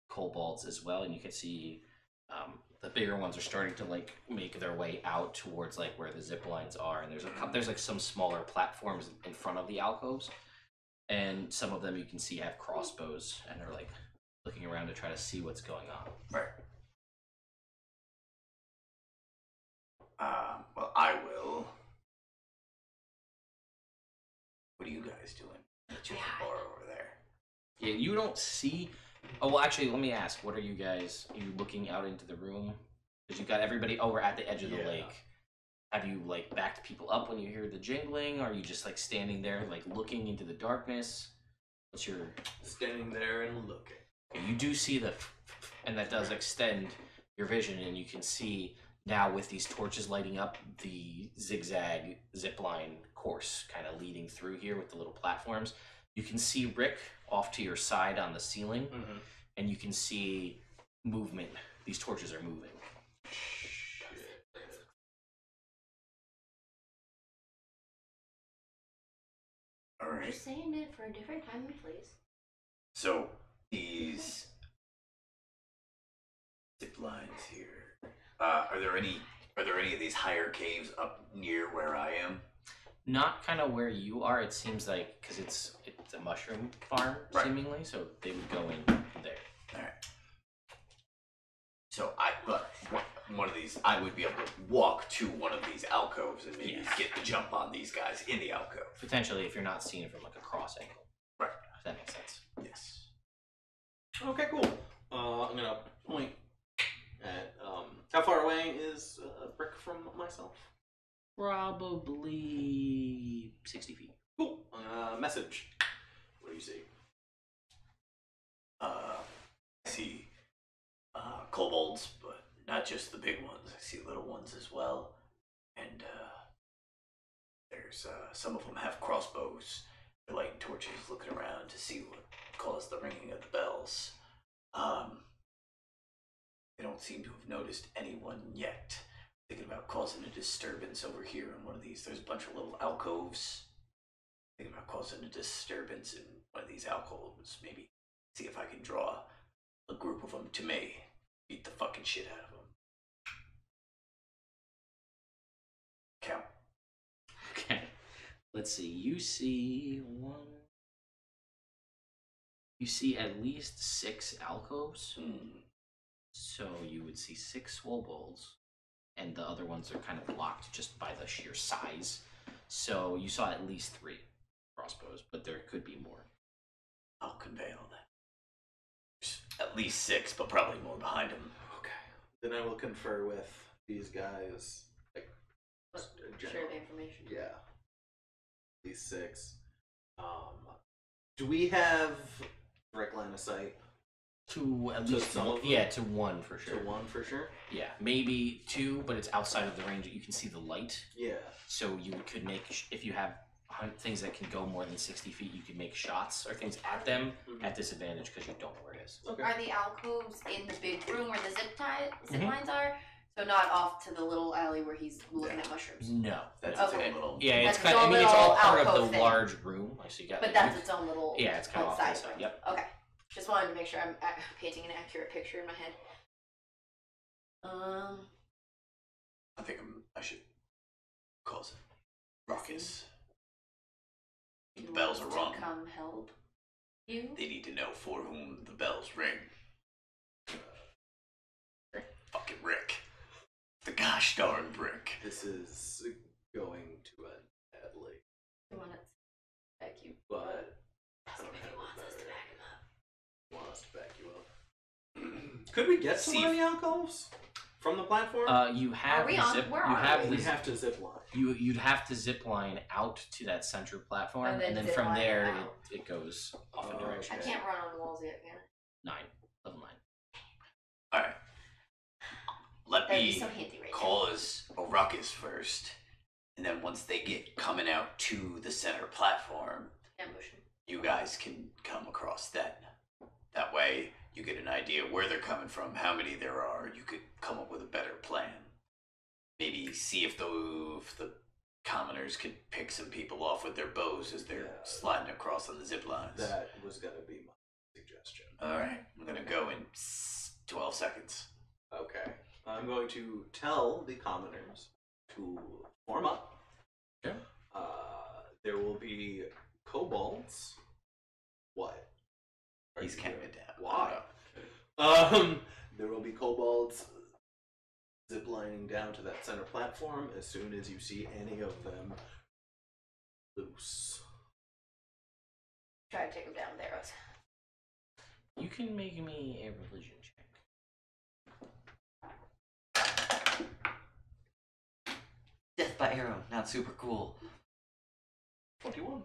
kobolds as well, and you can see the bigger ones are starting to make their way out towards where the zip lines are, and there's some smaller platforms in front of the alcoves, and some of them you can see have crossbows and are looking around to try to see what's going on. Right. Well, I will. What are you guys doing? At your bar over there. Yeah, you don't see. Oh, well, actually, let me ask. What are you guys? Are you looking out into the room? Because you've got everybody over at the edge of the lake. Have you backed people up when you hear the jingling? Or are you just standing there looking into the darkness? What's your standing there and looking? You do see and that does extend your vision, and you can see now with these torches lighting up the zigzag zipline course kind of leading through here with the little platforms, you can see Rick off to your side on the ceiling, and you can see movement. These torches are moving. Alright. Just saying it for a different time and place. So, these zip lines here. Are there any of these higher caves up near where I am? Not kind of where you are. It seems like because it's a mushroom farm seemingly, so they would go in there. All right. So one of these, I would be able to walk to one of these alcoves and maybe get the jump on these guys in the alcove. Potentially, if you're not seeing it from like a cross angle. Right. If that makes sense. Yes. Okay, cool. I'm gonna point at how far away is Brick from myself? Probably 60 feet. Cool. Message. What do you see? I see kobolds, but not just the big ones. I see little ones as well, and there's some of them have crossbows. They're lighting torches, looking around to see what caused the ringing of the bells. They don't seem to have noticed anyone yet. Thinking about causing a disturbance over here in one of these. There's a bunch of little alcoves. Thinking about causing a disturbance in one of these alcoves. Maybe see if I can draw a group of them to me. Beat the fucking shit out of them. Count. Okay. Let's see. You see one. You see at least 6 alcoves. So you would see 6 swobolds. And the other ones are kind of blocked just by the sheer size. So you saw at least 3 crossbows, but there could be more. I'll convey all that. There's at least 6, but probably more behind them. Okay. Then I will confer with these guys. Like, Share the information. yeah. These 6. Do we have direct line of sight? To at least some of them? Yeah, to 1 for sure. To 1 for sure? Yeah, maybe 2, but it's outside of the range. You can see the light. Yeah. So you could make, if you have things that can go more than 60 feet, you can make shots or things at them at disadvantage because you don't know where it is. Okay. Are the alcoves in the big room where the zip lines are? So not off to the little alley where he's looking at mushrooms. No, That's Okay. its own little. Yeah, it's That's kind its of. I own mean, it's all little part of alcove the thing. large room. Like, so you got. But that's its own little. Yeah, it's kind of off to the side. room. Yep. Okay. Just wanted to make sure I'm painting an accurate picture in my head. I think I should cause it ruckus. The bells are rung. Come help you. They need to know for whom the bells ring. Fucking Rick. The gosh darn Rick. This is going to end badly. You want to back you. But Ask him if he wants us to back him up. I want us to back you up. Could we get to one of the alcoves from the platform? You have Are we the on- zip. where You are have we the have to zip line. You'd have to zip line out to that center platform, and then zip from line there out. it goes off a Oh, direction. I can't run on walls yet, can I? 9, level 9. Alright. Let That'd be me so handy right cause a ruckus first. And then once they get coming out to the center platform, now. Ambush him. you guys can come across that. That way, you get an idea where they're coming from, how many there are. You could come up with a better plan. Maybe see if the commoners could pick some people off with their bows as they're sliding across on the zip lines. That was going to be my suggestion. Alright, I'm gonna go in 12 seconds. Okay. I'm going to tell the commoners to form up. Okay. There will be kobolds. What? He's counting it down. Why? There will be kobolds ziplining down to that center platform as soon as you see any of them loose. Try to take him down with arrows. You can make me a religion check. Death by arrow, not super cool. 21.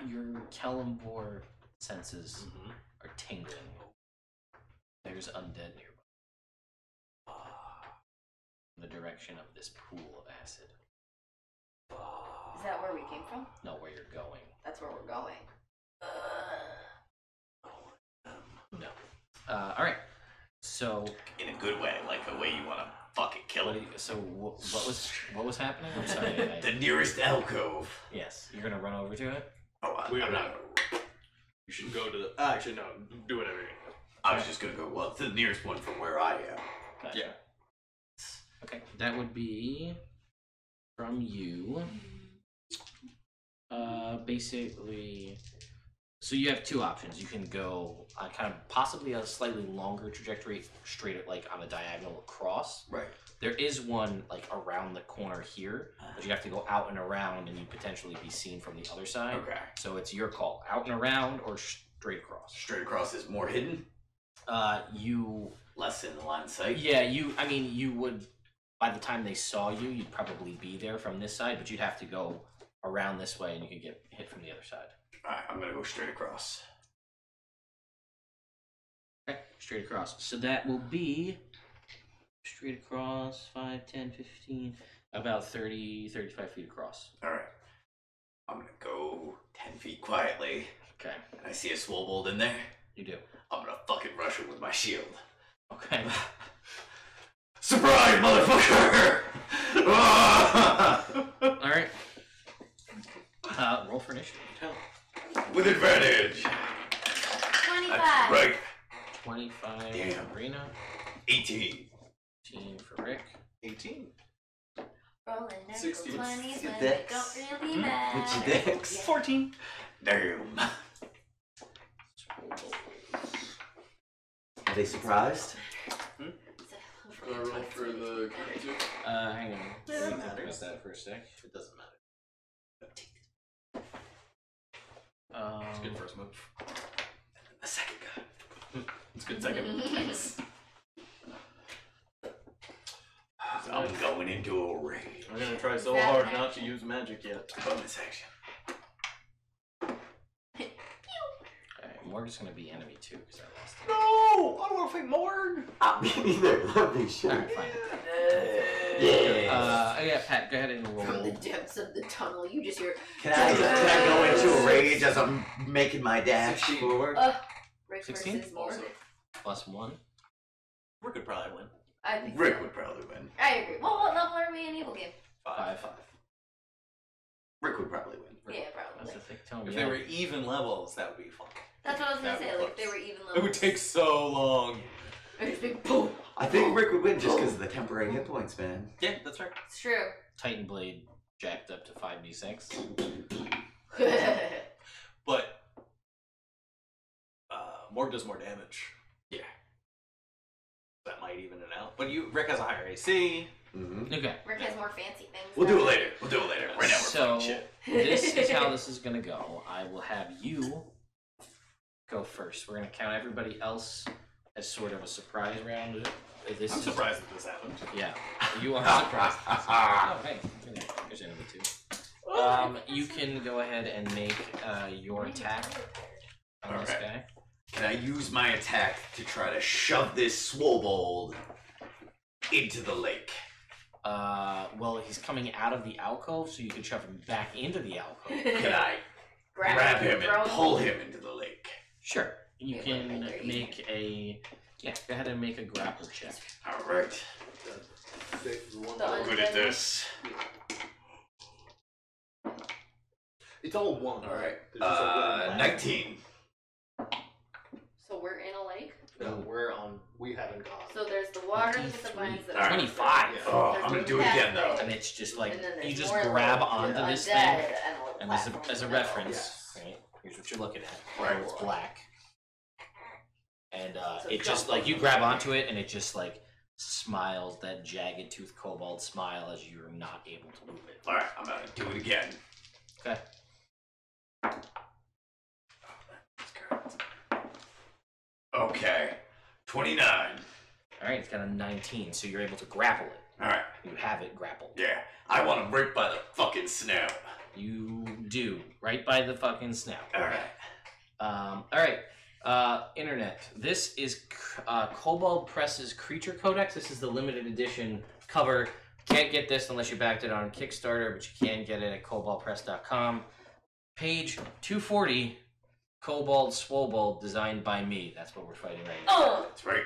Your Kellumbor senses are tingling. There's undead nearby. direction of this pool of acid. Is that where we came from? No, where you're going. That's where we're going. No. Alright. So In a good way, like a way you want to fucking kill him. what was happening? I'm sorry. The nearest alcove. Yes, you're gonna run over to it. Oh, I'm not. You should go to the. Actually, no. Do whatever you want. I was just gonna go. Well, it's the nearest one from where I am. Gotcha. Yeah. Okay, that would be from you. Basically, so you have two options. You can go on kind of possibly a slightly longer trajectory, straight like on a diagonal across. Right. There is one like around the corner here, but you have to go out and around, and you potentially be seen from the other side. Okay. So it's your call: out and around or straight across. Straight across is more hidden. You Less in the line of sight. Yeah, I mean, you would. By the time they saw you, you'd probably be there from this side, but you'd have to go around this way, and you could get hit from the other side. Alright, I'm gonna go straight across. Okay, straight across. So that will be straight across 5, 10, 15, about 30, 35 feet across. Alright. I'm gonna go 10 feet quietly. Okay. And I see a swobold in there. You do. I'm gonna fucking rush him with my shield. Okay. Surprise, motherfucker! Alright. Roll for initiative. With advantage. 25. That's right. 25 Damn. for Rena. 18. 18 for Rick. 18. Rolling natural 60. 20s when Your they dex. don't really matter. What's your dex? 14. Damn. Are they surprised? Do I roll for the Hang on. Yeah, Let me that think matters. about that for a sec. It doesn't matter. Um, It's good first move. The second gun. It's good second. Thanks. I'm going into a raid. I'm gonna try so That hard action. not to use magic yet. Bonus action. Alright, Morgan's gonna be enemy too, because I lost it. No! I don't want to fight Morg! Me neither. That'd be shit. Alright, fine. Yeah. Yeah, Pat, go ahead and From the roll. depths of the tunnel, you just hear. Can I go into a rage as I'm making my dash 16. forward? Rick 16? versus Morg. Plus 1. Rick could probably win. I think Rick so. would probably win. I agree. Well, what level are we in Evil Game? 5. Rick would probably win. Yeah, That's probably. the thing. Tell me. If they were even levels, that would be fun. That's what I was gonna That'd say. be Like, if they close. were even levels. It would take so long. It's just big boom. I think Rick would win just because of the temporary hit points, man. Yeah, that's right. It's true. Titan Blade jacked up to 5d6. But Morg does more damage. Yeah. That might even it out. But Rick has a higher AC. Mm-hmm. Okay. Rick has more fancy things. We'll do it though. later. We'll do it later. Right now we're So, fucking shit. this is how this is gonna go. I will have you go first. We're gonna count everybody else as sort of a surprise round. This I'm is, surprised that this happened. Yeah, you are surprised. Oh, hey, there's enemy too. You can go ahead and make your attack on this Alright. guy. Can I use my attack to try to shove this swobold into the lake? Well, he's coming out of the alcove, so you can shove him back into the alcove. Can I grab him and pull him into the lake? Sure. You Yeah, can there you make a. Yeah, go ahead and make a grapple check. Alright. The Good at this. It's all one. Alright. There's just a little 19. So we're in a lake. No, we're on. We haven't gone. So there's the water with the vines that Alright. 25. Oh, I'm gonna do it again though. And it's just like And then you there's just more grab like, onto undead this thing, and a little and platform as a in the middle. reference, right? Here's what you're looking at. Right. It's black, and So it just jump like on you the grab vine. onto it, and it just like smiles that jagged tooth kobold smile as you're not able to move it. Alright, I'm gonna do it again. Okay. Okay. 29. All right. It's got a 19, so you're able to grapple it. Alright. You have it grappled. Yeah. I want him right by the fucking snout. You do right by the fucking snout. Alright. All right. Internet. This is Kobold Press's Creature Codex. This is the limited edition cover. Can't get this unless you backed it on Kickstarter, but you can get it at cobaltpress.com. Page 240, Kobold Swobold, designed by me. That's what we're fighting right now. Oh! That's right.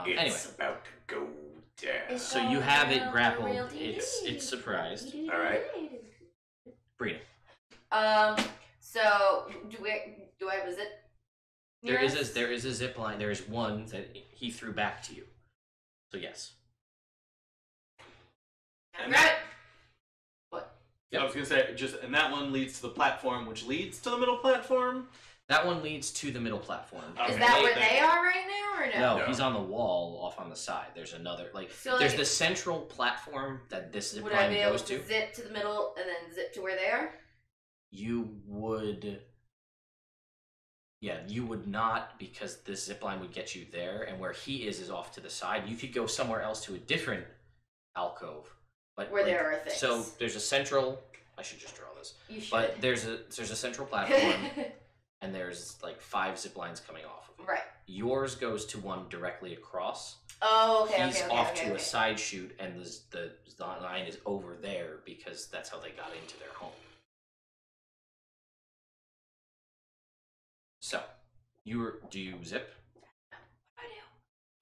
Anyway, It's about to go down. so you have it grappled. It's surprised. All right. Brina. So do I have a zip? There is a zip line. There is one that he threw back to you. So yes. And Grab it. I was gonna say and that one leads to the platform, which leads to the middle platform. That one leads to the middle platform. Is that where they are right now, or no? No, he's on the wall off on the side. There's another there's the central platform that this zip would I line be able goes to to. zip to the middle and then zip to where they are? You would. Yeah, you would not, because this zip line would get you there, and where he is off to the side. You could go somewhere else to a different alcove, but Where there are things. So there's a central. I should just draw this. You should. But there's a central platform, and there's like 5 zip lines coming off of it. Right. Yours goes to one directly across. Oh, okay. He's off to a side chute, and the line is over there because that's how they got into their home. So, do you zip?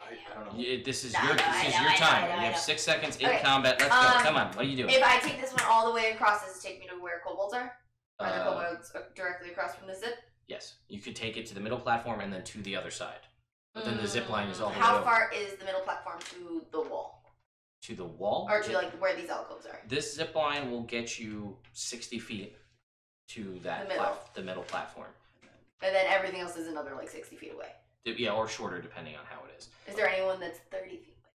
I don't know. This is your time. You have 6 seconds in combat. Let's go. Come on. What are you doing? If I take this one all the way across, does it take me to where kobolds are? Are there kobolds directly across from the zip? Yes. You could take it to the middle platform and then to the other side. But then the zip line is all the way How over. far is the middle platform to the wall? To the wall? Or to like where these alcoves are? This zip line will get you 60 feet to that the middle platform. And then everything else is another like 60 feet away. Yeah, or shorter depending on how it is. Is there anyone that's 30 feet away?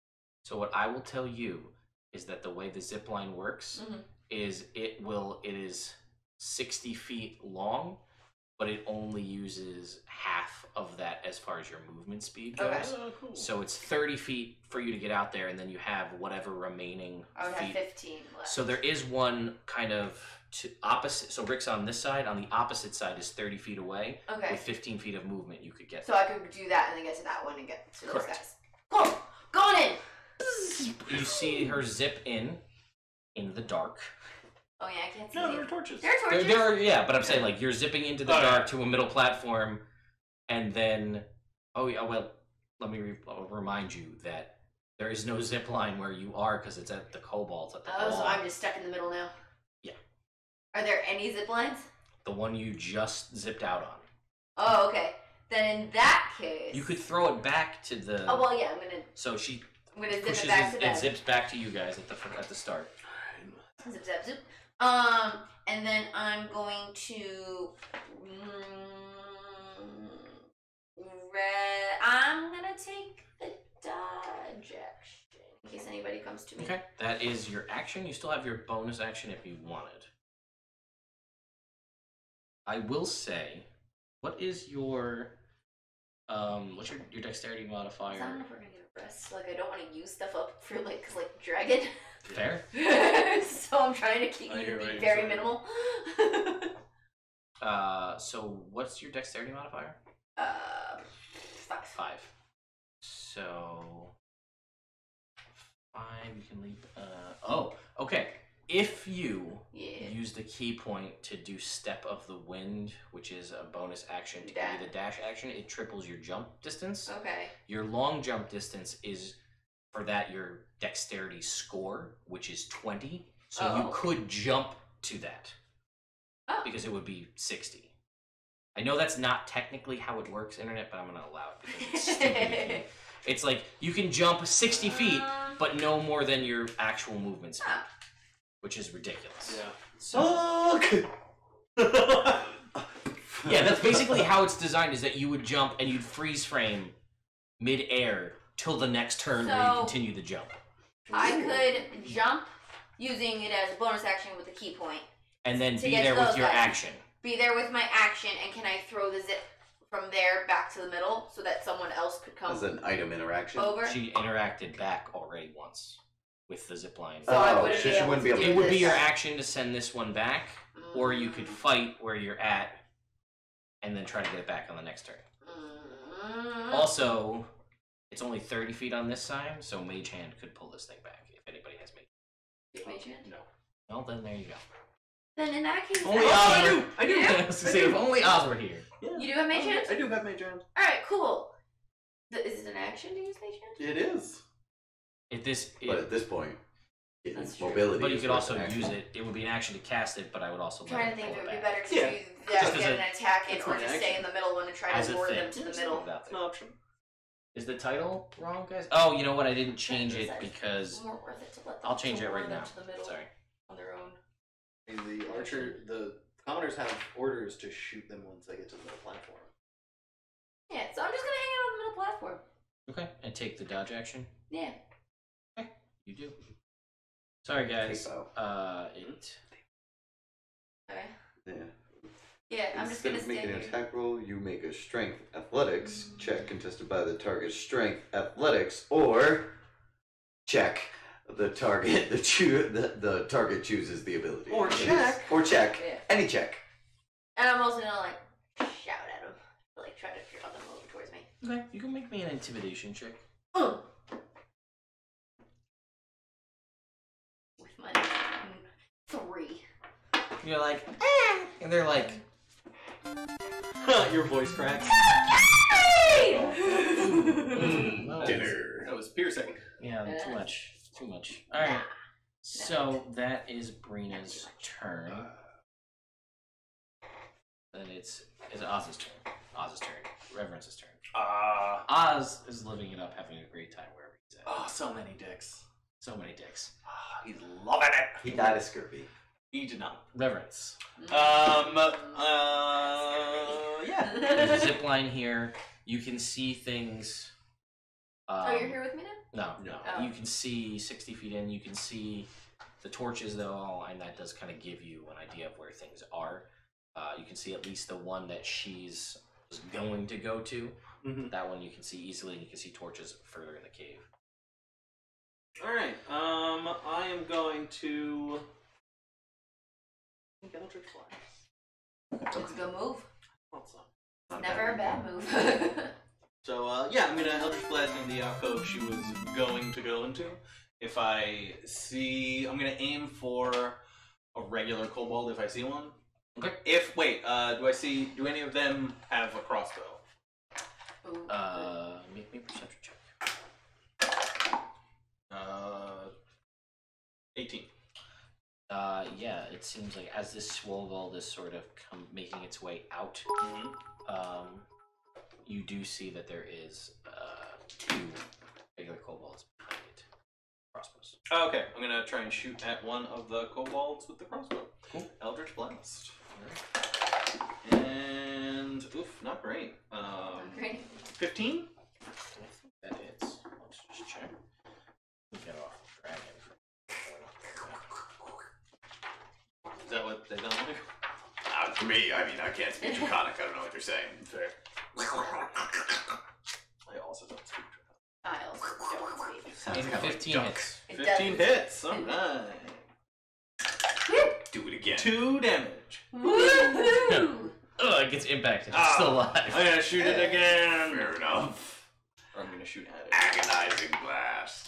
So what I will tell you is that the way the zip line works is it is 60 feet long, but it only uses half of that as far as your movement speed goes. Okay. Oh, cool. So it's 30 feet for you to get out there, and then you have whatever remaining I would feet. have 15 left. So there is one kind of opposite. So Rick's on this side. On the opposite side is 30 feet away. Okay. With 15 feet of movement, you could get. So I could do that and then get to that one and get to those Correct. guys. Cool. Going in. You see her zip in the dark. Oh yeah, I can't see. No, there are torches. There are torches. There are, yeah, but I'm saying like you're zipping into the dark to a middle platform, and then let me remind you that there is no zip line where you are because it's at the kobolds at the wall. So I'm just stuck in the middle now. Yeah. Are there any zip lines? The one you just zipped out on. Oh, okay. Then in that case, You could throw it back to the. Oh well, yeah. I'm gonna So she zip pushes it back to them. it zips back to you guys at the start. Zip, zip, zip. And then I'm going to. I'm gonna take the dodge action in case anybody comes to me. Okay, that is your action. You still have your bonus action if you wanted. I will say, what is your what's your dexterity modifier? I don't know if we're gonna get a rest. Like I don't want to use stuff up for like dragon. Fair. So I'm trying to keep you to be very minimal. So what's your dexterity modifier? 5. So 5, you can leap. Okay. If you use the key point to do Step of the Wind, which is a bonus action to give you the dash action, it triples your jump distance. Okay. Your long jump distance is, for that, your dexterity score, which is 20. So you could jump to that. Because it would be 60. I know that's not technically how it works, Internet, but I'm going to allow it because it's stupid. It's like, you can jump 60 feet, but no more than your actual movement speed. Which is ridiculous. Yeah. So, yeah, that's basically how it's designed, is that you would jump and you'd freeze frame mid-air till the next turn where you continue the jump. I could jump using it as a bonus action with a key point. And then be there with your action. Be there with my action, and can I throw the zip from there back to the middle so that someone else could come As an item interaction. over? She interacted back already once with the zip line. So I wouldn't she be able wouldn't to be able do It would be this. your action to send this one back, or you could fight where you're at and then try to get it back on the next turn. Also, It's only 30 feet on this side, so Mage Hand could pull this thing back if anybody has Mage. Mage Hand? No. Well, then there you go. Then in that case, Only actually- Oz. I do. I was gonna say, if only Oz were here. Yeah. You do have Mage Hand? I do have Mage Hand. All right, cool. Is it an action to use Mage Hand? It is. But at this point, That's true. mobility. But you is could what's also an action. use it. It would be an action to cast it, but I would also I'm trying to let think it if it pull would be it better back. to Yeah. do Just that, as get a- an attack in, it's or an just action. stay in the middle one and try As to a lure thing. them to the middle. Without It's it. an option. Is the title wrong, guys? Oh, you know what? I didn't change it It's because more worth it to let them I'll change it lure right them now. to the middle Sorry. on their own. And the archer, the commoners have orders to shoot them once they get to the middle platform. Yeah, so I'm just gonna hang out on the middle platform. Okay, and take the dodge action. Yeah. You do. Sorry, guys. Tape out. It. Okay. Yeah. Yeah, I'm just Instead gonna of making stand an here. attack roll, you make a strength athletics check contested by the target's strength athletics, or check the target. The target chooses the ability. Or check. Or check. Yeah. Any check. And I'm also gonna like shout at them, like try to draw them over towards me. Okay, you can make me an intimidation check. With my 3. You're like, and they're like, Your voice cracks. Dinner. That was piercing. yeah, too much, too much. All right, so that is Brina's turn. Then it's Oz's turn. Oz's turn. Reverence's turn. Oz is living it up, having a great time wherever he's at. Oh, so many dicks. So many dicks. He's loving it. He died of scurvy. He did not. Reverence. Yeah. There's a zip line here. You can see things. Oh, you're here with me now? No. Oh. You can see 60 feet in. You can see the torches, though, and that does kind of give you an idea of where things are. You can see at least the one that she's going to go to. Mm-hmm. That one you can see easily, and you can see torches further in the cave. All right. I am going to. Eldritch Blast. It's a good move. Also. It's never a bad move. So yeah, I'm gonna Eldritch Blast in the alcove she was going to go into. If I see, I'm gonna aim for a regular kobold if I see one. Okay. Do any of them have a crossbow? Ooh. Make me a perception check. 18. Yeah, it seems like as this Swogold is sort of making its way out, you do see that there is 2 regular kobolds behind it. Crossbows. Oh, okay, I'm gonna try and shoot at one of the kobolds with the crossbow. Cool. Eldritch Blast. And oof, not great. Great. 15. That hits. Let's just check. We get off the dragon. Is that what they don't like? For me, I mean, I can't speak Draconic. I don't know what you're saying. Fair. I also don't speak Draconic. I also don't speak. Sounds And kind of like 15 duck. hits. It 15 does. hits. Alright. Do it again. 2 damage. Woohoo! Ugh, it gets impacted. It's Ah. still alive. I'm gonna shoot it again. Fair enough. Or I'm gonna shoot at it. Agonizing blast.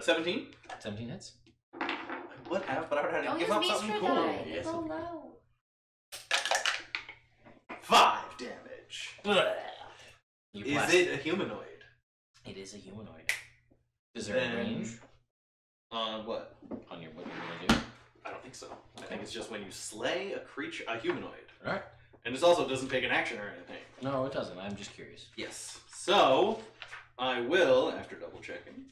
17. 17 hits. I would have, but I would have to Don't give use up Beast something for cool. die. Yes. Go low. 5 damage. You Is blast it a humanoid? It is a humanoid. Is there a range On what? on your what you're gonna do? I don't think so. I think it's just when you slay a humanoid. Alright. And this also doesn't take an action or anything. No, it doesn't. I'm just curious. Yes. So, I will, after double checking.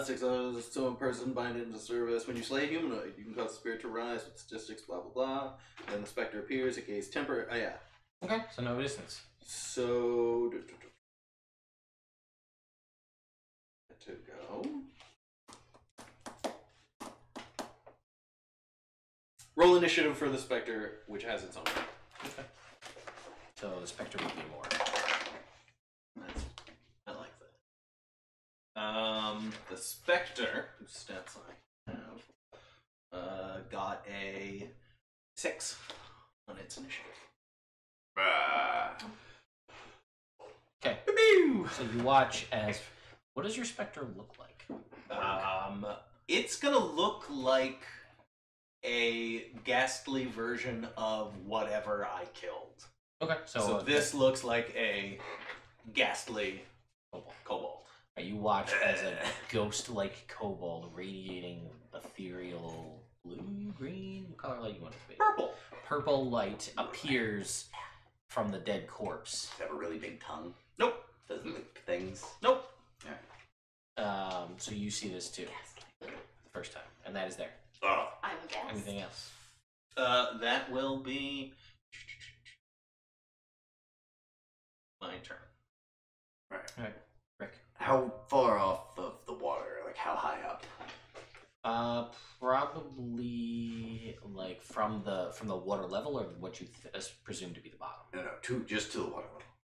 6 hours, so a person bind into service. When you slay a humanoid, you can cause the spirit to rise with statistics, blah blah blah. Then the specter appears, it gains temporary. Oh, yeah. Okay, so no distance. So. To go. Roll initiative for the specter, which has its own. Okay. So the specter would be more. I like that. The specter, whose stats I have, got a 6 on its initiative. So you watch as. What does your specter look like? It's gonna look like a ghastly version of whatever I killed. Okay, So this looks like a ghastly kobold. You watch as a ghost-like kobold radiating ethereal blue, green, what color light you want it to be? Purple. Purple light appears from the dead corpse. Does it have a really big tongue? Nope. Does it lick things? Nope. So you see this too, the first time, and that is there. Oh. I'm a guess. Anything else? That will be my turn. Right. All right, Rick. How far off of the water? Like how high up? Probably like from the water level, or what you presume to be the bottom. No, just to the water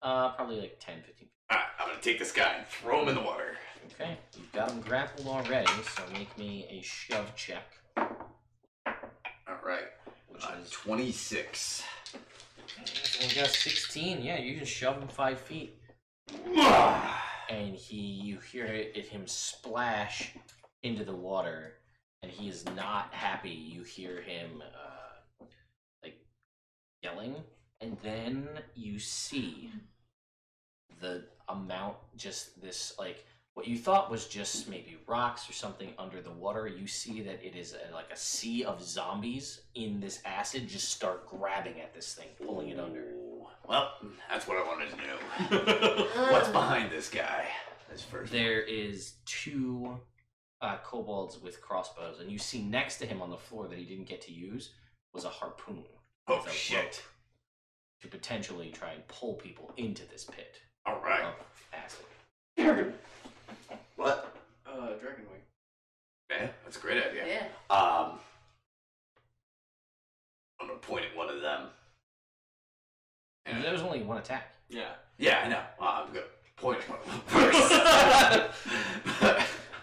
level. Probably like 10, 15 feet. Alright, I'm gonna take this guy and throw him in the water. Okay, you've got him grappled already, so make me a shove check. Alright. Which is 26. We got 16. Yeah, you can shove him 5 feet. And you hear him splash into the water, and he is not happy. You hear him like yelling, and then you see the amount, just this, like what you thought was just maybe rocks or something under the water. You see that it is like a sea of zombies in this acid just start grabbing at this thing, pulling it under. Well, that's what I wanted to know. What's behind this guy? This first. There is 2 kobolds with crossbows, and you see next to him on the floor that he didn't get to use was a harpoon. Oh with a shit! rope to potentially try and pull people into this pit. All right. Of acid. What? Dragonwing. Yeah, that's a great idea. Yeah. I'm gonna point at one of them. And there was only 1 attack. Yeah. Yeah, I know. I'm gonna point at one of them first.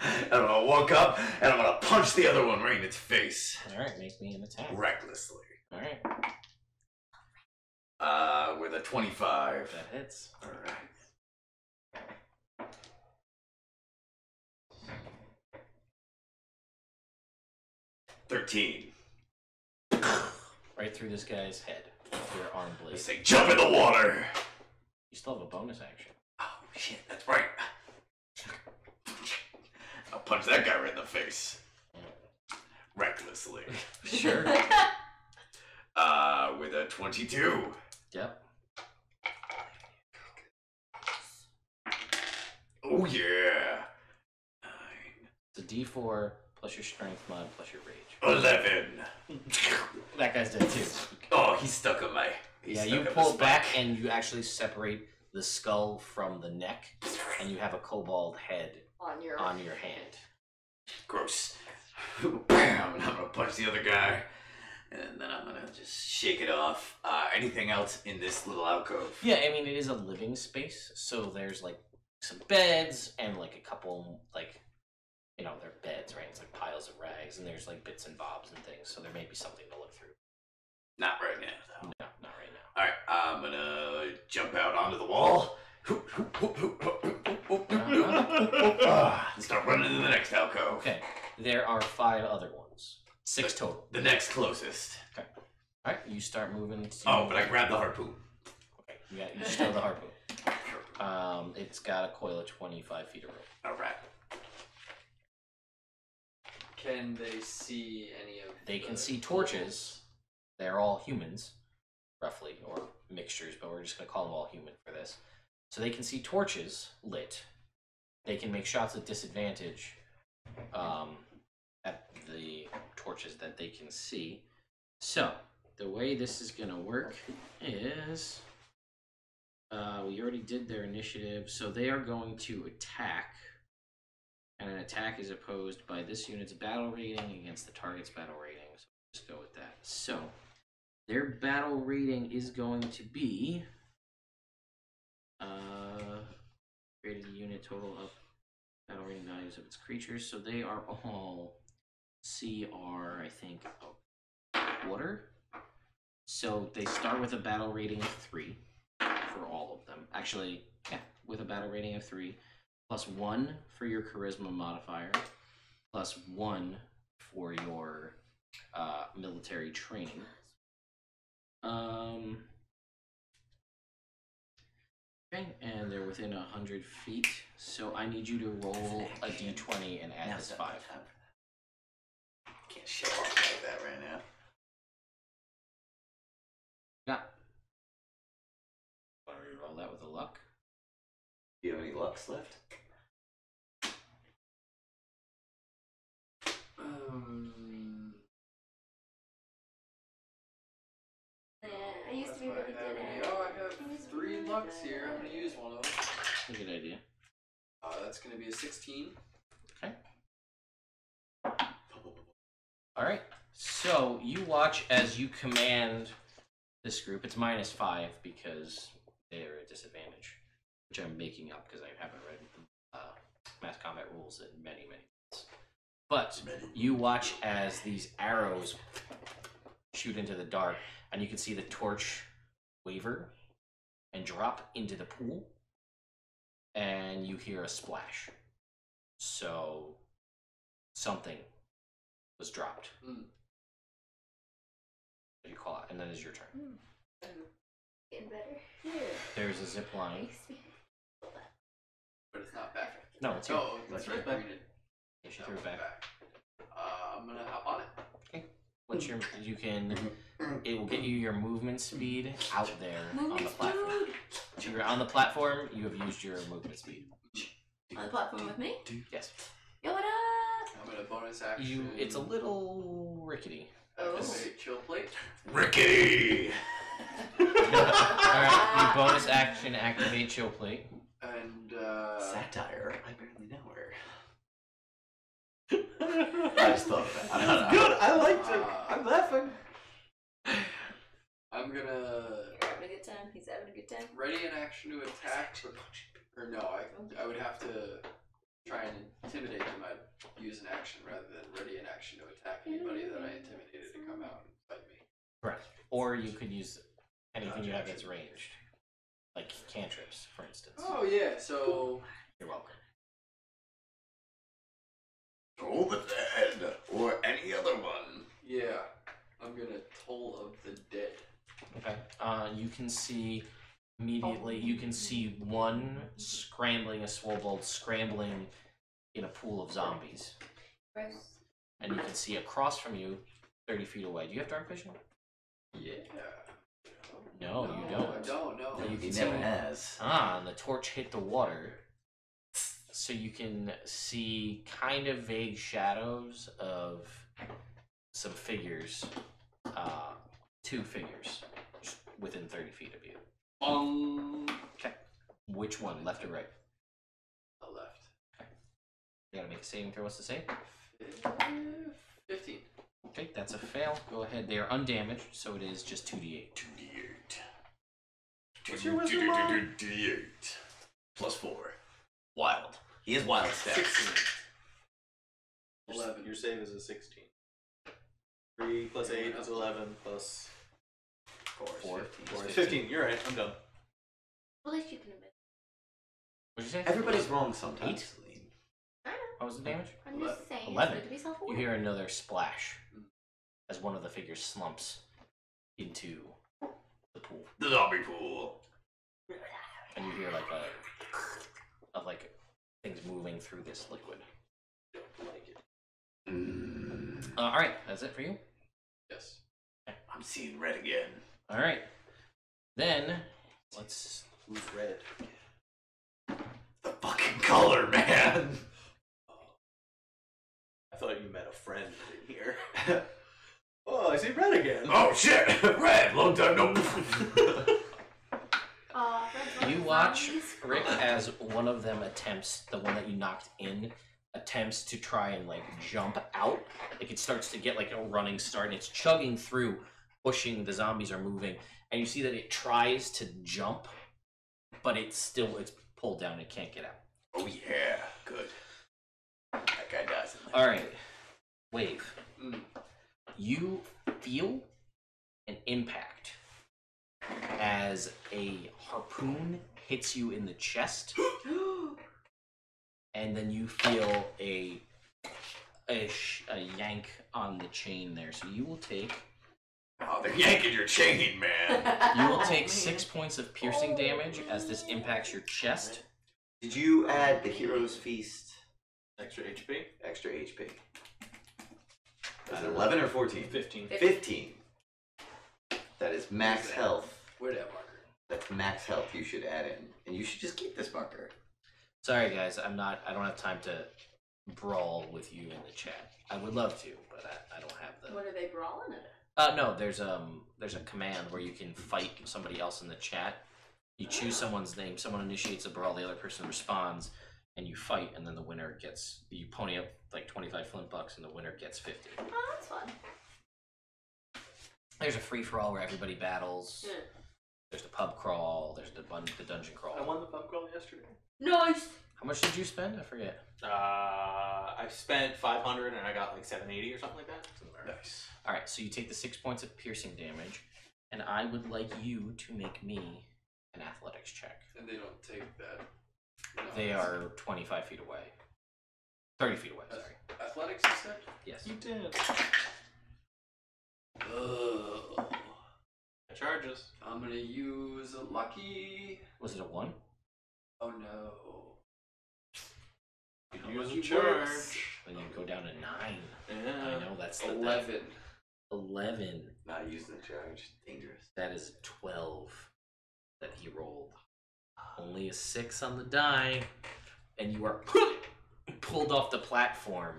And I'm gonna walk up and I'm gonna punch the other one right in its face. Alright, make me an attack. Recklessly. Alright. With a 25. That hits. Alright. $13. Right through this guy's head. With your arm blade. They say, jump in the water! You still have a bonus action. Oh, shit, that's right. I'll punch that guy right in the face. Recklessly. Sure. With a 22. Yep. Oh, yeah. 9. It's a D4 plus your strength mod plus your rage. 11. That guy's dead too. Oh, he's stuck on my... Yeah, you pull back and you actually separate the skull from the neck, and you have a kobold head On your hand. Gross. Bam! And I'm gonna punch the other guy. And then I'm gonna just shake it off. Anything else in this little alcove? Yeah, I mean, it is a living space, so there's like some beds and like a couple, like, you know, they're beds, right? It's like piles of rags, and there's like bits and bobs and things, so there may be something to look through. Not right now, though. No, not right now. Alright, I'm gonna jump out onto the wall. And start running to the next alcove. Okay, there are 5 other ones. 6 total. The next closest. Okay. Alright, you start moving to... Oh, but I grabbed the harpoon. Okay, you still have the harpoon. It's got a coil of 25 feet of rope. Alright. Can they see any of They can see torches. They're all humans, roughly, or mixtures, but we're just going to call them all human for this. So they can see torches lit. They can make shots at disadvantage at the torches that they can see. So, the way this is going to work is... we already did their initiative, so they are going to attack. And an attack is opposed by this unit's battle rating against the target's battle rating. So just go with that. So, their battle rating is going to be... rated unit total of battle rating values of its creatures. So they are all CR, I think, a quarter. So they start with a battle rating of 3 for all of them. Actually, yeah, with a battle rating of 3, +1 for your charisma modifier, +1 for your military training. Okay, and they're within 100 feet, so I need you to roll a d20 and add this 5. Can't show off like that right now. Yeah. Want to roll that with a luck? Do you have any lucks left? I used to be really good at it. Oh, I have 3 lucks here. I'm gonna use one of them. That's a good idea. That's gonna be a 16. Okay. Alright, so you watch as you command this group. It's -5 because they're at disadvantage, which I'm making up because I haven't read mass combat rules in many months. But you watch as these arrows shoot into the dark, and you can see the torch waver and drop into the pool, and you hear a splash. So something was dropped. You call it, and then it's your turn. Getting better. There's a zip line. But it's not back. No, it's here. Oh, that's right. Back. Yeah, she threw it back. I'm gonna hop on it. Okay. What's your? You can. It will get you your movement speed out there on the platform. If you're on the platform, you have used your movement speed. On the platform with me? Yes. Yo, what up? I'm gonna bonus action. It's a little rickety. Activate chill plate. Rickety! Alright, you bonus action activate chill plate. And Satire? I barely know her. I just thought of that. I don't know. Good, I liked it. I'm laughing. I'm gonna You're having a good time. He's having a good time. ready an action to attack. Or no, I would have to try and intimidate them. I'd use an action rather than ready an action to attack anybody that I intimidated to come out and fight me. Correct. Or you could use anything you have that's ranged. Like cantrips, for instance. Oh yeah, so You're welcome. Toll the Dead, or any other one. yeah, I'm gonna Toll of the Dead. Okay. You can see immediately. You can see one scrambling, a swobold scrambling in a pool of zombies, Gross. and you can see across from you, 30 feet away. Do you have dark vision? Yeah. No, you don't. I don't know. You He can never see- has. and the torch hit the water, so you can see kind of vague shadows of some figures, 2 figures, just within 30 feet of you. Okay. Which one, left or right? The left. You gotta make a saving throw. What's the save? 15. Okay, that's a fail. Go ahead. They are undamaged, so it is just 2d8. 2d8. What's your wisdom mod? 2d8. +4. Wild. He is wild stats. 16. 11. Your save is a 16. 3 plus 8 is 11 plus 4 is 15. You're right. I'm done. Well, at least you can admit. What'd you say? Everybody's wrong sometimes. I know. What was the damage? I'm just saying. 11. It's good to be You self-aware. hear another splash as one of the figures slumps into the pool, The zombie pool. and you hear like like things moving through this liquid. Don't like it. All right, that's it for you. Yes. I'm seeing red again. All right, then let's. Who's red? The fucking color, man. I thought you met a friend in here. Oh, I see red again. Oh shit, red. Long time no. You watch Rick as one of them attempts, the one that you knocked in, attempts to try and like jump out. Like it starts to get like a running start, and it's chugging through, pushing. The zombies are moving, and you see that it tries to jump, but it's pulled down. It can't get out. Oh yeah, good. That guy dies in there. All right, Wave. You feel an impact as as a harpoon hits you in the chest, and then you feel a yank on the chain there. So you will take. Oh, they're yanking your chain, man. You will take 6 points of piercing damage as this impacts your chest. Did you add the Hero's Feast? Extra HP? Extra HP. Is it 11 or 14? 15. 15. That is max health. Where'd that marker? That's max health you should add in. And you should just keep this marker. Sorry guys, I don't have time to brawl with you in the chat. I would love to, but I don't have the. What are they brawling at? No, there's a command where you can fight somebody else in the chat. You choose someone's name, someone initiates a brawl, the other person responds, and you fight, and then the winner gets, you pony up like 25 flint bucks, and the winner gets 50. Oh, that's fun. There's a free-for-all where everybody battles. Yeah. There's the pub crawl, there's the dungeon crawl. I won the pub crawl yesterday. Nice! How much did you spend? I forget. I spent 500 and I got like 780 or something like that. Nice. Alright, so you take the 6 points of piercing damage, and I would like you to make me an athletics check. And they don't take that. No, They are 25 feet away. 30 feet away, sorry. Athletics, you said? Yes. You did. Ugh. Charges. I'm gonna use a lucky. Was it a 1? Oh no. You use a Lucky charge. works. Then you go down to 9. Yeah. I know, that's the 11. 11. Not using the charge. Dangerous. That is 12 that he rolled. Only a 6 on the die, and you are pulled off the platform.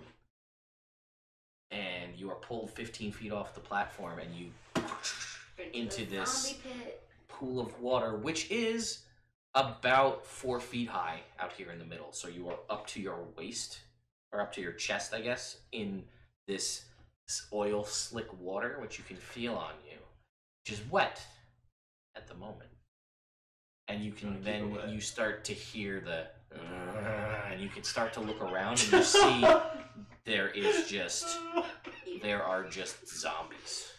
And you are pulled 15 feet off the platform, and you into this zombie pit. pool of water, which is about 4 feet high out here in the middle. So you are up to your waist, or up to your chest, I guess, in this oil slick water, which you can feel on you, which is wet at the moment. And you can then, you start to hear the, and you can start to look around and you see there are just zombies.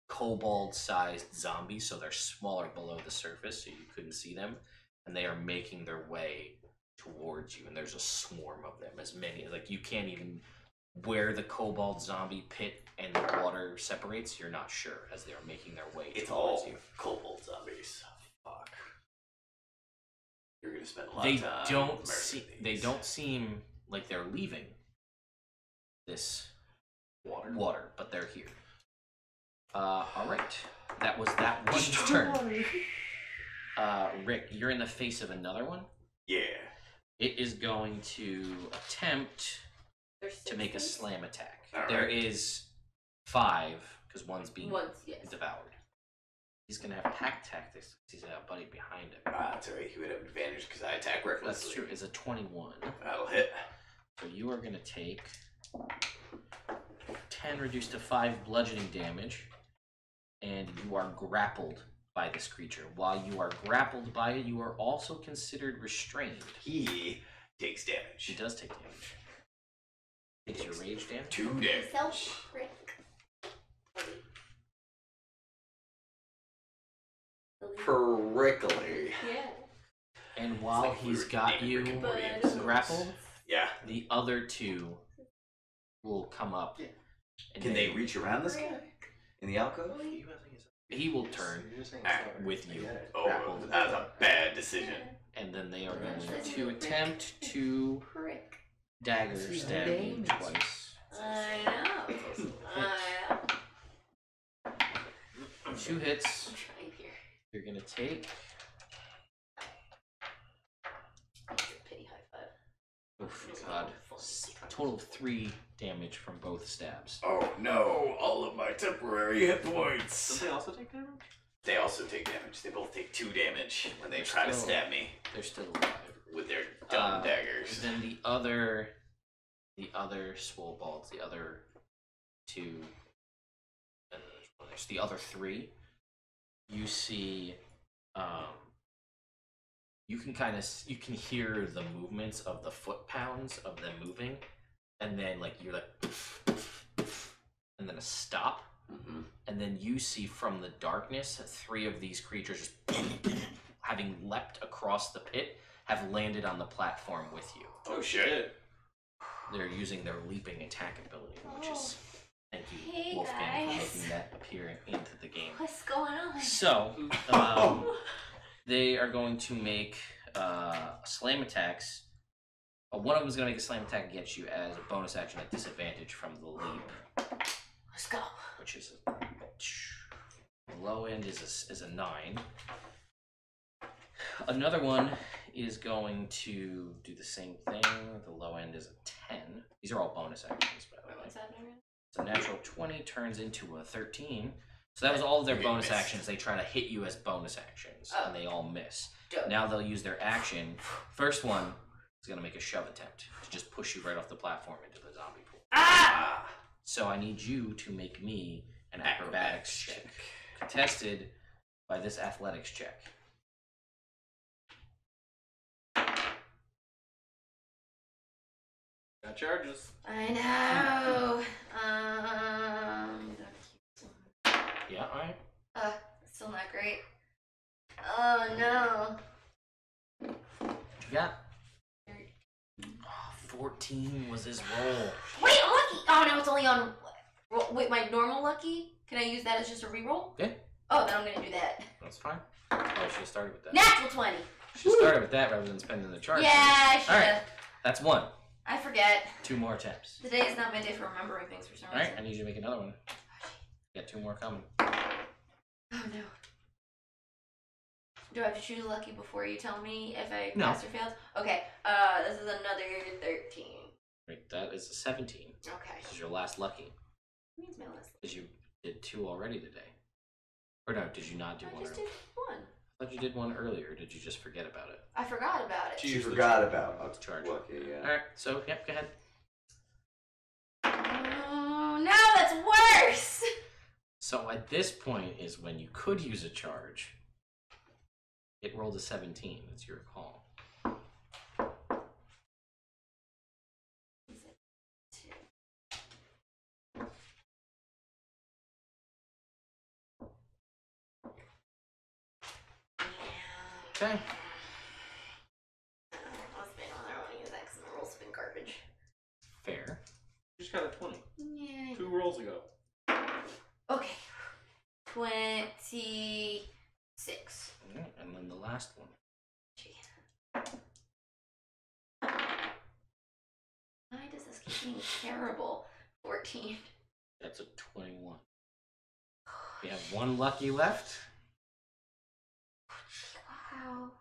Kobold-sized zombies, so they're smaller below the surface, so you couldn't see them. And they are making their way towards you, and there's a swarm of them, as many, like you can't even, where the kobold zombie pit and the water separates, you're not sure, as they are making their way It's towards all you. kobold zombies. Fuck. You're gonna spend a lot They of time. they don't seem like they're leaving this water, but they're here. All right, that was that one's turn. Rick, you're in the face of another one. Yeah. It is going to attempt to make a slam attack. There is 5 because one's being devoured. He's gonna have pack tactics. He's a buddy behind him. That's alright. He would have advantage because I attack recklessly. That's true. It's a 21. That'll hit. So you are gonna take 10 reduced to 5 bludgeoning damage, and you are grappled by this creature. While you are grappled by it, you are also considered restrained. He takes damage. He does take damage. Takes your rage damage. 2 damage. Self-prick. Prickly. Yeah. And while like he's weird got name you recordings. grappled, Yeah. the other 2 will come up. And Can they reach around this guy? In the alcove? He will turn with you. Oh, that was a bad decision. And then they are going to attempt to dagger stab you twice. I know. 2 hits. You're gonna take. Pity high five. Oh god. Total of 3 damage from both stabs. Oh no, all of my temporary hit points. Don't they also take damage? They also take damage. They both take 2 damage when they try to stab me They're still alive. with their dumb daggers. Then the other swole balls, the other 2, and there's the other 3. You see, you can hear the movements of the foot pounds of them moving, and then like you're like, and then a stop, and then you see from the darkness 3 of these creatures just having leapt across the pit have landed on the platform with you. Oh shit! They're using their leaping attack ability, which is thank you, Hey, Wolfgang, for guys. making that appear into the game. What's going on? So, they are going to make slam attacks. One of them is going to make a slam attack against you as a bonus action at disadvantage from the leap. Let's go. Which is the low end is a 9. Another one is going to do the same thing. The low end is a 10. These are all bonus actions, by the way. What's happening? So natural 20 turns into a 13. So that was all of their bonus actions. They try to hit you as bonus actions, and they all miss. Dope. Now they'll use their action. First one is going to make a shove attempt to just push you right off the platform into the zombie pool. Ah! So I need you to make me an acrobatics check, contested by this athletics check. Got charges. I know. Yeah, all right. Still not great. Oh no. What you got? 14 was his roll. Wait, lucky. Oh no, it's only on. Wait, my normal lucky. Can I use that as just a reroll? Yeah. Oh, then I'm gonna do that. That's fine. Oh, I should have started with that. Natural 20. Should have started with that rather than spending the charge. Yeah, I should All have. right, that's 1. I forget. 2 more attempts. Today is not my day for remembering things for some All reason. right, I need you to make another one. You got 2 more coming. Oh no. Do I have to choose lucky before you tell me if I No. passed or failed? Okay. This is another 13. Right, that is a 17. Okay. This is your last lucky. That means my last. Because you did 2 already today. Or no, did you not do I one? just did one. I thought you did one earlier. Did you just forget about it? I forgot about it. She forgot about Let's charge. Lucky, yeah. All right, so yep, go ahead. Oh no, that's worse. So at this point is when you could use a charge. It rolled a 17. It's your call. Okay. Let's be honest, I don't want to use that because the rolls have been garbage. Fair. You just got a 20. Yeah. 2 rolls ago. Okay. 26. And then the last one. Gee. Why does this keep being terrible? 14. That's a 21. We have 1 lucky left. Wow.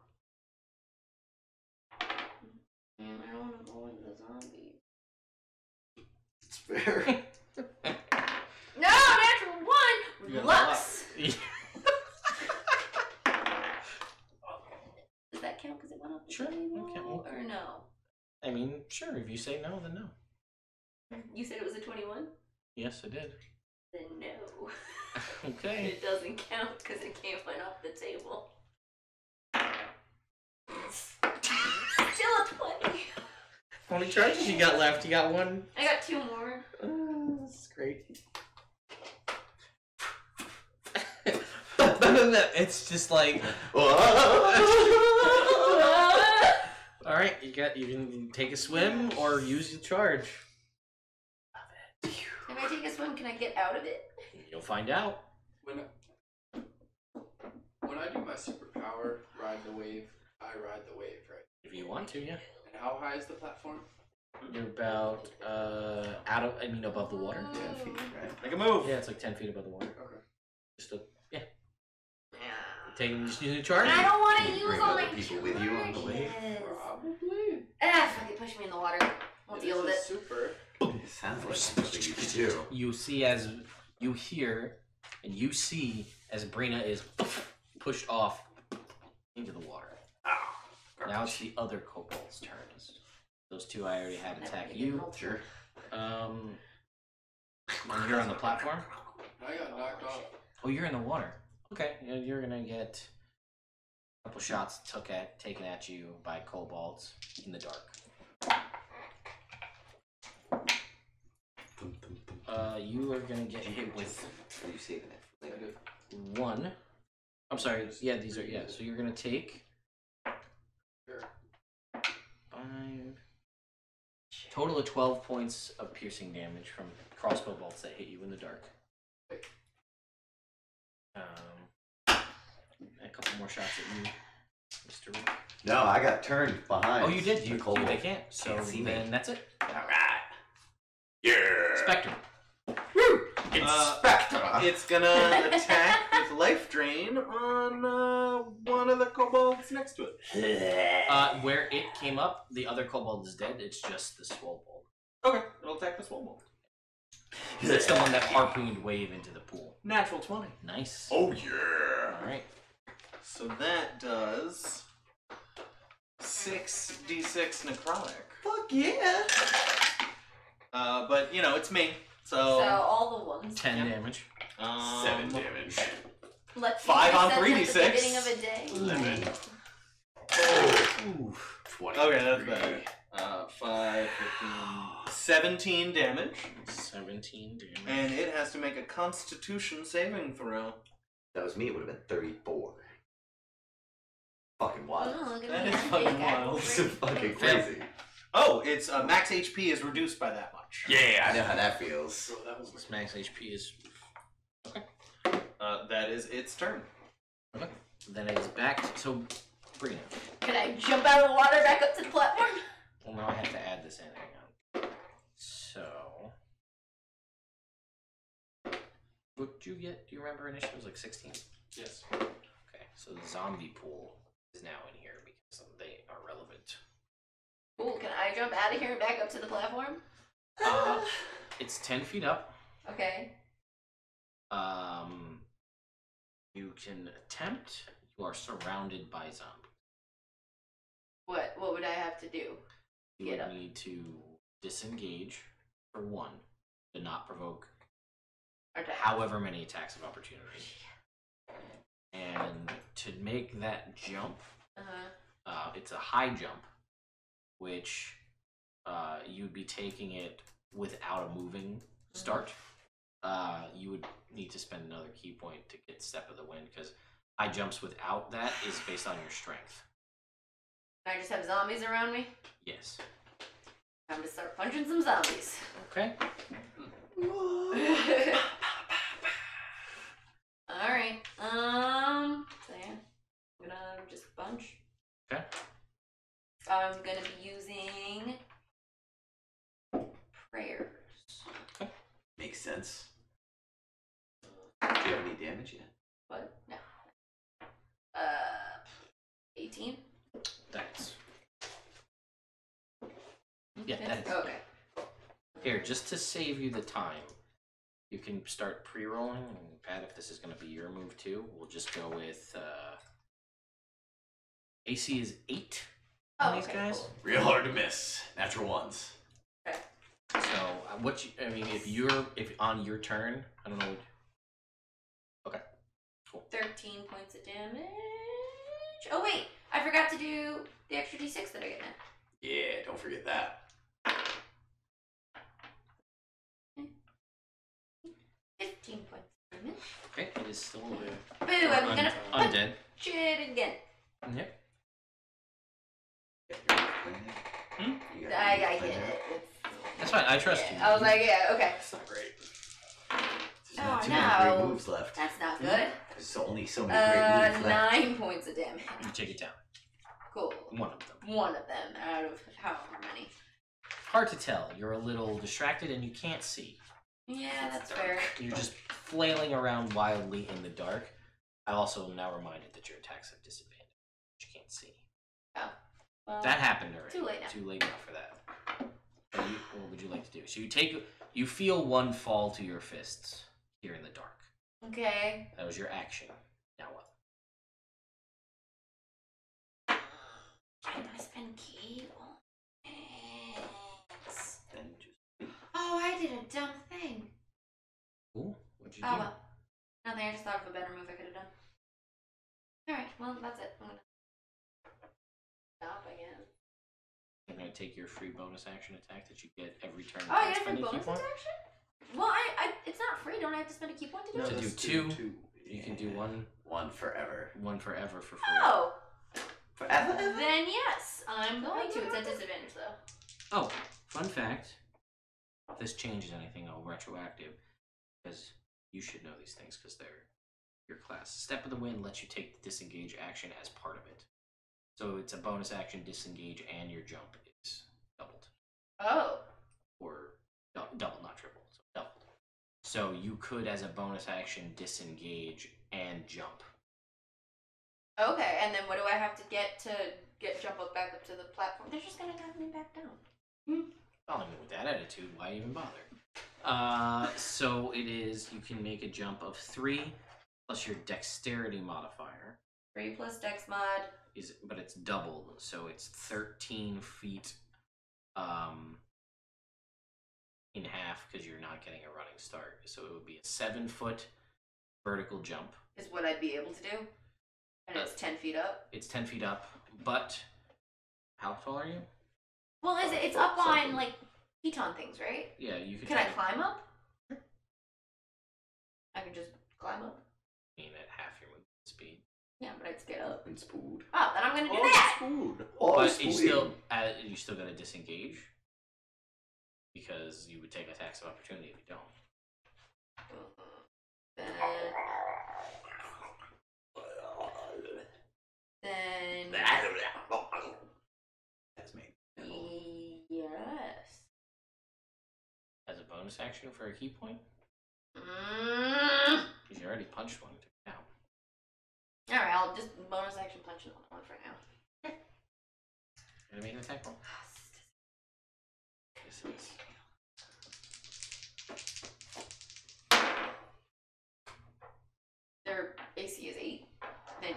Man, I don't want to go into the zombie. It's fair. No, natural 1! You got Lux! Does that count because it went up the Sure, table? okay, well. Or no? I mean, sure, if you say no, then no. You said it was a 21? Yes, I did. Then no. Okay. It doesn't count because it came went off the table. Still a 20. How many charges you got left? You got 1? I got 2 more. This is great. It's just like, all right, you can take a swim or use the charge. If I take a swim, can I get out of it? You'll find out. When I do my superpower, ride the wave, I ride the wave, right? If you want to, yeah. And how high is the platform? You're about above the water. 10 feet, right? Make a move. Yeah, it's like 10 feet above the water. Okay. Just a Yeah. just use a charge. I don't want to Can you use bring all other my people with you on the wave? charges. Probably. Fucking push me in the water. We'll It deal is with a it. super. It sounds like something you could do. You see as you hear and you see as Brina is pushed off into the water. Now it's the other kobolds' turns. Those 2 I already had attack you. Sure. And you're on the platform? I got knocked off. Oh, you're in the water. Okay, you're gonna get a couple shots taken at you by kobolds in the dark. you are gonna get hit with Are you saving it for later? 1. I'm sorry. Yeah, these are So you're gonna take 5. Total of 12 points of piercing damage from crossbow bolts that hit you in the dark. A couple more shots at you, Mr. Rick. No, I got turned behind. Oh, you did. The kobold. They can't. So Can't see me. then that's it. Alright. Yeah. Spectre. Inspector. It's gonna attack with life drain on one of the kobolds next to it. Where it came up, the other kobold is dead. It's just the swole bolt. Okay, it'll attack the small bolt. It's the one that harpooned Wave into the pool. Natural 20. Nice. Oh yeah. All right. So that does 6d6 necrotic. Fuck yeah. But you know, it's me. So all the ones. 10 damage. 7 damage. Let's 5 on at the 3d6. beginning of a day. 11. Ooh. 20. Okay, that's better. 5, 15, 17 damage. 17 damage. And it has to make a Constitution saving throw. If that was me, it would have been 34. Fucking wild. Oh, look at That me. is fucking wild. This is fucking crazy. Oh, it's max HP is reduced by that much. Yeah, I know how that feels. This max HP is. That is its turn. Okay. Then it is back. So, Brina. Can I jump out of the water back up to the platform? Well, now I have to add this in. Hang on. So. What did you get? Do you remember initially? It was like 16. Yes. Okay, so the zombie pool is now in here because they are relevant. Cool, can I jump out of here and back up to the platform? It's 10 feet up. Okay. You can attempt. You are surrounded by zombies. What would I have to do? You Get would up. need to disengage for 1 to not provoke Okay. however many attacks of opportunity. And to make that jump, it's a high jump, which you'd be taking it without a moving start. You would need to spend another key point to get Step of the Wind, because high jumps without that is based on your strength. Can I just have zombies around me? Yes. Time to start punching some zombies. Okay. Alright. So yeah. I'm gonna just punch. Okay. I'm gonna be using prayers. Okay. Makes sense. Do you have any damage yet? What? No. 18? That's. Yeah, that is. Okay. Here, just to save you the time, you can start pre-rolling. And Pat, if this is going to be your move too, we'll just go with AC is 8 on these guys. Cool. Real hard to miss. Natural ones. Okay. So, if on your turn, I don't know. Okay. Cool. 13 points of damage. Oh wait, I forgot to do the extra d6 that I get now. Yeah, don't forget that. 15 points of damage. Okay, it is still Boo, I'm gonna punch undead. it again. Yep. I get it. That's fine. I trust you. I was like, yeah, okay. It's not great. There's not Oh, too many great no. moves left. That's not good. There's only so many great moves left. 9 points of damage. You take it down. Cool. One of them. One of them out of however many. Hard to tell. You're a little distracted and you can't see. Yeah, that's fair. You're just flailing around wildly in the dark. I also am now reminded that your attacks have disadvantage, which you can't see. Oh. Well, That happened already. too late now. Too late now for that. What would you like to do? So you feel one fall to your fists here in the dark. Okay. That was your action. Now what? I'm gonna spend key. Thanks. Then just Oh, I did a dumb thing. Ooh, what'd you do? Oh well. Nothing, I just thought of a better move I could have done. Alright, well, that's it. I'm gonna stop, I guess. You're gonna take your free bonus action attack that you get every turn. Oh, I without get a free spending key bonus point? action? Well, it's not free. Don't I have to spend a key point to do No, it? to do two. You can do one. One forever. One forever for free. Oh. Forever? Then yes, I'm going to. It's at disadvantage though. Oh, fun fact. If this changes anything, I'll retroactive. Because you should know these things because they're your class. Step of the Wind lets you take the disengage action as part of it. So it's a bonus action, disengage, and your jump is doubled. Oh. Or double, not triple. So doubled. So you could, as a bonus action, disengage and jump. Okay, and then what do I have to get jump up back up to the platform? They're just gonna drive me back down. Following me with that attitude, why even bother? So it is, you can make a jump of 3 plus your dexterity modifier. 3 plus dex mod. But it's doubled, so it's 13 feet in half because you're not getting a running start. So it would be a 7-foot vertical jump. Is what I'd be able to do. And it's 10 feet up. It's 10 feet up, but how tall are you? Well, it's up on like piton things, right? Yeah, you could. Can I climb up? I could just climb up. I mean, at half your movement speed. Yeah, but I'd get up. And spood. Oh, then I'm gonna do that. Spood. But you still gotta disengage because you would take attacks of opportunity if you don't. Then That's me. yes. As a bonus action for a key point? Mm. Because you already punched one now. Alright, I'll just bonus action punch another one for now. Okay. Gonna make an attack roll. This is... Their AC is 8. Then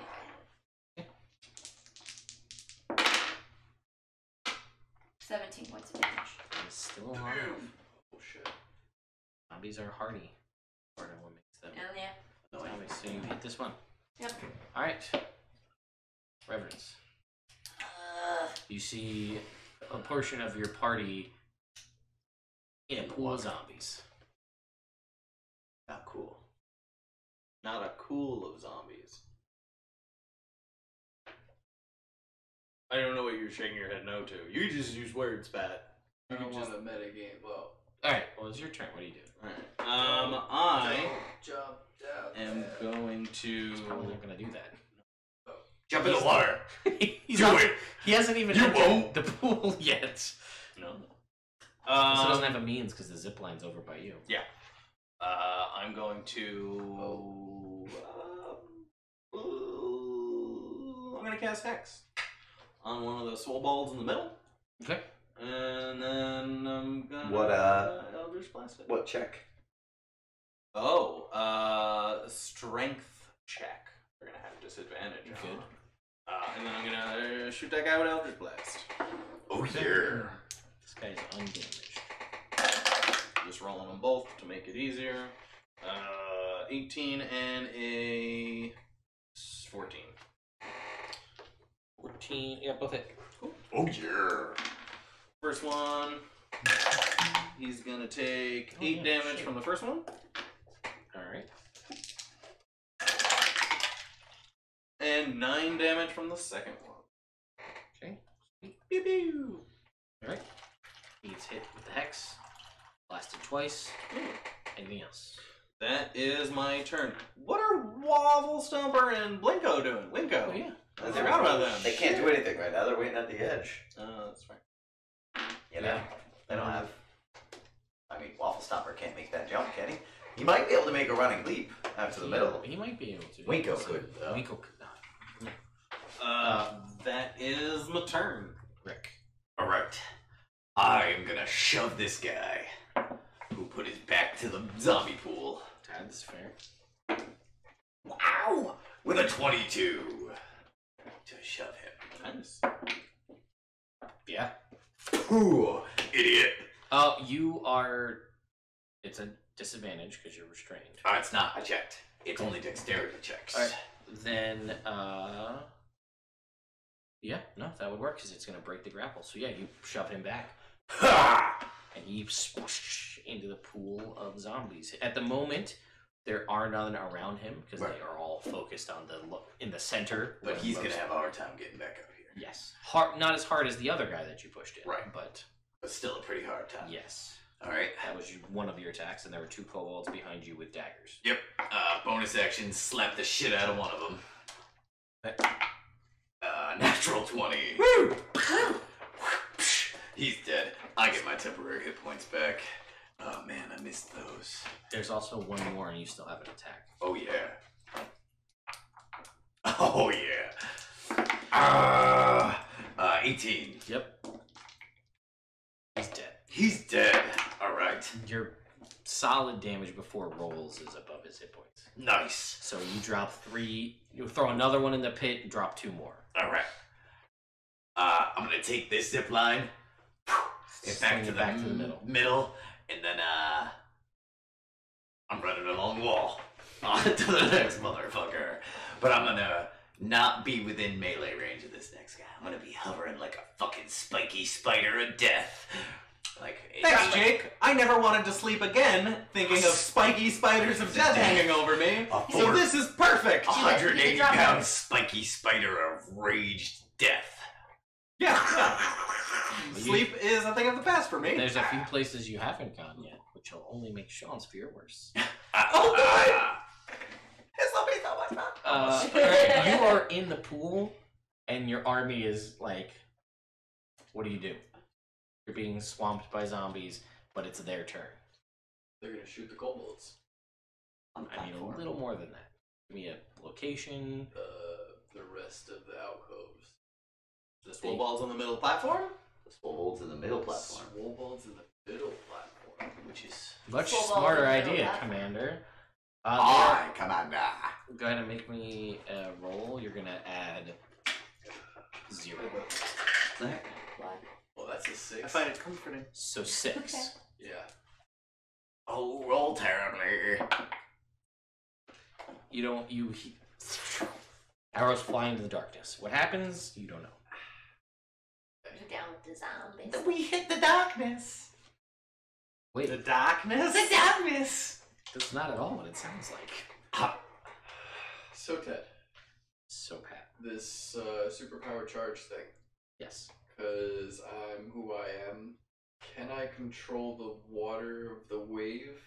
17 points of damage. It's still alive. Oh shit. Zombies are hardy. Part of what makes them zombies. So you hit this one. Yep. Alright. Reverence. You see a portion of your party in a pool of zombies. Not cool. Not a cool of zombies. I don't know what you're shaking your head no to. You just use words, Pat. I don't want to metagame. Well, Alright, well it's your turn. What do you do? Alright. I jump down. am going to. He's probably not gonna do that. Jump in the water. He's Do not- it. He hasn't even You entered won't. the pool yet. No. Also doesn't have a means because the zip line's over by you. Yeah. I'm going to. I'm gonna cast Hex on one of the swole balls in the middle. Okay. And then I'm gonna. What, Eldritch Blast it. What check? Oh, strength check. We're gonna have disadvantage. Good. And then I'm gonna shoot that guy with Eldritch Blast. Oh yeah. This guy's undamaged. Just rolling them both to make it easier. 18 and a 14. 14. Yeah, both hit. Cool. Oh yeah. First one, he's gonna take 8 yeah, damage shit. from the first one. Alright. And 9 damage from the second one. Okay. Pew pew. Alright. He gets hit with the hex. Blasted twice. Anything else? That is my turn. What are Waffle Stomper and Blinko doing? Winko. Oh, yeah. I forgot about them. They can't do anything right now. They're waiting at the edge. That's right. You know? Yeah. They don't have... I mean, Waffle Stomper can't make that jump, can he? He might be able to make a running leap out to the middle. He might be able to. Winko could, though. Winko could not. That is my turn. Rick. Alright. I'm gonna shove this guy who put his back to the zombie pool. That's fair. Wow! With a 22 to shove him. Nice. Yeah. Ooh, idiot. Oh, you are. It's a disadvantage because you're restrained. Oh, it's not. I checked. It's only dexterity checks. Alright. Then, yeah, no, that would work because it's going to break the grapple. So, yeah, you shove him back. Ha! and he swoosh into the pool of zombies. At the moment, there are none around him because they are all focused on in the center. But he's gonna have a hard time getting back up here. Yes, not as hard as the other guy that you pushed in. Right. But still a pretty hard time. Yes. All right. That was one of your attacks, and there were 2 kobolds behind you with daggers. Yep. Bonus action, slap the shit out of one of them. Natural 20. Woo! He's dead. I get my temporary hit points back. Oh man, I missed those. There's also 1 more, and you still have an attack. Oh yeah. Oh yeah. 18. Yep. He's dead. He's dead. All right. Your solid damage before rolls is above his hit points. Nice. So you drop 3. You throw another one in the pit and drop 2 more. All right. I'm gonna take this zip line, and back to the middle, and then I'm running along the wall to the next motherfucker. But I'm gonna not be within melee range of this next guy. I'm gonna be hovering like a fucking spiky spider of death. Like, thanks, Jake. I never wanted to sleep again, thinking of spiky spiders of death hanging over me. So this is perfect. 180 pound spiky spider of raged death. Yeah. Sleep is a thing of the past for me. There's a few places you haven't gone yet, which will only make Sean's fear worse. Oh god! It's not me so much fun. You are in the pool, and your army is like, what do? You're being swamped by zombies, but it's their turn. They're gonna shoot the kobolds. I mean, a little more than that. Give me a location. The rest of the alcoves. The swole balls on the middle platform? The Swobolds in the middle platform. Swobolds in the middle platform, which is Much Swobolds smarter in the middle idea, platform. Commander. Hi, Commander. Go ahead and make me a roll. You're gonna add 0. well, that's a 6. I find it comforting. So 6. Okay. Yeah. Oh, roll terribly. Arrows fly into the darkness. What happens? You don't know. You're down with the zombies. We hit the darkness. Wait, The darkness? The darkness. that's not at all what it sounds like. So Ted, So Pat. this superpower charge thing, Yes. because I'm who I am, can I control the water of the wave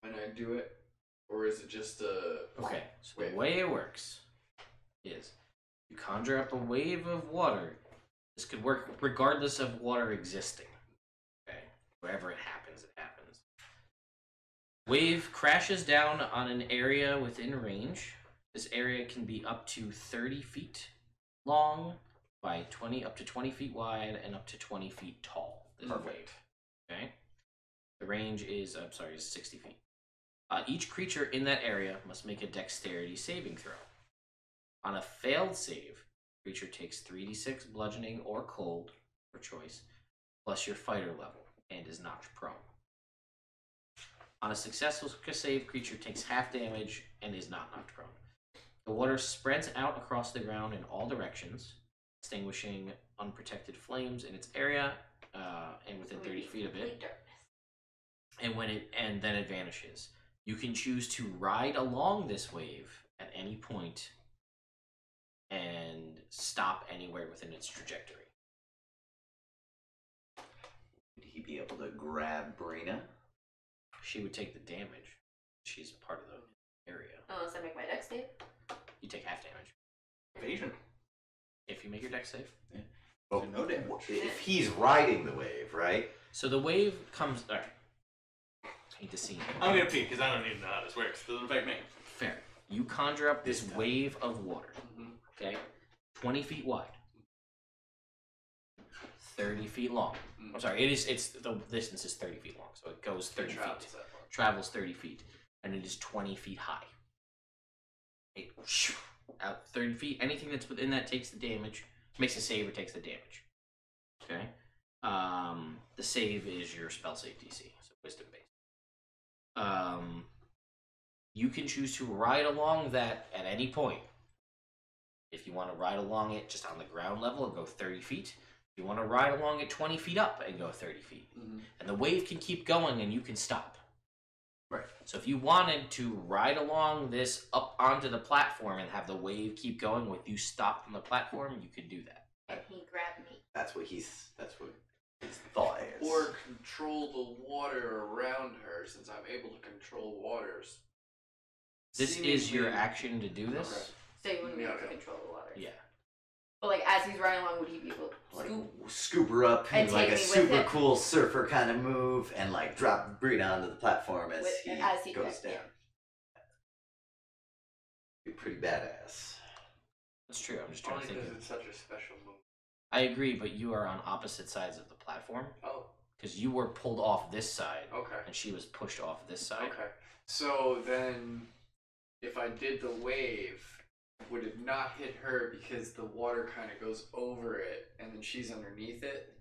when I do it? Or is it just a... Okay, so the way it works is you conjure up a wave of water. This could work regardless of water existing. Okay, wherever it happens, it happens. Wave crashes down on an area within range. This area can be up to 30 feet long by 20, up to 20 feet wide, and up to 20 feet tall. This wave. Okay, the range is, is 60 feet. Each creature in that area must make a dexterity saving throw. On a failed save, the creature takes 3d6 bludgeoning or cold, for choice, plus your fighter level, and is knocked prone. On a successful save, creature takes half damage and is not knocked prone. The water spreads out across the ground in all directions, extinguishing unprotected flames in its area and within 30 feet of it. And then it vanishes. You can choose to ride along this wave at any point and stop anywhere within its trajectory. Would he be able to grab Brina? She would take the damage. She's part of the area. Unless I make my dex save. You take half damage. Evasion. If you make your dex save. Yeah. So no damage. If he's riding the wave, right? So the wave comes... Alright. I hate to see it. I'm gonna peek because I don't even know how this works. It doesn't affect me. Fair. You conjure up this wave of water. Okay? 20 feet wide. 30 feet long. I'm sorry, the distance is 30 feet long, so it goes 30 feet. Travels 30 feet. And it is 20 feet high. It, out 30 feet. Anything that's within that takes the damage. Makes a save or takes the damage. Okay? The save is your spell save DC, so wisdom based. You can choose to ride along that at any point. If you want to ride along it just on the ground level and go 30 feet, You want to ride along at 20 feet up and go 30 feet. And the wave can keep going and you can stop. Right. So if you wanted to ride along this up onto the platform and have the wave keep going with you stopped on the platform, you could do that. And he grabbed me. That's what his thought is. Or control the water around her, since I'm able to control waters. This is your action to do this? So you wouldn't be able to control the water. Yeah. But like as he's riding along, would he be able to Like scoop? scoop her up And in like take a me with super it. cool surfer kind of move and like drop Brina onto the platform as he goes down. Be pretty badass. That's true. I'm just trying Only to think. because it's such a special move. I agree, but you are on opposite sides of the platform. Oh. Because you were pulled off this side. Okay. And she was pushed off this side. Okay. So then, if I did the wave, would it not hit her because the water kind of goes over it and then she's underneath it?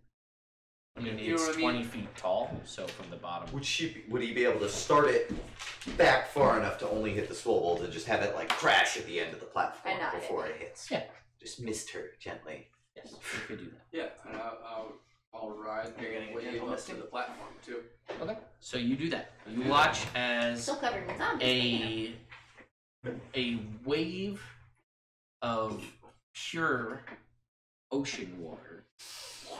I mean, You know it's what I 20 mean? feet tall, so from the bottom. Would he be able to start it back far enough to only hit the swobold and just have it like crash at the end of the platform And not hit before me. it hits? Yeah. Just missed her gently. Yes, you could do that. Yeah, and I'll ride You're the gonna wave get up missed to too. the platform too. Okay. So you do that. You watch as Still covered in zombies. a wave of pure ocean water Oh,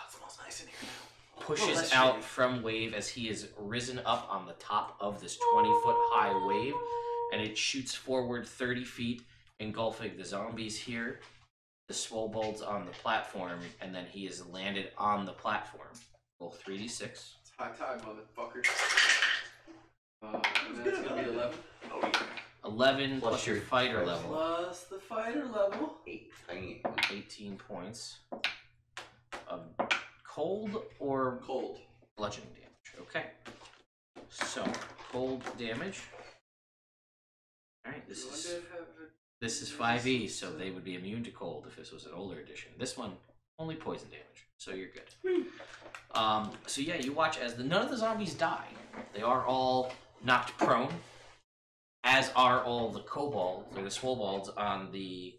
it smells nice in here now. pushes that's out shady. from Wave as he is risen up on the top of this 20-foot high wave, and it shoots forward 30 feet, engulfing the zombies here, the swobolds on the platform, and then he is landed on the platform. Roll 3d6. It's high tide, motherfucker. And that's gonna be 11. Oh yeah. 11 Plus plus your your fighter fighter level. Plus the fighter level. 18 points of cold or Cold. bludgeoning damage. Okay. So, cold damage. Alright, this is 5e, so they would be immune to cold if this was an older edition. This one, only poison damage, so you're good. So yeah, you watch as none of the zombies die. They are all knocked prone, as are all the kobolds or the swobolds on the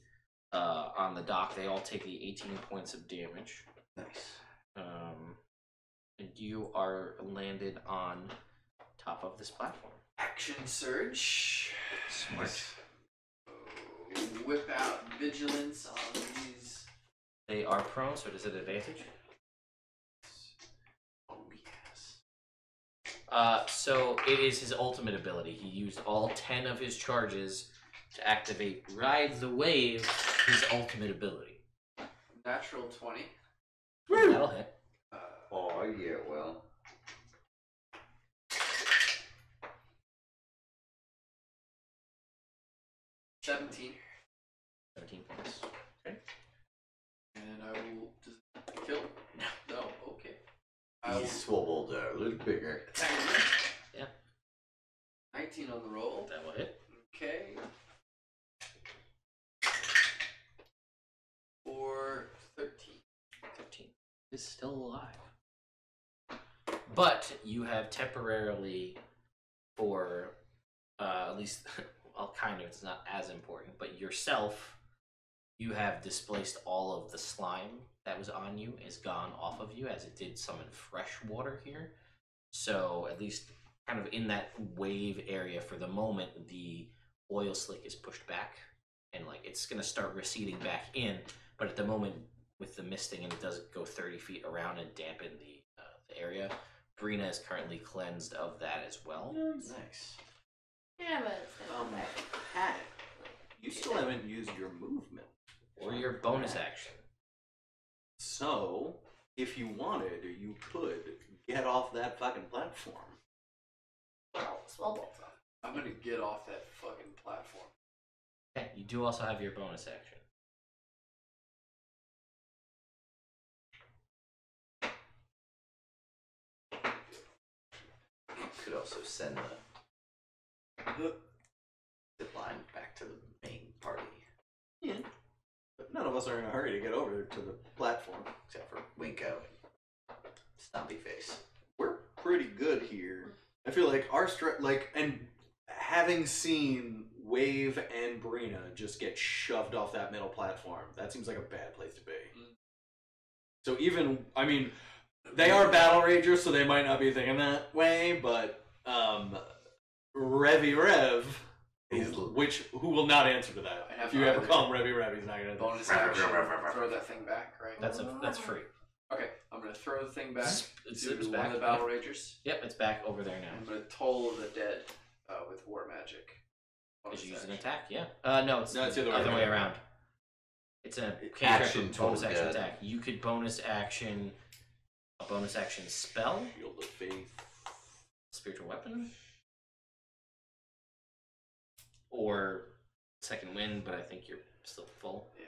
dock. They all take the 18 points of damage. Nice. And you are landed on top of this platform. Action surge. Smart. Whip out vigilance on these. They are prone, so does it advantage? Oh yes. So it is his ultimate ability. He used all 10 of his charges to activate Ride the Wave, his ultimate ability. Natural 20. That'll hit. Oh, yeah, well. 17. 17 points. Okay. And I will just kill. No, okay. I will These swobolds are a little bigger. attack him. Yeah. 19 on the roll. That will hit. Okay. For 13. 13. Is still alive. But you have temporarily, for at least, well, kind of, it's not as important, but yourself, you have displaced all of the slime that was on you, is gone off of you, as it did summon fresh water here. So, at least kind of in that wave area for the moment, the oil slick is pushed back, and like it's going to start receding back in, but at the moment, with the misting, and it does go 30 feet around and dampen the area, Brina is currently cleansed of that as well. Nice. Yeah, but it's gonna come back. Pat, you still haven't used your movement. Or your bonus action. So, if you wanted, you could get off that fucking platform. Well, swobolds off. I'm gonna get off that fucking platform. Okay, you do also have your bonus action. Could also send the zip line back to the main party. Yeah. But none of us are in a hurry to get over to the platform. Except for Winko and Stompy Face. We're pretty good here. I feel like our and having seen Wave and Brina just get shoved off that middle platform, that seems like a bad place to be. So even, I mean, they are battle ragers, so they might not be thinking that way, but Revy Rev, who will not answer to that. If you ever call him Revy Rev, he's not going to bonus action. Throw that thing back, right? That's free. Okay, I'm gonna throw the thing back It's to one back. of the battle ragers. Yep, it's back over there now. I'm gonna toll the dead with war magic. Did you use an attack? Yeah. No, it's No, it's the other way around. It's a Action bonus total action dead. attack. You could bonus action spell, Shield of Faith. spiritual weapon, or second wind. But I think you're still full. Yeah.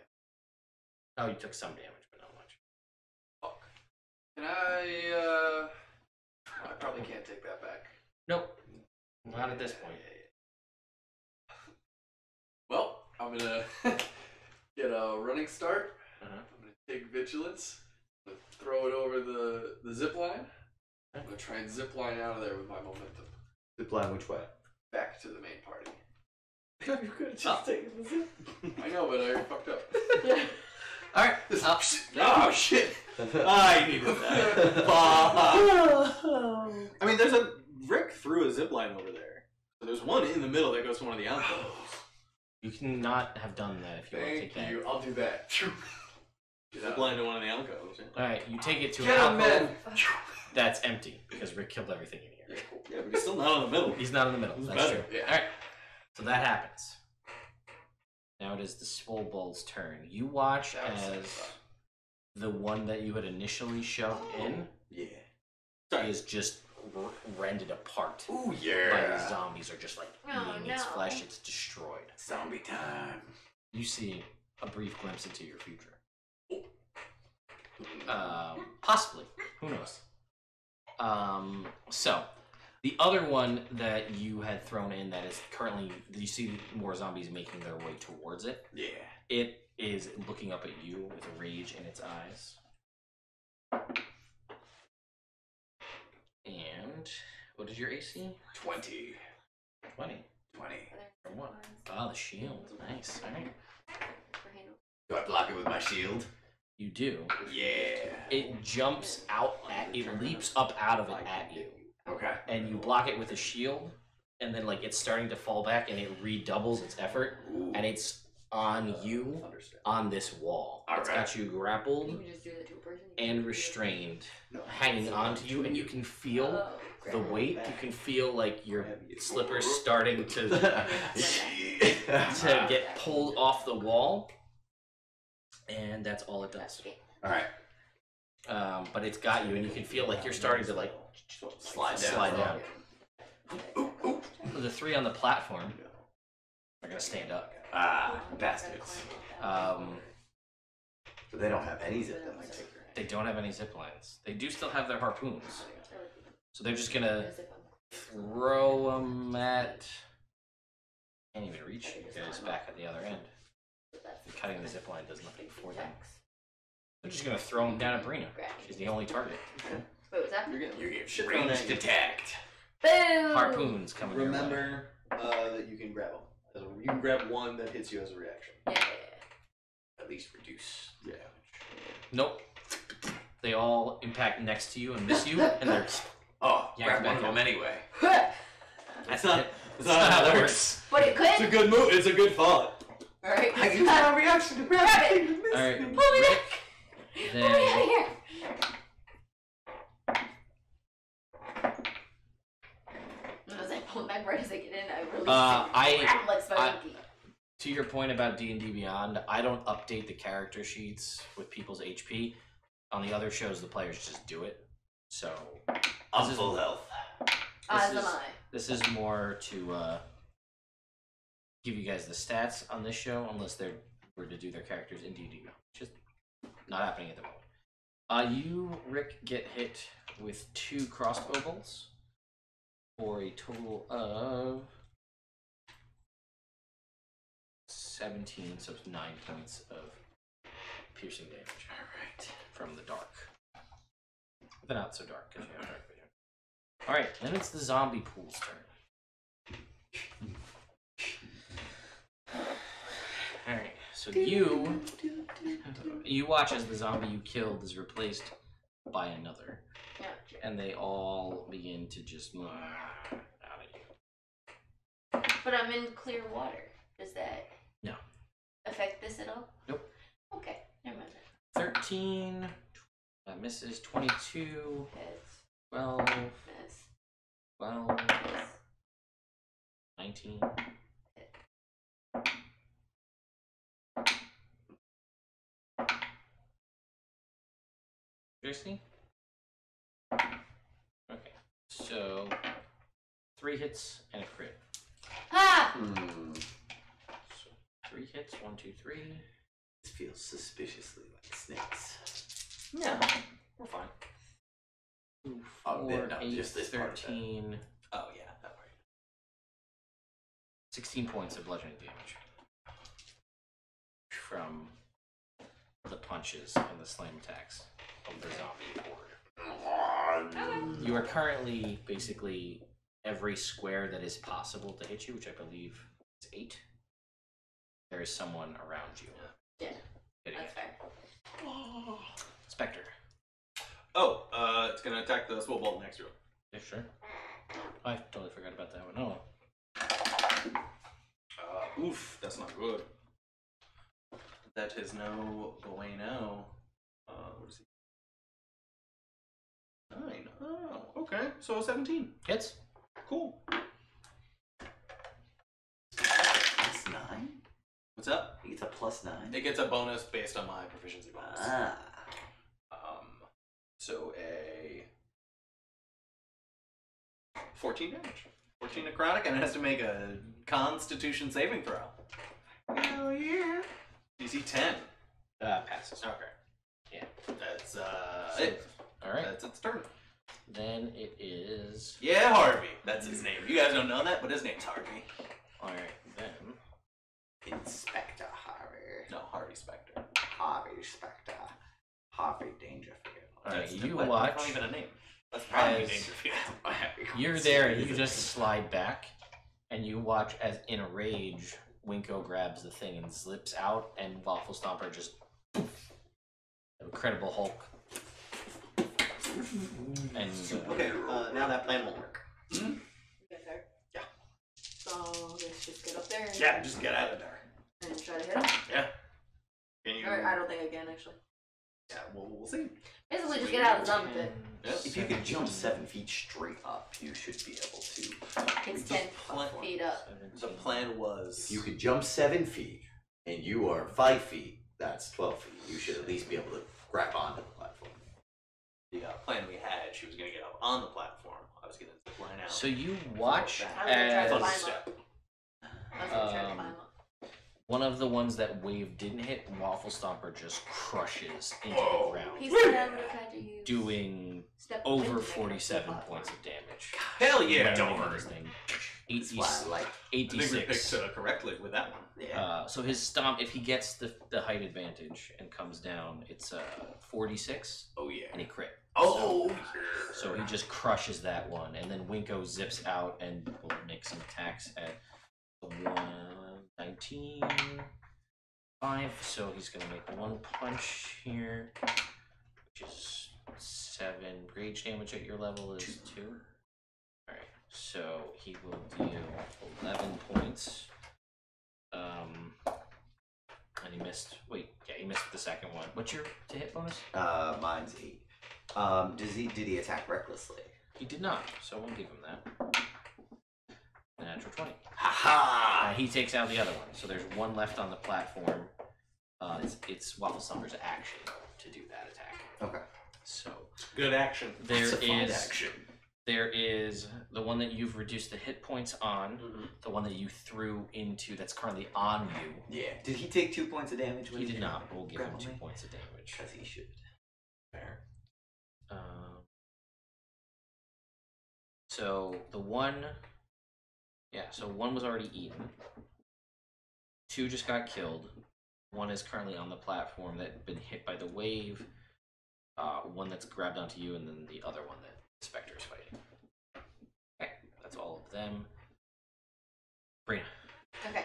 Oh, you took some damage, but not much. Fuck. Can I probably can't take that back. Nope. Not at this point. Well, I'm gonna get a running start. Uh-huh. I'm gonna take vigilance. I'm gonna throw it over the zip line. I'm gonna try and zip line out of there with my momentum. Zip line which way? Back to the main party. You could have just taken the zip. I know, but I fucked up. All right. Oh shit! I needed that. I mean, there's a Rick threw a zip line over there. So there's one in the middle that goes to one of the alcoves. You cannot have done that if you want to take Thank that. you. I'll do that. Zip line to one of the alcoves. All right, you take it to Get an him, alcove man. that's empty because Rick killed everything in here. Yeah, but he's still not in the middle. He's not in the middle. Who's That's better? true. Yeah. All right. So that happens. Now it is the Swole Bull's turn. You watch as the one that you had initially shoved in is just rended apart. Ooh, By yeah. these zombies are just like Oh, eating its no. flesh. It's destroyed. Zombie time. You see a brief glimpse into your future. Possibly. Who knows? So, the other one that you had thrown in that is currently, you see more zombies making their way towards it. Yeah. It is looking up at you with rage in its eyes. And what is your AC? 20. 20. 20. From what? Ah, the shield. Nice. All right. Do I block it with my shield? You do. Yeah. It jumps out at, it leaps up out of it at you. Okay. And you block it with a shield, and then like it's starting to fall back, and it redoubles its effort, and it's on you on this wall. It's got you grappled You just do the two-person. and restrained, hanging onto you, and you can feel the weight. You can feel like your slippers starting to get pulled off the wall, and that's all it does. Alright. But it's got you, and you can feel like you're starting to like slide down. The three on the platform are gonna stand up. Ah, bastards. So they don't have any zip lines. they don't have any zip lines. They do still have their harpoons, so they're just gonna throw them at. Can't even reach you guys back at the other end. Cutting the zip line does nothing for them. They're just gonna throw them down at Brina. She's the only target. Wait, what's that? You're getting Shit ranged attacked. Boom! Harpoons coming your way. Remember that you can grab them. You can grab one that hits you as a reaction. Yeah. At least reduce. Yeah. Nope. They all impact next to you and miss you, and they're. Oh, Yeah, grab one back of up. them anyway. That's not- it. That's not how that works. But it It's a could. good move. It's a good thought. Alright. I use my reaction to grab Grab it. it. Alright, Pull me Rick, back. Pull me out of then here. As I pull back right as I get in, I release I- grab like Spelunky. to your point about D&D Beyond, I don't update the character sheets with people's HP. On the other shows, the players just do it. So I'm full health. As this am is- I. this is more to give you guys the stats on this show, unless they were to do their characters in D&D Beyond, which is not happening at the moment. You, Rick, get hit with 2 crossbow bolts for a total of 17, so it's 9 points of piercing damage. Alright. From the dark. But not so dark, because you have dark vision. Alright, then it's the zombie pool's turn. Alright, so you You watch as the zombie you killed is replaced by another. Yeah. And they all begin to just move out of you. But I'm in clear water. Does that No. affect this at all? Nope. Okay, never mind. 13. That misses. 22. That's 12. that's 12. that's 19. Seriously? Okay. So 3 hits and a crit. ah. So 3 hits. 1, 2, 3. This feels suspiciously like snakes. No, we're fine. 2, Oh, 4, no, 8, just this part of it. 13. Oh yeah, that worked. 16 points of bludgeoning damage from the punches and the slam attacks of the zombie horde. You are currently basically every square that is possible to hit you, which I believe is 8. There is someone around you. Yeah, Hitting that's it. fair. Spectre. Oh, it's gonna attack the swole bolt next to him. Yeah, sure. I totally forgot about that one. Oh. Oof, that's not good. That is no bueno. What is he? 9. Oh, okay. So 17. Hits. Cool. Plus 9? What's up? He gets a plus 9. It gets a bonus based on my proficiency bonus. Ah. So a 14 damage. 14 necrotic, and it has to make a Constitution saving throw. Hell yeah. DC 10. Passes. Okay. Yeah. That's So- it. All right. That's its turn. Then it is. Yeah, Harvey. That's his name. You guys don't know that, but his name's Harvey. All right. Then. Inspector Harvey. No, Harvey Specter. Harvey Spectre. Harvey Dangerfield. All right. You That's watch. not even a name. That's probably As- Dangerfield. You're there, and you just slide back, and you watch as, in a rage, Winko grabs the thing and slips out, and Waffle Stomper just Incredible Hulk. And Okay, now that plan will work. You guys are? Yeah. So let's just get up there and, Yeah, just get out of there. and try to hit him. Yeah. Can you? Or I don't think I can actually. Yeah, we'll see. Basically, just get out of the zombie pit. Yep. If you could jump 7 feet straight up, you should be able to. It's 10 feet up. The plan was. If you could jump 7 feet and you are 5 feet, that's 12 feet. You should at least be able to grab onto the platform. The plan we had, she was going to get up on the platform. I was going to zip line out. So you watch I'm gonna try as to Fun climb step. up. I was gonna try to climb up. one of the ones that wave didn't hit, Waffle Stomper just crushes into the ground, He said I would have had to use doing step over wind to make it 47 up. points of damage. Hell yeah! Ramming Don't into worry. this thing. That's why I like. I think we 86. picked correctly with that one. Yeah. So his stomp, if he gets the height advantage and comes down, it's 46, Oh yeah. and he crit. Oh. So he just crushes that one, and then Winko zips out and will make some attacks at 119, 5. So he's gonna make one punch here, which is 7 rage damage at your level is 2. All right, so he will deal 11 points. And he missed. Wait, yeah, he missed the second one. What's your to hit bonus? Mine's 8. Did he attack recklessly? He did not, so we'll give him that. Natural 20. Ha He takes out the other one, so there's one left on the platform. It's Waffle Stomper's action to do that attack. Okay. So Good action. there That's a fun is action. there is the one that you've reduced the hit points on, Mm-hmm. the one that you threw into that's currently on you. Yeah. Did he take 2 points of damage? When He did not. We'll give him grapple 2 me? points of damage. Because he should. Fair. So the one, so one was already eaten. 2 just got killed. 1 is currently on the platform that had been hit by the wave. 1 that's grabbed onto you, and then the other one that the Spectre is fighting. Okay, that's all of them. Brina. Okay.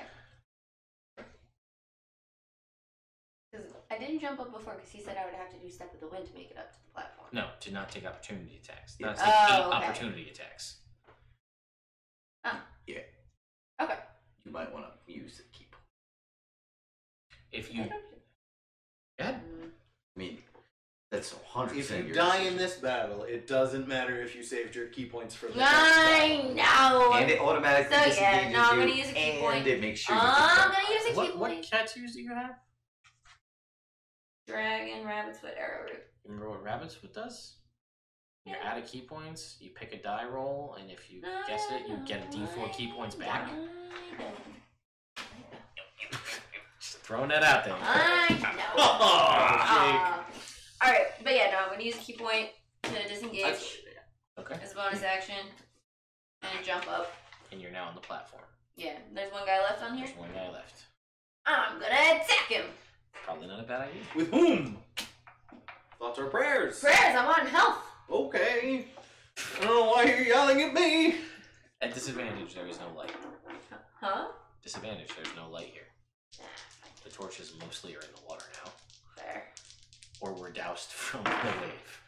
Because I didn't jump up before because he said I would have to do Step of the Wind to make it up to the platform. No, to not take opportunity attacks. Not Yeah. take 8 Oh, okay. opportunity attacks. Yeah. Okay. You might want to use the key point. If you... Go ahead. I mean, that's 100%. If you your die decision. in this battle, it doesn't matter if you saved your key points for the next I battle. know. And it automatically So, disengages yeah, no, I'm you, gonna use a key and point. it makes sure you I'm get gonna use a key What point. tattoos do you have? Dragon, rabbit's foot, arrowroot. You remember what Rabbit's Foot does? You're out of key points, you pick a die roll, and if you guess it, you get a d4 key points back. Just throwing that out there. I know. Alright, but yeah, no, I'm gonna use a key point to disengage Okay. as a bonus action and jump up. And you're now on the platform. Yeah, there's one guy left on here. There's one guy left. I'm gonna attack him. Probably not a bad idea. With whom? Thoughts or prayers? Prayers, I'm on health. Okay. I don't know why you're yelling at me. At disadvantage, there is no light. Huh? Disadvantage, there's no light here. The torches mostly are in the water now. There. Or were doused from the wave.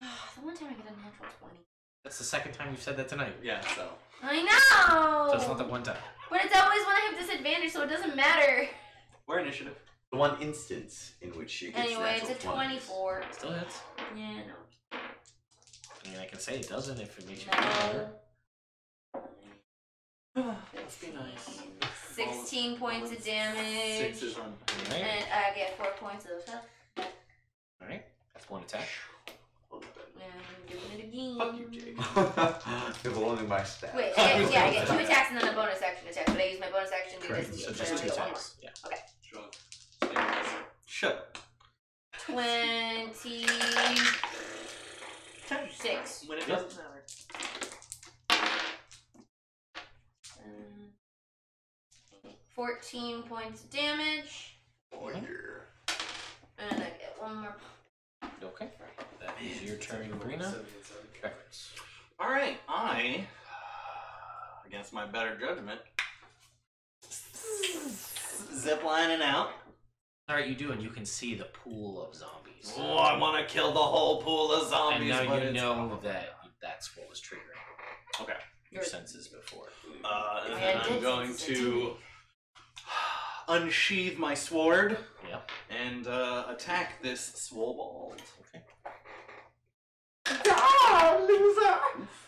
The one time I get a natural 20. That's the second time you've said that tonight. Yeah, so. I know! So it's not the one time. But it's always when I have disadvantage, so it doesn't matter. We're initiative. the one instance in which she gets Anyway, it's natural a 20s. 24. Still hits. Yeah, no. I mean, I can say it doesn't if it makes you feel better. No. 16 points of damage. 6 is on. Alright. And I get 4 points of health. Alright. That's one attack. And I'm doing it again. Fuck you, Jake. If only my stats. Wait, I get 2 attacks and then a bonus action attack. But I use my bonus action to do Correct. this. So So just I 2 only get one more. attacks. Yeah. Okay. Shut. 26. When it doesn't matter. 14 points of damage. And I get 1 more. Okay. That is your turn, Brina. Reference. Alright, I, against my better judgment, zip lining out. Alright, you do, and you can see the pool of zombies. Oh, I want to kill the whole pool of And zombies. now but you it's- know that that's what was triggering Okay. your senses before. And then I'm going to unsheathe my sword Yep. and attack this swole Okay.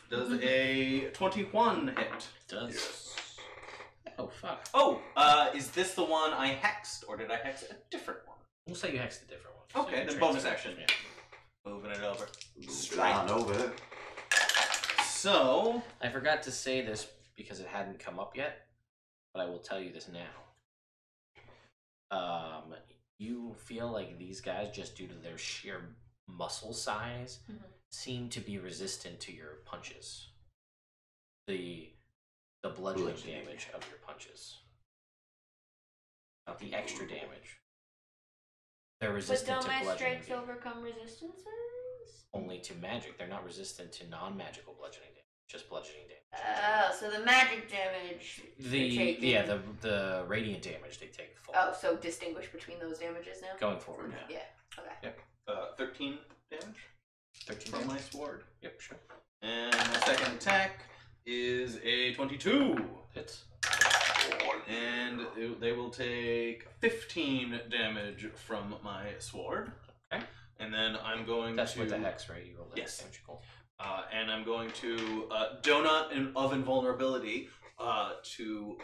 Does a 21 hit? It does. Oh, fuck. Oh, is this the one I hexed, or did I hex a different one? We'll say you hexed a different one. So Okay, you then transfer bonus it. action. Yeah. Moving it over. Down over. So, I forgot to say this because it hadn't come up yet, but I will tell you this now. You feel like these guys, just due to their sheer muscle size, seem to be resistant to your punches. The bludgeoning damage of your punches. Not the extra damage. They're But resistant don't to my bludgeoning strikes damage. overcome resistances? Only to magic. They're not resistant to non-magical bludgeoning damage. Just bludgeoning damage. Oh, so the magic damage. The radiant damage they take full. Oh, so distinguish between those damages now? Going forward. Yeah. Okay. 13 damage 13 from my damage. sword. Yep, sure. And my second attack is a 22. Hits. And they will take 15 damage from my sword. Okay. And then I'm going That's to... with the hex, right? You rolled the Yes. damage. Cool. And I'm going to donut of invulnerability to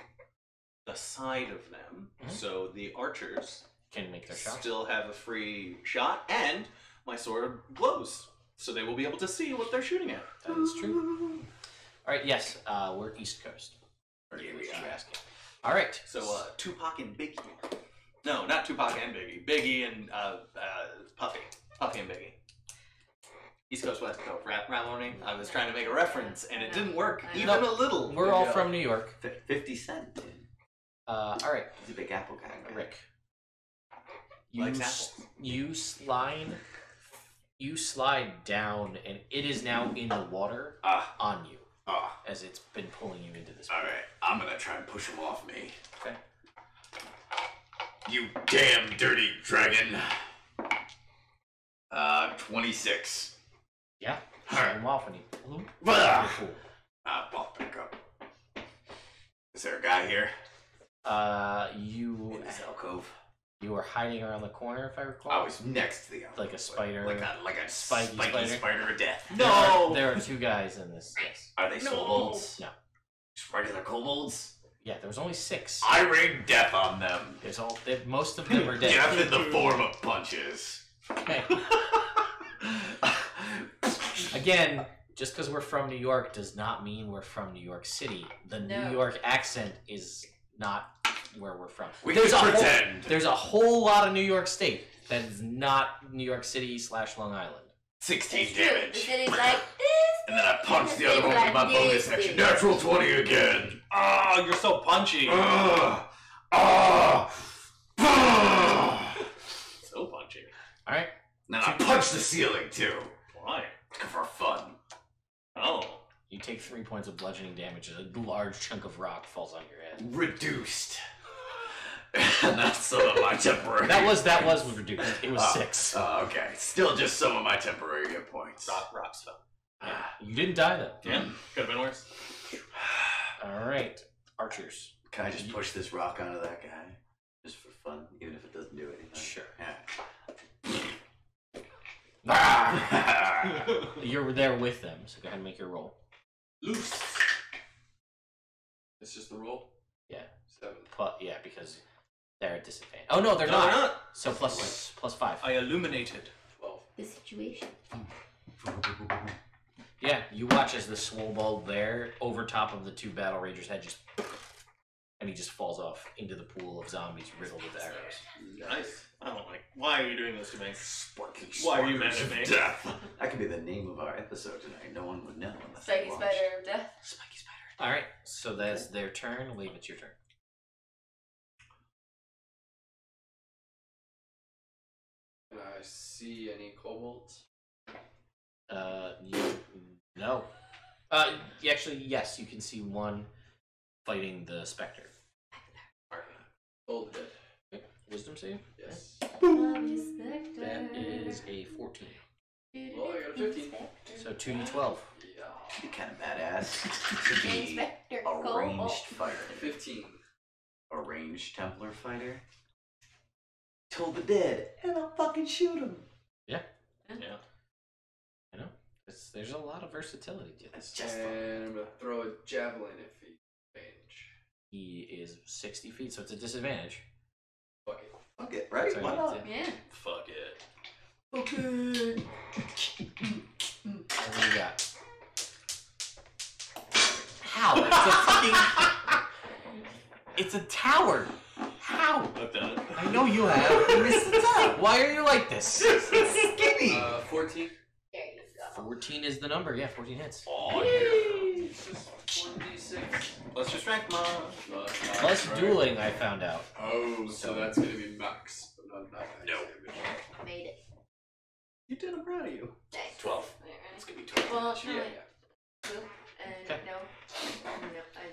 the side of them, so the archers Can make their shots. still have a free shot, and my sword glows, so they will be able to see what they're shooting at. That is true. Alright, yes, we're East Coast. Or Yeah, what we you're are. asking. Alright. So Tupac and Biggie. No, not Tupac and Biggie. Biggie and Puffy. Puffy and Biggie. East Coast, West Coast, rap morning. I was trying to make a reference, and it didn't work even a little. We're all from New York. 50 Cent, dude. Alright, He's a big apple kind of guy. Rick. Likes apples. You slide down, and it is now in the water on you, as it's been pulling you into this. Alright, I'm gonna try and push him off me. Okay. You damn dirty dragon. 26. Yeah. Shut him off and he pull him. Pop back up. Is there a guy here? You In this alcove? You were hiding around the corner, if I recall. I was next to the alcove. Like a spider. Like a spiky spider of death. No! There are 2 guys in this. Yes. Are they kobolds? No. Just regular kobolds? Yeah, there was only 6. I rain death on them. Most of them are dead. Death in the form of punches. Okay. Again, just because we're from New York does not mean we're from New York City. The New York accent is not where we're from. There's a whole lot of New York State that is not New York City / Long Island. 16 damage. The city's like this. And then I punch the other one with my bonus action. Natural 20 again. Oh, you're so punchy. So punchy. Alright. And then I punch the ceiling too. Why? For fun. Oh. You take 3 points of bludgeoning damage. A large chunk of rock falls on your head. Reduced. And that's some of my temporary. That was reduced. It was 6. Okay. Still just some of my temporary hit points. Rocks fell. You didn't die though. Yeah. Could have been worse. Alright. Archers. Can I just push this rock onto that guy? Just for fun, even if it doesn't do anything? Sure. Yeah. You're there with them, so go ahead and make your roll. Loose. It's just the roll? Yeah. 7. Yeah, because they're at disadvantage. Oh no, they're not. So plus 5. I illuminated. 12. The situation. Yeah, you watch as the swole there over top of the 2 battle ragers' head and he just falls off into the pool of zombies riddled with arrows. Nice. I don't like. Why are you doing this to me? Sparky Why are you mad at me? Death. That could be the name of our episode tonight. No one would know. Spiky spider of death. Spiky spider. All right, so that's their turn. Wave, it's your turn. Can I see any kobolds? No. Actually, yes, you can see one fighting the specter. Toll the dead. Okay. Wisdom save? Yes. That is a 14. Well, I got a 15. So 2d12. Yeah. Be kind of badass to be a ranged fighter. 15. A ranged Templar fighter. Toll the dead, and I'll fucking shoot him. Yeah. Yeah. I know. There's a lot of versatility to this. And I'm gonna throw a javelin if he's range. He is 60 feet, so it's a disadvantage. Fuck it. Fuck it, right? Sorry, Why not? Yeah. Fuck it. Okay. What do you got? How? It's a fucking... It's a tower. How? I've done it. I know you have. You missed the top. Why are you like this? Give me. 14. There you go. 14 is the number. Yeah, 14 hits. Oh, It's just 1d6. Plus your strength, Mom. Plus dueling, I found out. Oh, so that's gonna be max. But not max damage. Made it. You did. I'm proud of you. Nice. 12. It's gonna be 12. Well, Yeah, no, yeah. boop, and Okay. no, I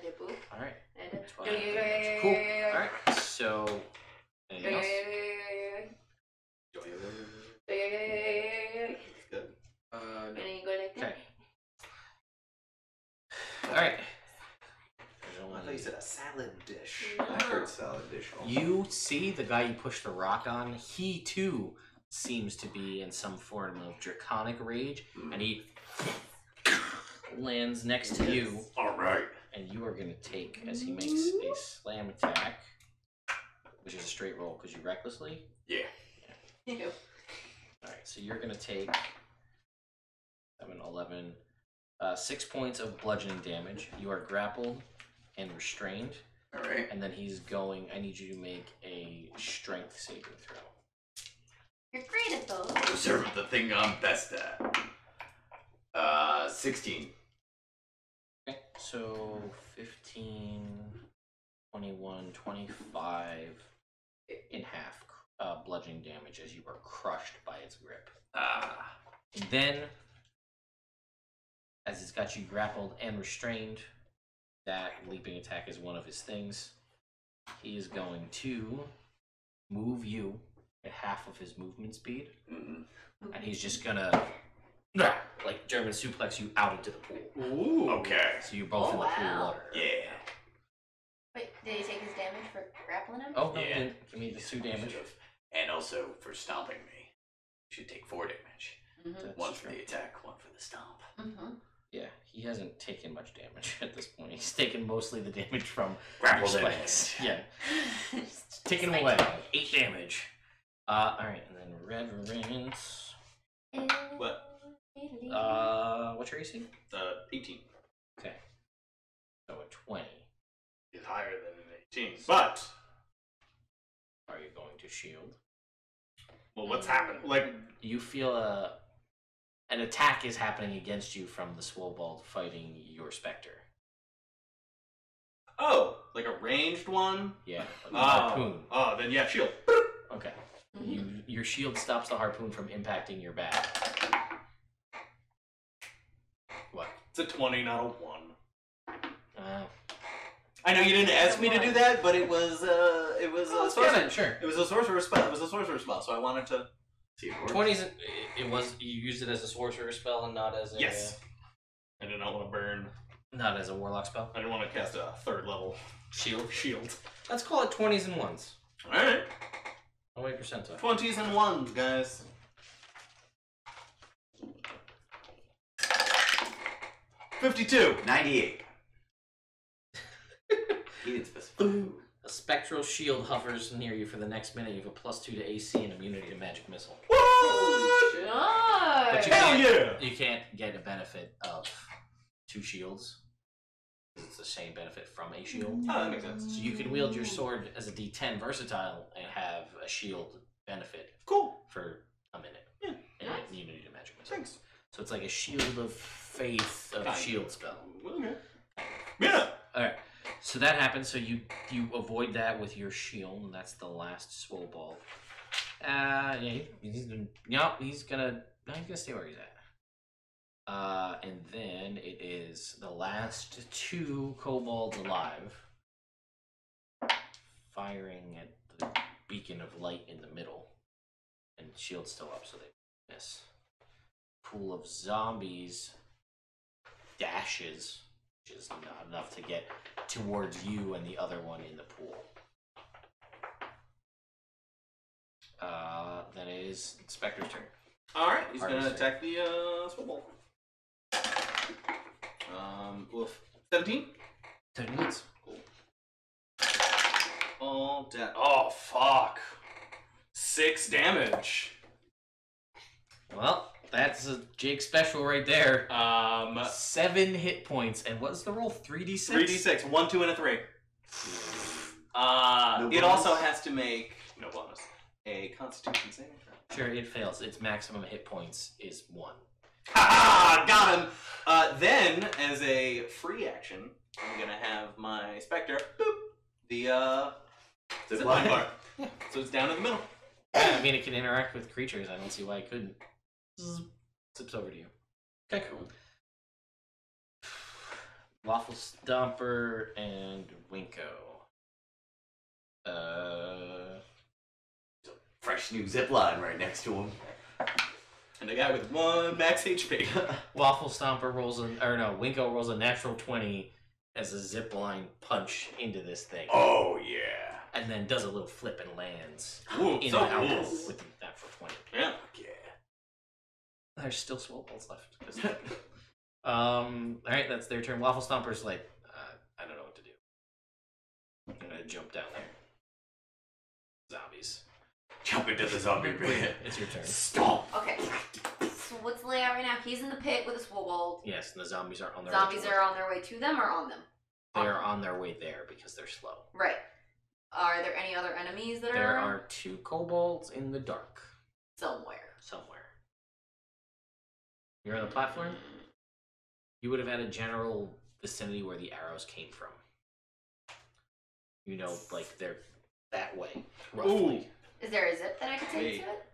did boop, Alright. and Cool. Alright, so... Anything else? Good. No. And then you go like that. Okay. Alright. I thought you said a salad dish. I heard salad dish. Also. You see the guy you pushed the rock on, he too seems to be in some form of draconic rage, and he lands next to you, Alright. and you are going to take, as he makes a slam attack, which is a straight roll because you recklessly. Yeah. Alright, so you're going to take 7, 11, 6 points of bludgeoning damage. You are grappled and restrained. Alright. And then he's going, I need you to make a strength saving throw. You're great at those. Preserve the thing I'm best at. 16. Okay, so 15, 21, 25 in half bludgeoning damage as you are crushed by its grip. And then, as it's got you grappled and restrained, that leaping attack is one of his things. He is going to move you at half of his movement speed, Mhm. and he's just gonna like German suplex you out into the pool. Ooh. Okay. So you're both in the pool wow. water. Yeah. Wait, did he take his damage for grappling him? Oh no, Yeah. give me the 2 damage. Should've. And also for stomping me. You should take 4 damage. Mm-hmm. One for the attack, one for the stomp. Mm-hmm. Yeah, he hasn't taken much damage at this point. He's taken mostly the damage from Grapple your damage. spikes. Yeah, taking him away. 8 damage. All right, and then Reverence. What? What's your AC? 18 Okay, so a 20. is higher than an 18. But Are you going to shield? well, what's happened? Like, You feel an attack is happening against you from the Swobold fighting your Spectre. oh, like a ranged one. Yeah, like a harpoon. Oh, then yeah, shield. Okay. Your shield stops the harpoon from impacting your back. What? It's a 20, not a 1. I know you didn't ask me to do that, but it was a sorcerer. Sure. It was a sorcerer spell. It was a sorcerer spell, so I wanted to see if it worked. 20s. It was you used it as a sorcerer spell and not as a Yes. I did not want to burn. not as a warlock spell. I didn't want to cast a 3rd level Shield. shield. Let's call it 20s and 1s. All right. Oh wait, percentile. 20s and 1s, guys. 52. 98. He didn't specify. A spectral shield hovers near you for the next minute. You have a +2 to AC and immunity to magic missile. Nice. But Hell yeah! You can't get a benefit of 2 shields. It's the same benefit from a shield. Oh, that makes sense. So you can wield your sword as a D10 versatile and have a shield benefit Cool. for a minute. Yeah. And Nice. immunity to magic missile. Thanks. So it's like a shield of faith of Kind. shield spell. Okay. Yeah. Alright. So that happens, so you avoid that with your shield, and that's the last swole ball. Yeah, he's gonna stay where he's at. And then it is the last 2 kobolds alive, firing at the beacon of light in the middle, and shield's still up, so they miss. Pool of zombies dashes, which is not enough to get towards you and the other one in the pool. Then it is Spectre's turn. Alright, he's Artist gonna turn. attack the Swobold. Oof. 17? 10 minutes. Cool. All down. Oh, fuck. 6 damage. Well, that's a Jake special right there. 7 7 hit points, and what's the roll? 3d6? 3d6, 1, 2, and a 3. No It bonus? also has to make No bonus. a Constitution saving throw. Sure, it fails. Its maximum hit points is 1. Ha! Got him! Then, as a free action, I'm gonna have my Spectre, boop, the Zip zipline line. bar. Yeah, so it's down in the middle. Yeah, I mean, it can interact with creatures. I don't see why it couldn't. Zips over to you. Okay, cool. Waffle Stomper and Winko. Fresh new zip line right next to him. And a guy with 1 max HP. Waffle Stomper Winko rolls a natural 20 as a zip line punch into this thing. Oh yeah. And then does a little flip and lands Ooh, in so the alcove cool. with the natural 20. Yeah. Yeah. There's still swole balls left. Alright, that's their turn. Waffle Stomper's like, I don't know what to do. I'm gonna jump down there. Zombies. Jump into the zombie pit. It's your turn. Stomp. Okay. So what's the layout right now? He's in the pit with a swobold. Yes, and the zombies are on their Zombies way. are on their way to them or on them? They're on their way there because they're slow. Right. Are there any other enemies that There are are 2 kobolds in the dark somewhere? somewhere. You're on the platform? You would have had a general vicinity where the arrows came from. You know, like they're that way, roughly. Is there a zip that I could take Wait. to it?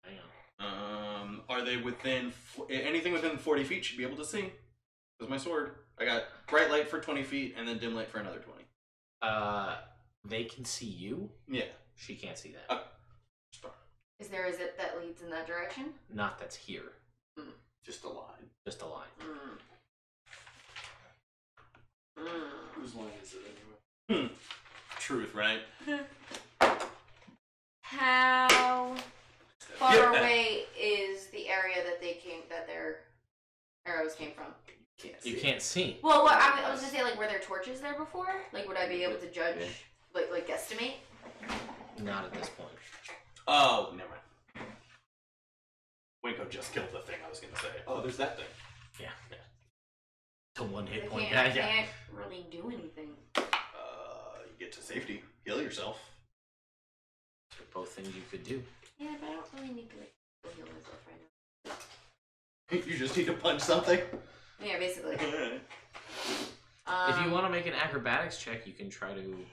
Hang on. Are they within anything within 40 feet should be able to see? With my sword, I got bright light for 20 feet and then dim light for another 20. They can see you. Yeah. she can't see that. Is there a zip that leads in that direction? Not that's here. Just a line. Just a line. Whose line is it anyway? Truth, right? How far away is the area that their arrows came from? You can't see. Well, what I was gonna say, like, were there torches there before? Like, would I be able to judge, like guesstimate? Not at this point. Oh, never mind. Winko just killed the thing I was gonna say. Oh, there's that thing. Yeah. To one hit They point. can't really do anything. You get to safety. Heal yourself. Those are both things you could do. Yeah, but I don't really need to like go heal myself right now. You just need to punch something. Yeah, basically. If you want to make an acrobatics check, you can try to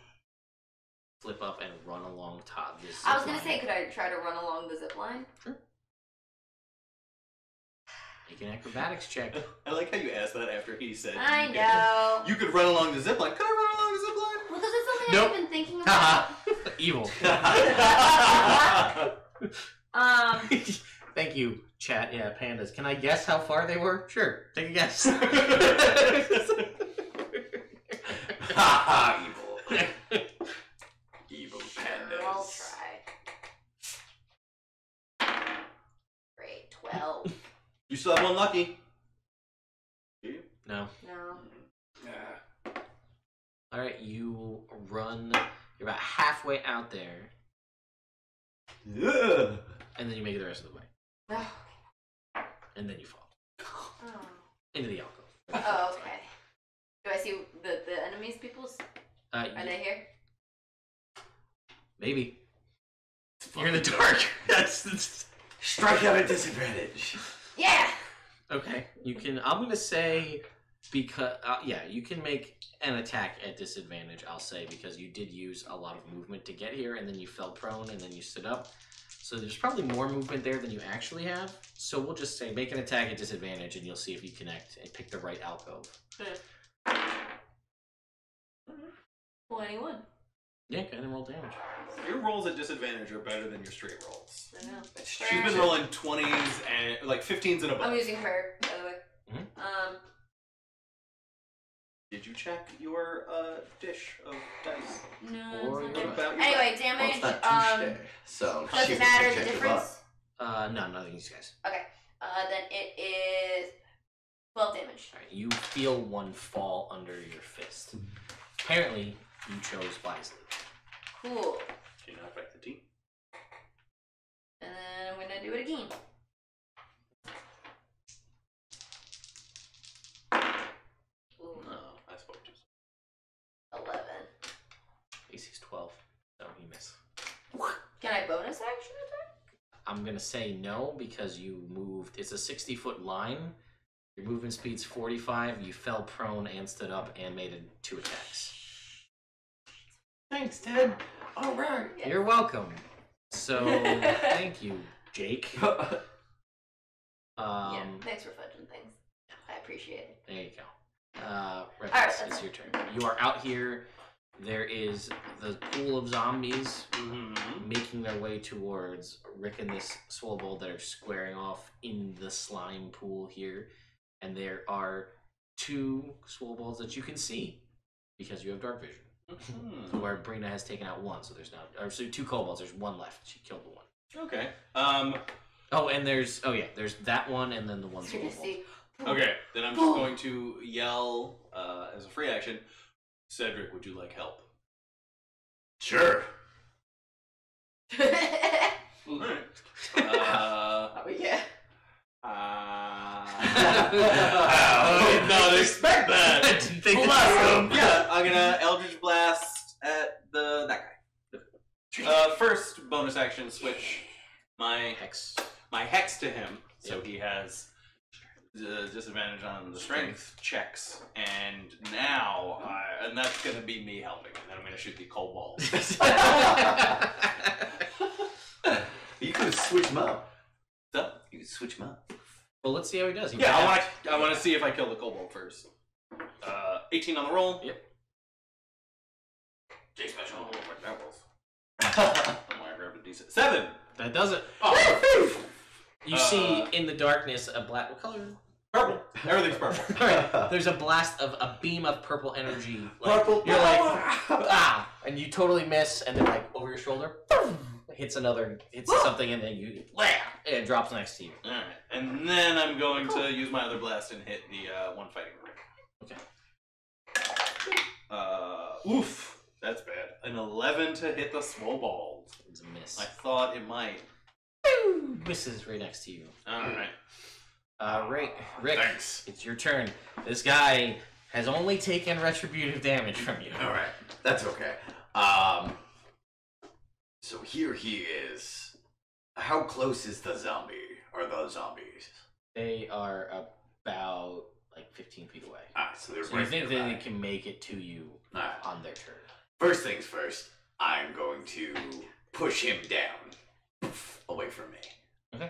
flip up and run along top this. I was gonna say, could I try to run along the zip line? Sure. Make an acrobatics check. I like how you asked that after he said. I know. You could run along the zip line. Could I run along the zip line? Because it's something Nope. I've been thinking about. Evil. Thank you, chat. Yeah, pandas. Can I guess how far they were? Sure. Take a guess. Haha, evil. Evil I'll pandas. try. Great, 12. You still have one lucky. Do you? No. No. Yeah. All right, you run. You're about halfway out there, Yeah. and then you make it the rest of the way, Oh. and then you fall Oh. into the alcove. Oh, okay. Do I see the enemies, peoples? Are they here? Maybe. You're in the dark. That's Strike out at disadvantage. Yeah! okay. You can. I'm gonna say because yeah, you can make an attack at disadvantage. I'll say because you did use a lot of movement to get here, and then you fell prone, and then you stood up. So there's probably more movement there than you actually have. So we'll just say make an attack at disadvantage, and you'll see if you connect and pick the right alcove. 21. Yeah, go ahead and roll damage. Your rolls at disadvantage are better than your straight rolls. I know. She's been rolling 20s and like 15s and above. I'm using her, by the way. Did you check your dish of dice? No. Or it's your not back. good. Anyway, Well, damage. it's not touche. So Does she it can matter the check your difference? No, nothing, you guys. Okay. Then it is 12 damage. All right, you feel one fall under your fist. Apparently, you chose wisely. Cool. Do you not affect the team? And then I'm gonna do it again. Ooh, No, I suppose just. 11. AC's 12, so you miss. Can I bonus action attack? I'm gonna say no because you moved. It's a 60-foot line. Your movement speed's 45. You fell prone and stood up and made 2 attacks. Thanks, Ted. All right. You're welcome. So thank you, Jake. Yeah, thanks for fudging things. I appreciate it. There you go. Rex, Alright, it's that's your turn. You are out here. There is the pool of zombies making their way towards Rick and this Swobold that are squaring off in the slime pool here. And there are 2 Swobolds that you can see because you have dark vision. Where Brina has taken out 1, so there's now, or so 2 kobolds. There's 1 left. She killed the 1. Okay. Oh, and there's there's that one, and then the one. So you see. Okay, then I'm just going to yell as a free action. Cedric, would you like help? Sure. Alright. Oh, yeah. I did not expect that. I didn't think Yeah, I'm gonna Eldritch Blast at that guy. First bonus action, switch my hex to him, so he has the disadvantage on the strength checks, and now and that's gonna be me helping, and then I'm gonna shoot the kobold. You could switch them up. So, You could switch them up. Well, let's see how he does. yeah, I want to see if I kill the kobold first. 18 on the roll. Yep. J special. What that rolls. 7. That does it. Oh. You see in the darkness a black. What color? Purple. Everything's purple. Alright, there's a blast of a beam of purple energy. Like, Purple You're like, power! and you totally miss, and then like over your shoulder, hits something, and then you, and it drops next to you. Alright. And then I'm going to use my other blast and hit the one fighting Rick. Okay. Oof. That's bad. An 11 to hit the swole balls. It's a miss. I thought it might. Misses right next to you. Alright. Rick, Thanks. it's your turn. This guy has only taken retributive damage from you. All right, that's okay. So here he is. How close is the zombie? Or the zombies? They are about like 15 feet away. So they're So you right think nearby. that they can make it to you on their turn? First things first, I'm going to push him down away from me. Okay.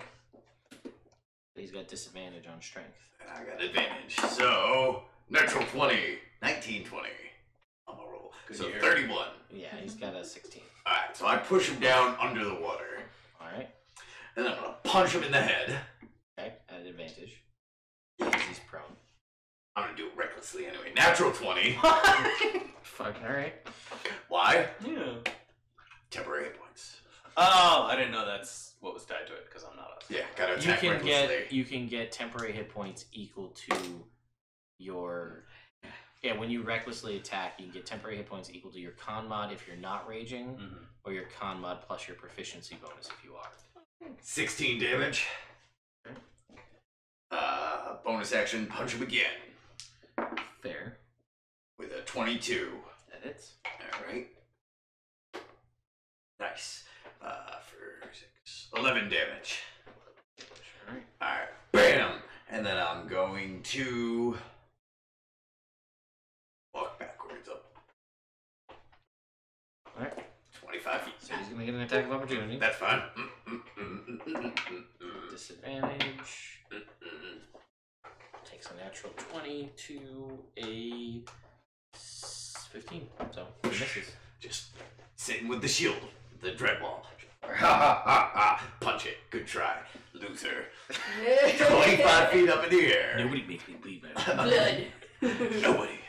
He's got disadvantage on strength. And I got advantage. So, natural 20, 1920. I'm gonna roll. Good So year. 31. Yeah, he's got a 16. Alright, so I push him down under the water. Alright. And then I'm gonna punch him in the head. Okay, at advantage. Because he's prone. I'm gonna do it recklessly anyway. Natural 20. Fuck, alright. Why? Yeah. Temporary hit points. Oh, I didn't know that's what was tied to it because I'm not a. Yeah, gotta You attack can recklessly. you can get temporary hit points equal to your. Yeah, when you recklessly attack, you can get temporary hit points equal to your con mod if you're not raging, or your con mod plus your proficiency bonus if you are. 16 damage. Bonus action, punch him again. Fair. With a 22. That hits. Alright. Nice. For 6. 11 damage. Alright. Alright. Bam! And then I'm going to walk backwards up. Alright. 25 feet. So he's gonna get an attack of opportunity. That's fine. Disadvantage. Takes a natural 20 to a 15. So he misses. Just sitting with the shield, the dread wall. Ha ha ha ha! Punch it. Good try, loser. 25 feet up in the air. Nobody makes me bleed, man. Blood. Nobody.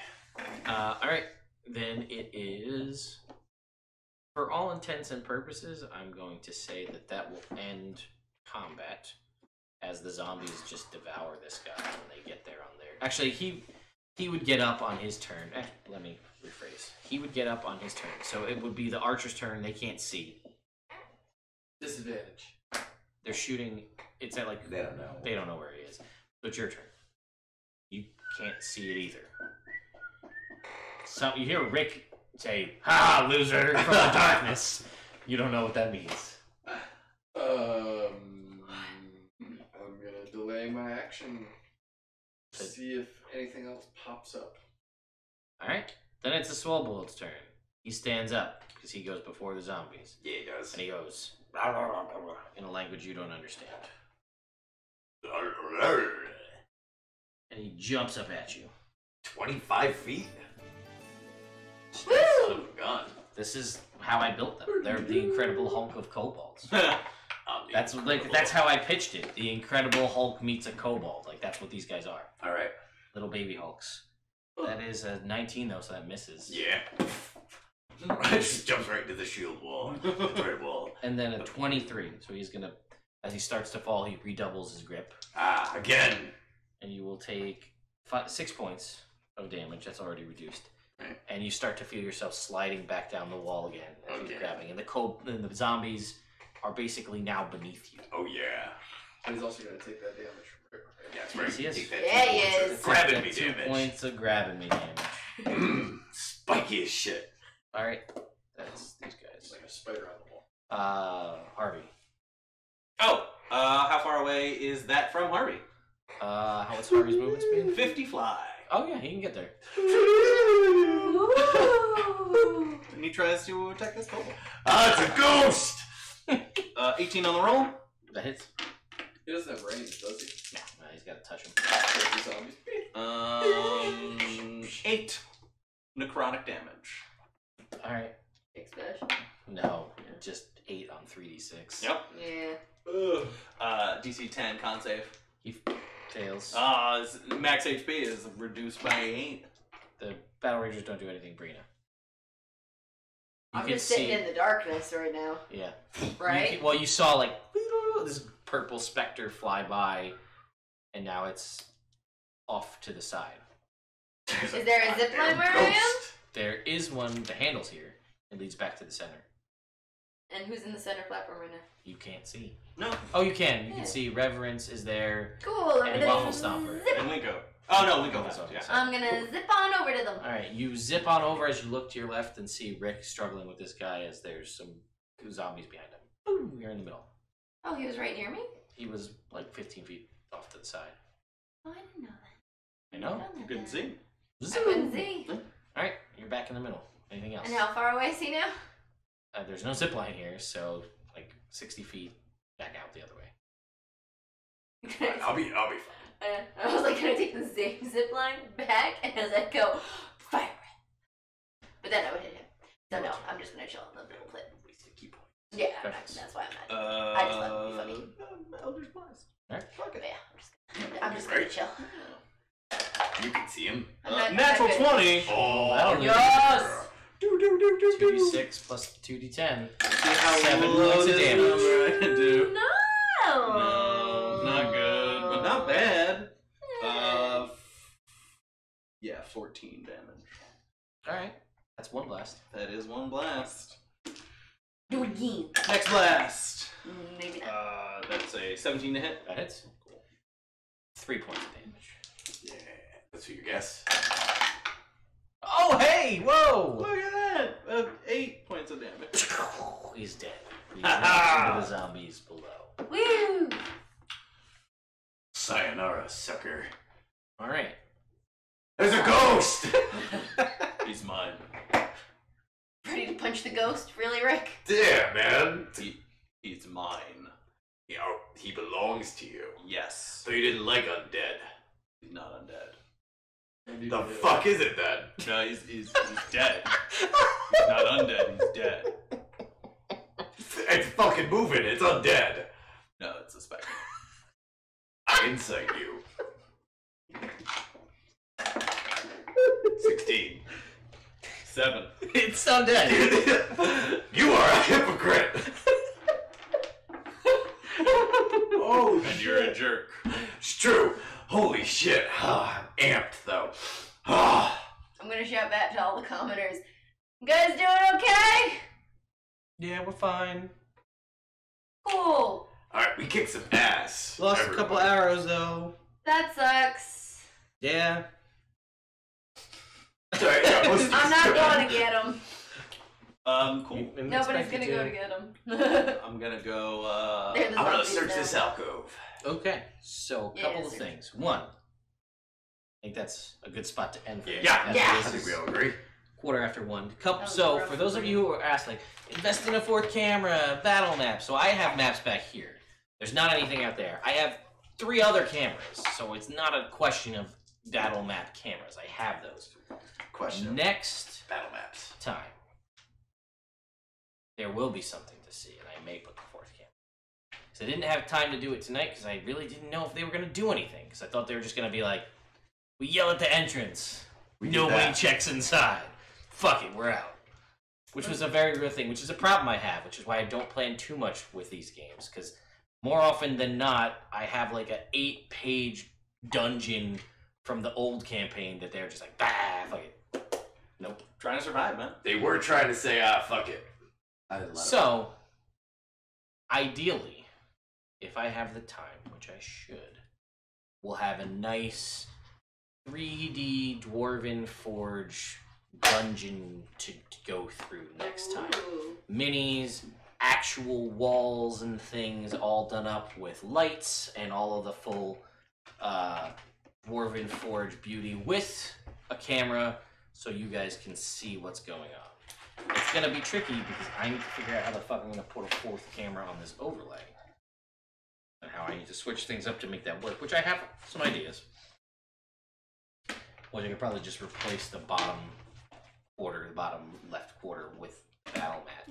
Alright. Then it is. For all intents and purposes, I'm going to say that will end combat as the zombies just devour this guy when they get there on their. Actually, he would get up on his turn. Let me rephrase. He would get up on his turn, so it would be the archer's turn. They can't see. Disadvantage. They're shooting. It's at like They don't know. They don't know where he is. So it's your turn. You can't see it either. So you hear Rick say, "Ha, loser!" from the darkness. You don't know what that means. I'm gonna delay my action. See if anything else pops up. All right. Then it's the Swellbold's turn. He stands up because he goes before the zombies, Yeah, he does. and he goes "Rah, rah, rah, rah, rah," in a language you don't understand, and he jumps up at you. 25 feet? Woo! Son of a gun. This is how I built them. They're the Incredible Hulk of kobolds. I'm the That's how I pitched it. The Incredible Hulk meets a kobold. Like that's what these guys are. Alright. Little baby Hulks. That is a 19 though, so that misses. Yeah. Just jumps right into the shield wall. The dread wall. And then a 23. So he's gonna, as he starts to fall, he redoubles his grip, Again. and you will take 6 points of damage. That's already reduced. Right. And you start to feel yourself sliding back down the wall again as Okay. he's grabbing. And the zombies are basically now beneath you. Oh, yeah. And he's also gonna take that damage from Rick. Yeah, that's right. Yes, he is. Take that Yeah, 2 he points of is. Grabbing Got me 2 damage. points of grabbing me damage. Spiky as shit. All right, that's these guys. Like a spider on the wall. Harvey. Oh, how far away is that from Harvey? What's Harvey's movement speed? 50 fly. Oh yeah, he can get there. And he tries to attack this kobold. It's a ghost! 18 on the roll. That hits. He doesn't have range, does he? No, he's got to touch him. Zombies. 8 necrotic damage. All right. Big splash. No, just 8 on 3d6. Yep. Yeah. DC 10 con save. He fails. Max HP is reduced by 8. The Battle Rangers don't do anything, Brina. I'm just sitting in the darkness right now. Yeah. Right? You saw like this purple specter fly by, and now it's off to the side. Is there a zip line where I am? There is one. The handle's here. It leads back to the center. And who's in the center platform right now? You can't see. No. Oh, you can. You can see Reverence is there. Cool. And Waffle Stomper. And Linko. Oh no, Linko was Yeah. I'm gonna zip on over to them. Alright, you zip on over as you look to your left and see Rick struggling with this guy as there's some zombies behind him. Boom, you're in the middle. Oh, he was right near me? He was like 15 feet off to the side. Oh, I didn't know that. I know. You couldn't see. I couldn't see. Alright, you're back in the middle. Anything else? And how far away is he now? There's no zip line here, so like 60 feet back out the other way. I'll be fine. I was like, gonna take the zip line back, and as I go, fire it. But then I would hit him. So no, I'm just gonna chill in the little pit. Wasted key point. Yeah, that's why I'm not. I just thought it would be funny. Elders Blast. Alright. Yeah, I'm just gonna chill. You can see him. Natural 20. Oh, that'll Yes! 2d6 plus 2d10. See how 7 low points of this damage. number I can do. No! No, not good, but not bad. Yeah, 14 damage. Alright, that's one blast. That is one blast. Do it again. Next blast. Maybe not. That's a 17 to hit. That hits. Cool. 3 points of damage. Yeah, that's what you guess. Oh, hey! Whoa! Look at that! 8 points of damage. He's dead. He's next to the zombies below. Woo! Sayonara, sucker. Alright. There's a ghost! He's mine. Ready to punch the ghost? Really, Rick? Yeah, man. He's mine. You know, he belongs to you. Yes. So you didn't like undead. He's not undead. The fuck is it then? No, he's dead. He's not undead, he's dead. It's fucking moving, it's undead. No, it's a spectre. I insight you. 16. 7. It's undead. You are a hypocrite. Oh, and you're a jerk. It's true. Holy shit. I'm amped though. I'm gonna shout back to all the commoners. You guys doing okay? Yeah, we're fine. Cool. Alright, we kicked some ass. Lost a couple arrows though. That sucks. Yeah. Sorry, I'm not going to get him. Cool. Nobody's gonna go to get him. I'm gonna go, They're the I'm gonna zombies search now. this alcove. Okay, so a couple of search. things. One, I think that's a good spot to end for this. Yeah, As yeah. it is I think we all agree. Quarter after one. That was So rough for those of for you who are asked, like, invest in a 4th camera, battle map. So I have maps back here. There's not anything out there. I have 3 other cameras, so it's not a question of battle map cameras. I have those. Question. Next Battle maps. time, there will be something to see, and I may put the 4th camera. So I didn't have time to do it tonight because I really didn't know if they were going to do anything. Because I thought they were just going to be like, we yell at the entrance. We did Nobody that. checks inside. Fuck it, we're out. Which was a very real thing, which is a problem I have, which is why I don't plan too much with these games. Because more often than not, I have like an 8-page dungeon from the old campaign that they're just like, bah, fuck it. Nope. trying to survive, man. They were trying to say, fuck it. I love So, ideally, if I have the time, which I should, we'll have a nice 3D Dwarven Forge dungeon to go through next time. Ooh. Minis, actual walls and things all done up with lights and all of the full Dwarven Forge beauty with a camera so you guys can see what's going on. It's gonna be tricky because I need to figure out how the fuck I'm gonna put a 4th camera on this overlay. And how I need to switch things up to make that work, which I have some ideas. Well, I could probably just replace the bottom quarter, the bottom left quarter with battle mat.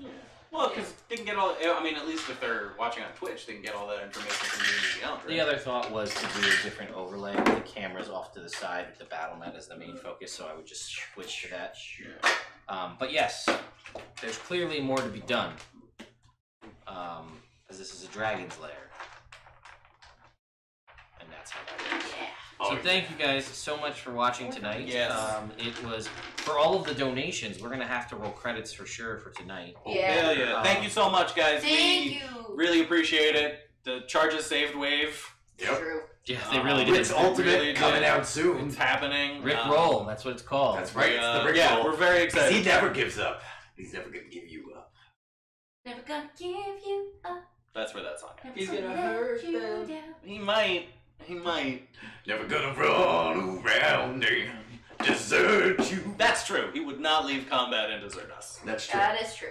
Well, because they can get all. I mean, at least if they're watching on Twitch, they can get all that information from D&D Beyond. Right? The other thought was to do a different overlay with the cameras off to the side with the battle mat as the main focus, so I would just switch to that. But yes, there's clearly more to be done, as this is a dragon's lair. And that's how that works. So thank you guys so much for watching tonight. Yes. It was, for all of the donations, we're going to have to roll credits for sure for tonight. Hell yeah. Thank you so much, guys. Thank we you. really appreciate it. The charges saved Wave. Yep. True. Yeah, they really did. Rick's Ultimate really coming did. out soon. It's happening. Rick Roll, that's what it's called. That's right. It's the Rick yeah, Roll. we're very excited. He never gives up. He's never gonna give you up. Never gonna give you up. That's where that song is. Never He's gonna let hurt you them. down. He might. He might. Never gonna run around and desert you. That's true. He would not leave combat and desert us. That's true. That is true.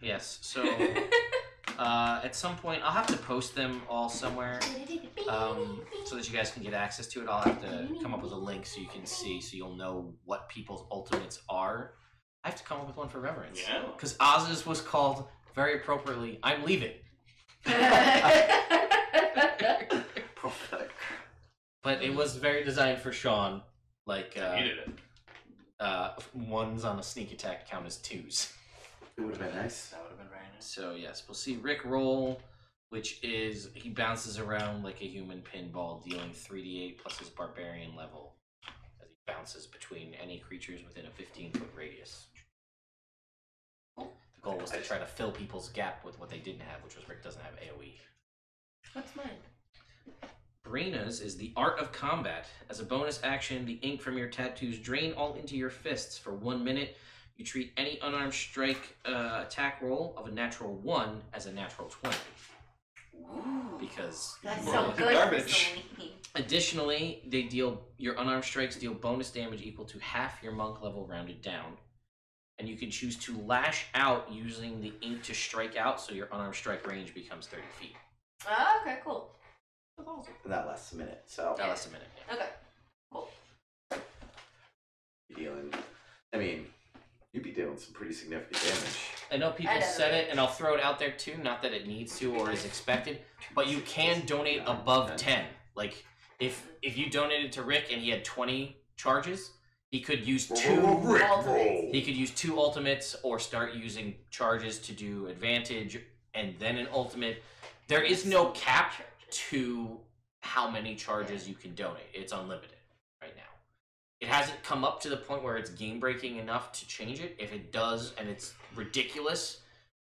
Yes, so at some point, I'll have to post them all somewhere so that you guys can get access to it. I'll have to come up with a link so you can see, so you'll know what people's ultimates are. I have to come up with one for Reverence. Yeah. Because Oz's was called, very appropriately, I'm leaving. Prophetic. But it was very designed for Sean. Like, He needed it. ones on a sneak attack count as twos. It would have been nice. That would have been very nice. So yes, we'll see Rick roll, which is he bounces around like a human pinball, dealing 3d8 plus his barbarian level as he bounces between any creatures within a 15-foot radius. The goal was to try to fill people's gap with what they didn't have, which was Rick doesn't have AoE. What's mine? Brina's is the art of combat. As a bonus action, the ink from your tattoos drain all into your fists for 1 minute. You treat any unarmed strike attack roll of a natural 1 as a natural 20. Because That's you so roll- good. Garbage. Additionally, they deal your unarmed strikes deal bonus damage equal to half your monk level rounded down. And you can choose to lash out using the ink to strike out, so your unarmed strike range becomes 30 feet. Oh, okay, cool. And that lasts a minute, so That lasts a minute. Yeah. Okay, cool. you're dealing. I mean, you'd be dealing some pretty significant damage. I know people I know. said it, and I'll throw it out there too. Not that it needs to or is expected, but you can donate above 10. Like if you donated to Rick and he had 20 charges, he could use two. Ultimates. He could use 2 ultimates or start using charges to do advantage and then an ultimate. There is no cap to how many charges you can donate. It's unlimited right now. It hasn't come up to the point where it's game breaking enough to change it. If it does and it's ridiculous,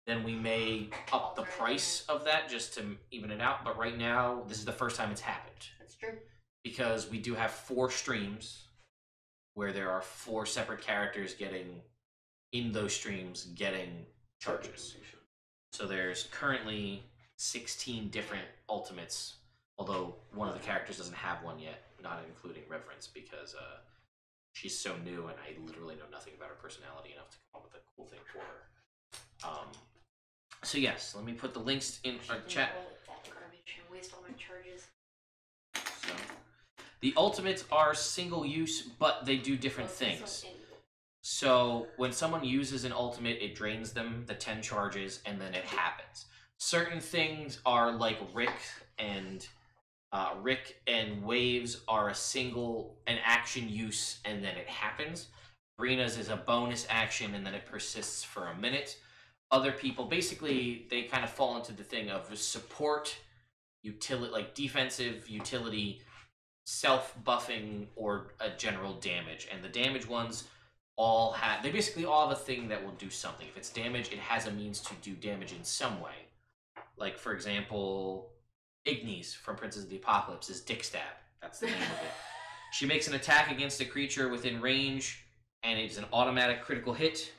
then we may up the price of that just to even it out. But right now, this is the first time it's happened. That's true. Because we do have 4 streams where there are 4 separate characters getting, in those streams, getting charges. So there's currently 16 different ultimates, although one of the characters doesn't have one yet, not including Reverence, because she's so new and I literally know nothing about her personality enough to come up with a cool thing for her. So yes, let me put the links in our chat. That garbage and waste all my charges. So, the ultimates are single use, but they do different things. So when someone uses an ultimate, it drains them the 10 charges, and then it happens. Certain things are like Rick and Waves are an action use, and then it happens. Brina's is a bonus action, and then it persists for a minute. Other people, basically, they kind of fall into the thing of support, utility, like defensive, utility, self-buffing, or a general damage. And the damage ones they basically all have a thing that will do something. If it's damage, it has a means to do damage in some way. Like, for example, Ignis from Princess of the Apocalypse is Dick Stab. That's the name of it. She makes an attack against a creature within range, and it's an automatic critical hit,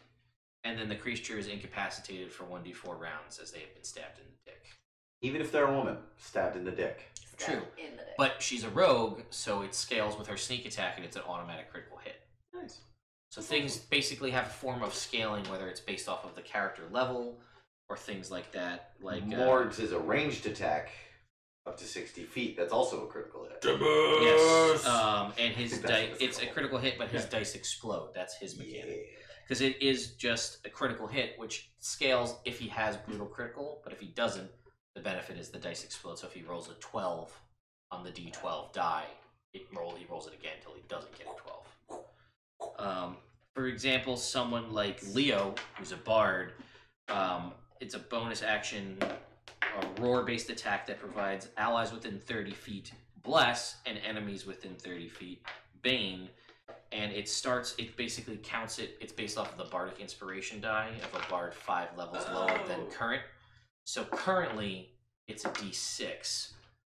and then the creature is incapacitated for 1d4 rounds as they have been stabbed in the dick. Even if they're a woman, stabbed in the dick. True. In the dick. But she's a rogue, so it scales with her sneak attack, and it's an automatic critical hit. Nice. So things basically have a form of scaling, whether it's based off of the character level or things like that. Like Morg's is a ranged attack up to 60 feet. That's also a critical hit. yes, and his I think that's dice. what it's It's a called. critical hit, but his dice explode. That's his mechanic. because it is just a critical hit, which scales if he has brutal critical, but if he doesn't, the benefit is the dice explode. So if he rolls a 12 on the d12 die, he rolls it again until he doesn't get a 12. For example, someone like Leo, who's a bard, it's a bonus action, a roar-based attack that provides allies within 30 feet bless and enemies within 30 feet bane. And it basically counts it. It's based off of the bardic inspiration die of a bard 5 levels lower than current. So currently, it's a d6.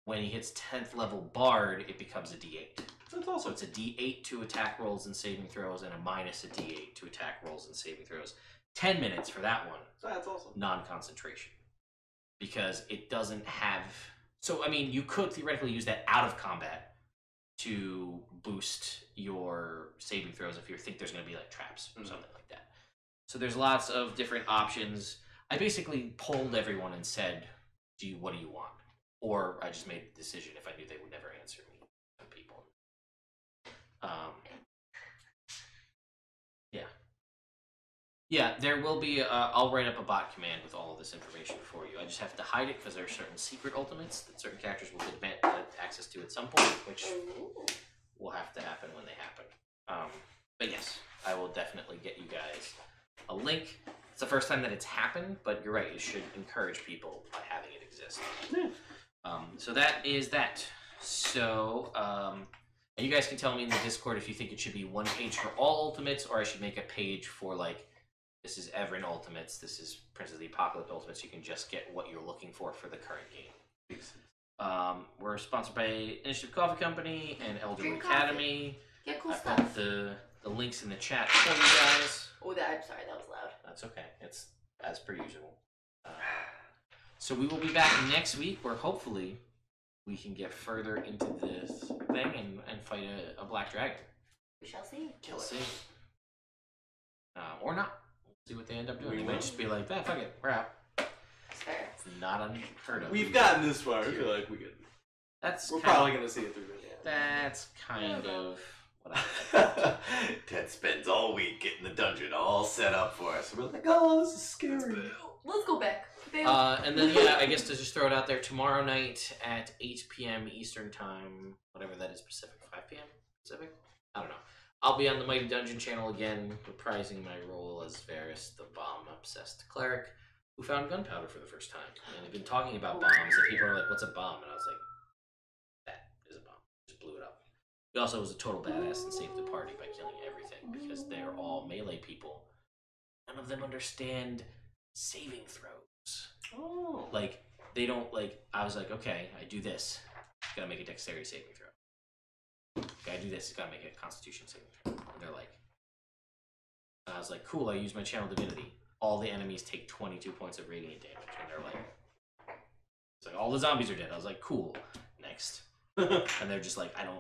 When he hits 10th level bard, it becomes a d8. That's awesome. So it's a d8 to attack rolls and saving throws, and a minus a d8 to attack rolls and saving throws. 10 minutes for that one. That's awesome. Non-concentration. Because it doesn't have... So, I mean, you could theoretically use that out of combat to boost your saving throws if you think there's going to be, like, traps or something like that. So there's lots of different options. I basically polled everyone and said, what do you want? Or I just made the decision if I knew they would never answer me. People. Yeah, there will be, I'll write up a bot command with all of this information for you. I just have to hide it because there are certain secret ultimates that certain characters will get access to at some point, which will have to happen when they happen. But yes, I will definitely get you guys a link. It's the first time that it's happened, but you're right, it should encourage people by having it exist. So that is that. So, and you guys can tell me in the Discord if you think it should be one page for all ultimates, or I should make a page for, like, this is Evrand Ultimates, this is Prince of the Apocalypse Ultimates. You can just get what you're looking for the current game. We're sponsored by Initiative Coffee Company and Elder Academy. Get cool I stuff. put the links in the chat for you guys. Oh, I'm sorry, that was loud. That's okay. It's as per usual. So we will be back next week where hopefully we can get further into this thing and fight a black dragon. We shall see. We'll see. Or not. See what they end up doing. They might just be like, fuck it, we're out. That's fair. It's not unheard of. We've gotten this far. I feel like we could. We're probably going to see it through this. That's kind of what I Ted spends all week getting the dungeon all set up for us. We're like, oh, this is scary. Let's go back. And then, yeah, I guess to just throw it out there, tomorrow night at 8 p.m. Eastern Time, whatever that is, Pacific, 5 p.m. Pacific? I don't know. I'll be on the Mighty Dungeon channel again, reprising my role as Varys, the bomb-obsessed cleric, who found gunpowder for the first time. And I've been talking about bombs, and people are like, what's a bomb? And I was like, that is a bomb. Just blew it up. He also was a total badass and saved the party by killing everything, because they're all melee people. None of them understand saving throws. Oh. Like, they don't, like, I was like, okay, I do this. Gotta make a dexterity saving throw. Okay, I do this, gotta make a constitution saving throw. And they're like, I was like, cool, I use my channel divinity. All the enemies take 22 points of radiant damage. And they're like, it's like, all the zombies are dead. I was like, cool, next. And they're just like, I don't.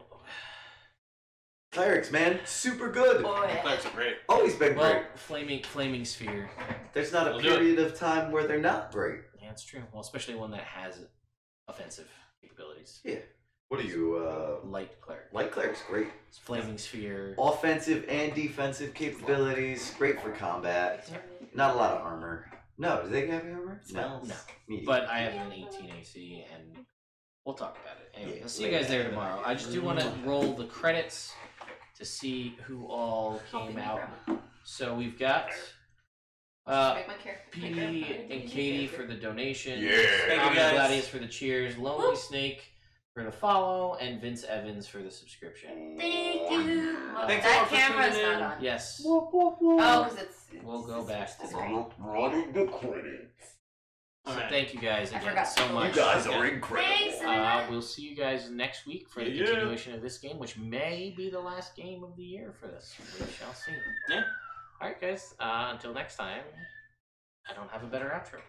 Clerics, man, super good. Clerics are great. Always been great. Flaming sphere. There's not a period of time where they're not great. Yeah, it's true. Well, especially one that has offensive capabilities. Yeah. What are you, Light cleric. Light cleric's great. Flaming sphere. Offensive and defensive capabilities. Great for combat. Not a lot of armor. No, do they have armor? No. Medium. But I have an 18 AC, and we'll talk about it. Anyway, Yeah, I'll see you guys there tomorrow. I just do want to roll the credits to see who all came out. So we've got P and Katie for the donation. Yeah. Thank you, guys. Gladius for the cheers. Lonely Snake for the follow, and Vince Evans for the subscription. Thank you. Thanks That a lot for camera's tuning in. not on. Yes. Oh, because it's. We'll go back to screen. Running the credits. So Alright. thank you guys I again forgot. so much. You guys are incredible. Thanks, We'll see you guys next week for the Yeah. continuation of this game, which may be the last game of the year for this. We shall see. Yeah. Alright, guys. Until next time, I don't have a better outro.